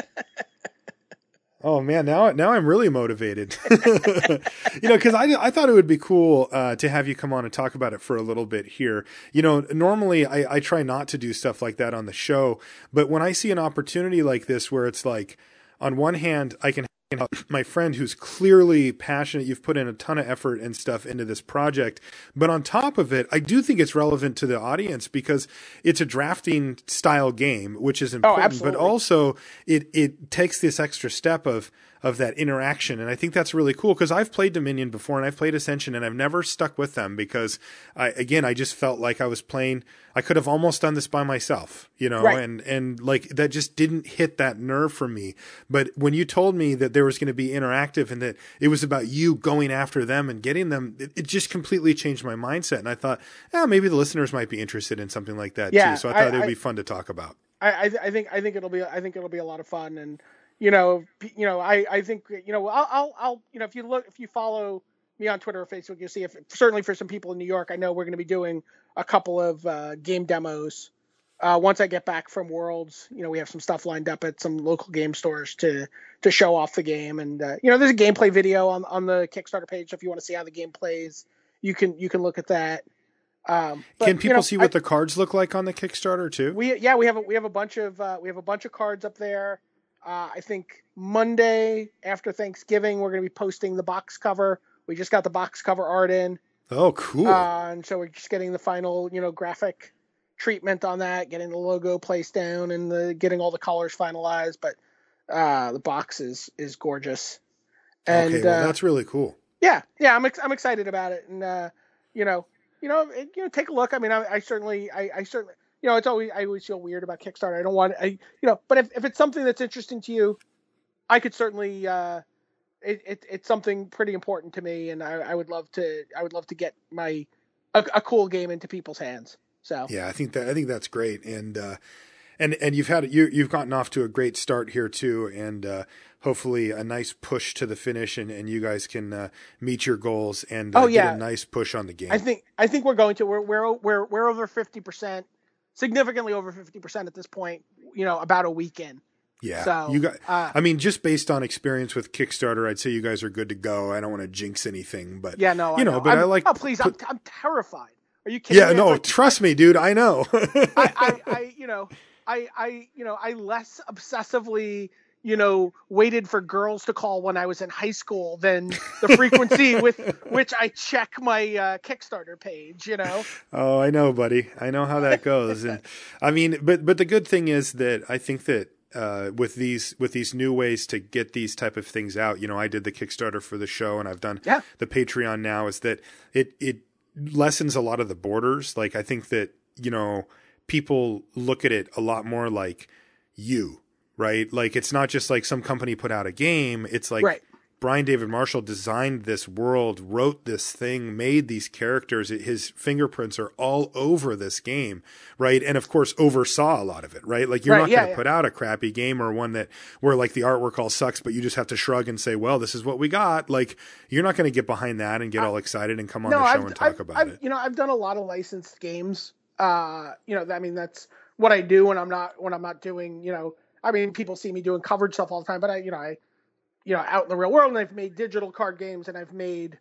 Oh man, now I'm really motivated. Because I thought it would be cool to have you come on and talk about it for a little bit here. Normally I try not to do stuff like that on the show, but when I see an opportunity like this where it's like, on one hand, I can help my friend who's clearly passionate. You've put in a ton of effort and stuff into this project, but on top of it, I do think it's relevant to the audience because it's a drafting style game, which is important, but also it takes this extra step of that interaction. And I think that's really cool because I've played Dominion before and I've played Ascension and I've never stuck with them because I just felt like I could have almost done this by myself, Right. and like that just didn't hit that nerve for me. But when you told me that there was going to be interactive and that it was about you going after them and getting them, it just completely changed my mindset. And I thought, maybe the listeners might be interested in something like that too. So I thought it would be fun to talk about. I think it'll be a lot of fun. And I think I'll if you follow me on Twitter or Facebook, you'll see certainly for some people in New York, I know we're going to be doing a couple of game demos. Once I get back from Worlds, we have some stuff lined up at some local game stores to show off the game. And there's a gameplay video on the Kickstarter page. So if you want to see how the game plays, you can look at that. Can people see what the cards look like on the Kickstarter too? We have a bunch of cards up there. I think Monday after Thanksgiving, we're going to be posting the box cover. We just got the box cover art in. Oh, cool. And so we're just getting the final, graphic treatment on that, getting the logo placed down and getting all the colors finalized. But the box is gorgeous. And, okay, well, that's really cool. Yeah, I'm excited about it. And, take a look. I mean, I certainly, it's always, I always feel weird about Kickstarter. I don't want, but if it's something that's interesting to you, I could certainly, it's something pretty important to me, and I would love to get a cool game into people's hands. So yeah, I think that's great, and you've gotten off to a great start here too, and hopefully a nice push to the finish, and you guys can meet your goals and get a nice push on the game. I think we're going to we're over 50%, significantly over 50% at this point. About a week in. Yeah, so, you got. I mean, just based on experience with Kickstarter, I'd say you guys are good to go. I don't want to jinx anything, but yeah, no, I know. But I like. Oh, please, I'm terrified. Are you kidding me? Yeah, no, trust me, dude. I know. I less obsessively, waited for girls to call when I was in high school than the frequency with which I check my Kickstarter page. Oh, I know, buddy. I know how that goes, and I mean, but the good thing is that I think that. With these new ways to get these type of things out, I did the Kickstarter for the show and I've done the Patreon now, is that it lessens a lot of the borders. Like, I think that, people look at it a lot more like right? Like, it's not just like some company put out a game. It's like Brian David Marshall designed this world, wrote this thing, made these characters. His fingerprints are all over this game, right? And of course, oversaw a lot of it, right? Like, you're not going to put out a crappy game or one where like the artwork all sucks, but you just have to shrug and say, well, this is what we got. Like, you're not going to get behind that and get all excited and come on the show and talk about it. I've done a lot of licensed games. I mean, that's what I do when I'm not doing, I mean, people see me doing coverage stuff all the time, but out in the real world, and I've made digital card games, and I've made,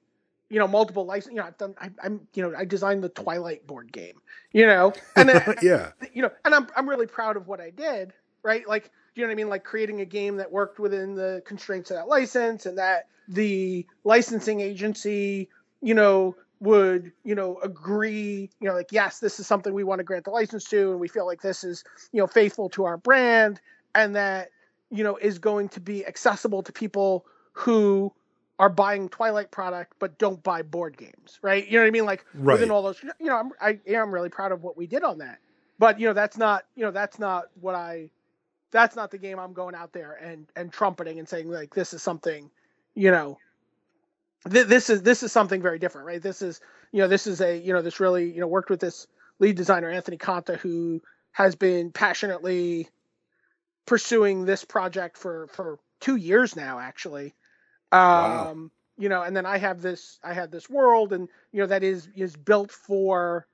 multiple license. I designed the Twilight board game, and then, and I'm really proud of what I did, right? Like, do you know what I mean? Like, creating a game that worked within the constraints of that license, and that the licensing agency, would, agree, like, yes, this is something we want to grant the license to, and we feel like this is, faithful to our brand, and that, is going to be accessible to people who are buying Twilight product but don't buy board games, right? You know what I mean? Like, within all those, I am really proud of what we did on that. But that's not the game I'm going out there and trumpeting and saying, like, this is something, this is something very different, right? This is this really, worked with this lead designer, Anthony Conta, who has been passionately pursuing this project for 2 years now, actually. Wow. And then I had this world, and, that is built for,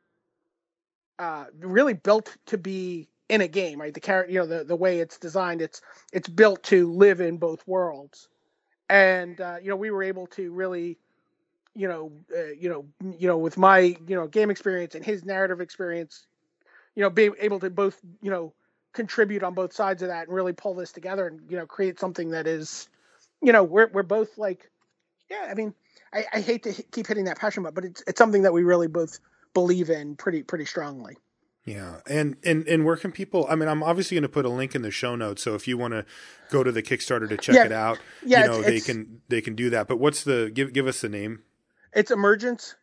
really built to be in a game, right? The character, the way it's designed, it's built to live in both worlds. And we were able to really, with my game experience and his narrative experience, be able to both contribute on both sides of that and really pull this together and create something that is, we're both like, yeah. I mean, I hate to keep hitting that passion, but it's something that we really both believe in pretty strongly. Yeah. And where can people, I mean, I'm obviously going to put a link in the show notes. So if you want to go to the Kickstarter to check it out, they can do that. But what's give us the name? It's Emergents: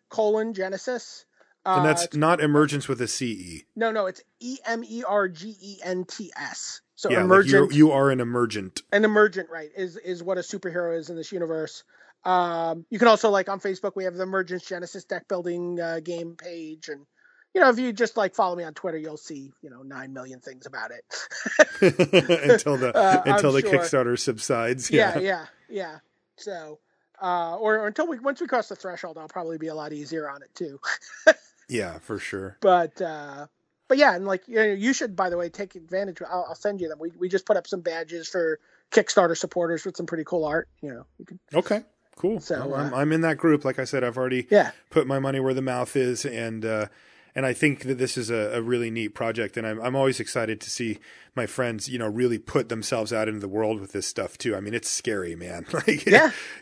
Genesis. And that's not Emergence with a CE. No, it's EMERGENTS. So yeah, emergent. Like you are an emergent. An emergent, right, is what a superhero is in this universe. You can also, like, on Facebook, we have the Emergents Genesis deck building game page, and if you just like follow me on Twitter, you'll see 9 million things about it until the Kickstarter subsides. Yeah. So, or once we cross the threshold, I'll probably be a lot easier on it too. Yeah, for sure. But yeah, and like you should, by the way, take advantage. I'll send you them. We just put up some badges for Kickstarter supporters with some pretty cool art. You can. Okay. Cool. So I'm in that group. Like I said, I've already put my money where the mouth is, and I think that this is a really neat project, and I'm always excited to see my friends, really put themselves out into the world with this stuff too. I mean, it's scary, man. Like,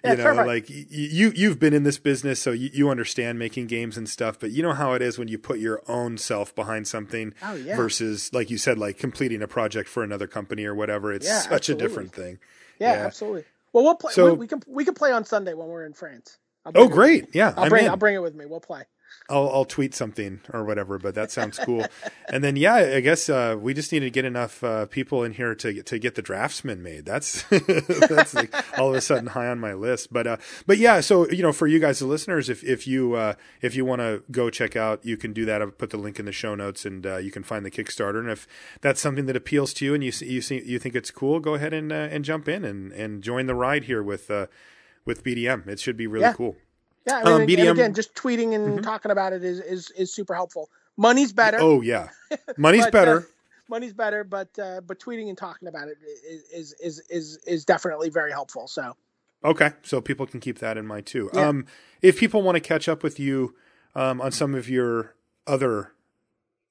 like you've been in this business, so you understand making games and stuff, but you know how it is when you put your own self behind something versus, like you said, like completing a project for another company or whatever. It's such a different thing. Yeah, absolutely. Well, we'll play. So, we can play on Sunday when we're in France. Oh, great! Yeah, I'll bring it with me. We'll play. I'll tweet something or whatever, but that sounds cool. And then, I guess we just need to get enough people in here to get the Draftsman made. That's like all of a sudden high on my list. But yeah, so for you guys, the listeners, if you want to go check out, you can do that. I'll put the link in the show notes, and you can find the Kickstarter. And if that's something that appeals to you and you think it's cool, go ahead and jump in and join the ride here with BDM. It should be really cool. Yeah, I mean, BDM, and again, just tweeting and talking about it is super helpful. Money's better. Oh yeah, money's better. Money's better, but tweeting and talking about it is definitely very helpful. So okay, so people can keep that in mind too. Yeah. If people want to catch up with you on some of your other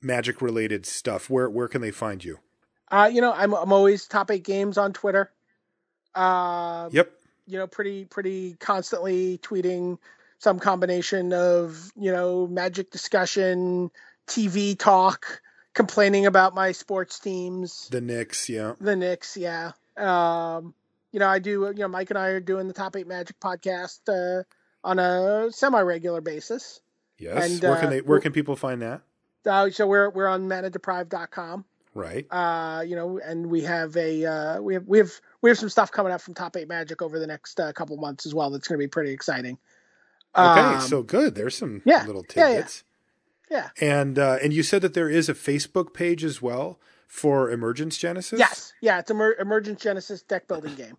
Magic related stuff, where can they find you? I'm always Top 8 Games on Twitter. Yep. Pretty constantly tweeting some combination of, Magic discussion, TV talk, complaining about my sports teams. The Knicks, yeah. I do, Mike and I are doing the Top 8 Magic podcast on a semi-regular basis. Yes. And where can people find that? So we're on manadeprived.com. Right. And we have we have some stuff coming up from Top 8 Magic over the next couple months as well. That's going to be pretty exciting. Okay, so good. There's some little tidbits. Yeah. And you said that there is a Facebook page as well for Emergents Genesis? Yes. Yeah, it's Emergents Genesis deck building game.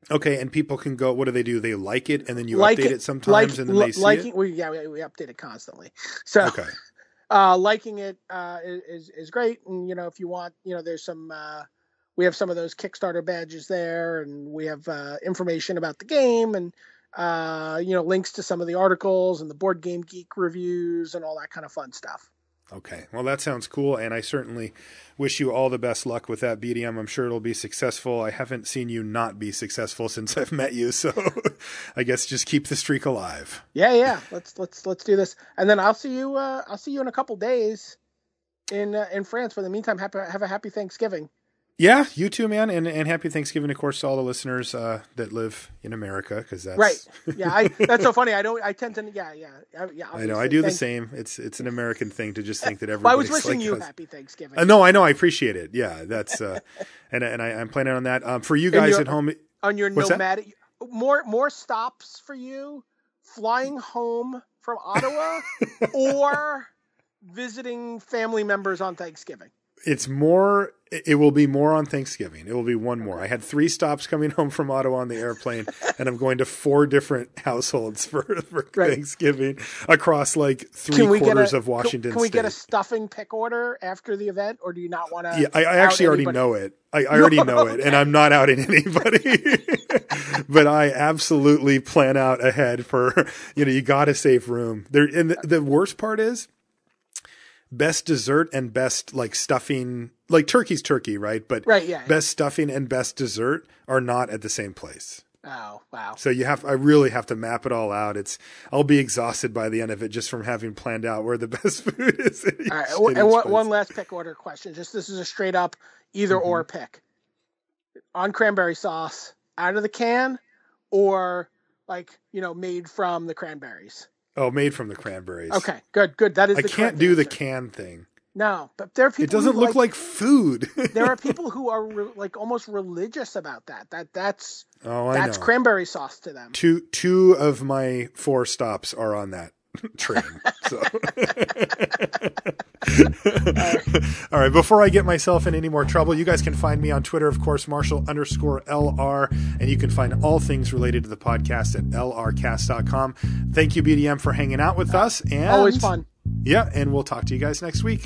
Okay, and people can go, what do? They like it, and then you update it sometimes, and then they see it? We update it constantly. So, okay. Liking it is great, and if you want, there's some we have some of those Kickstarter badges there, and we have information about the game, and links to some of the articles and the Board Game Geek reviews and all that kind of fun stuff. Okay, well, that sounds cool, and I certainly wish you all the best luck with that, BDM. I'm sure it'll be successful. I haven't seen you not be successful since I've met you, so I guess just keep the streak alive. Yeah. Let's do this, and then I'll see you in a couple days in France. For the meantime, have a happy Thanksgiving. Yeah, you too, man, and happy Thanksgiving, of course, to all the listeners that live in America, because that's right. Yeah, that's so funny. I tend to. Yeah. I know. I do the same. It's an American thing to just think that everybody. Well, I was wishing you happy Thanksgiving. No, I know. I appreciate it. Yeah, that's and I'm planning on that. For you guys at home, on your nomadic, more stops for you, flying home from Ottawa, or visiting family members on Thanksgiving. It's more It will be more on Thanksgiving. It will be one more. I had 3 stops coming home from Ottawa on the airplane, and I'm going to 4 different households for Thanksgiving across like 3/4 of Washington State. Can we get a stuffing pick order after the event, or do you not want to? Yeah, I actually already know it. I already know it, and I'm not outing anybody. But I absolutely plan out ahead for, you got to save room there. And the worst part is, best dessert and best like stuffing, like turkey's turkey, right? But best stuffing and best dessert are not at the same place. Oh, wow. So I really have to map it all out. I'll be exhausted by the end of it just from having planned out where the best food is. All right. And one last pick order question. This is a straight up either or pick. On cranberry sauce, out of the can, or made from the cranberries. Oh, made from the cranberries. Okay, good. That is. I can't do the can thing. No, but there are people. It doesn't look like food. There are people who are almost religious about that. That's know. Cranberry sauce to them. Two of my 4 stops are on that train. So. All right. Before I get myself in any more trouble, you guys can find me on Twitter, of course, Marshall_LR, and you can find all things related to the podcast at lrcast.com. Thank you, BDM, for hanging out with us. And always fun. Yeah, and we'll talk to you guys next week.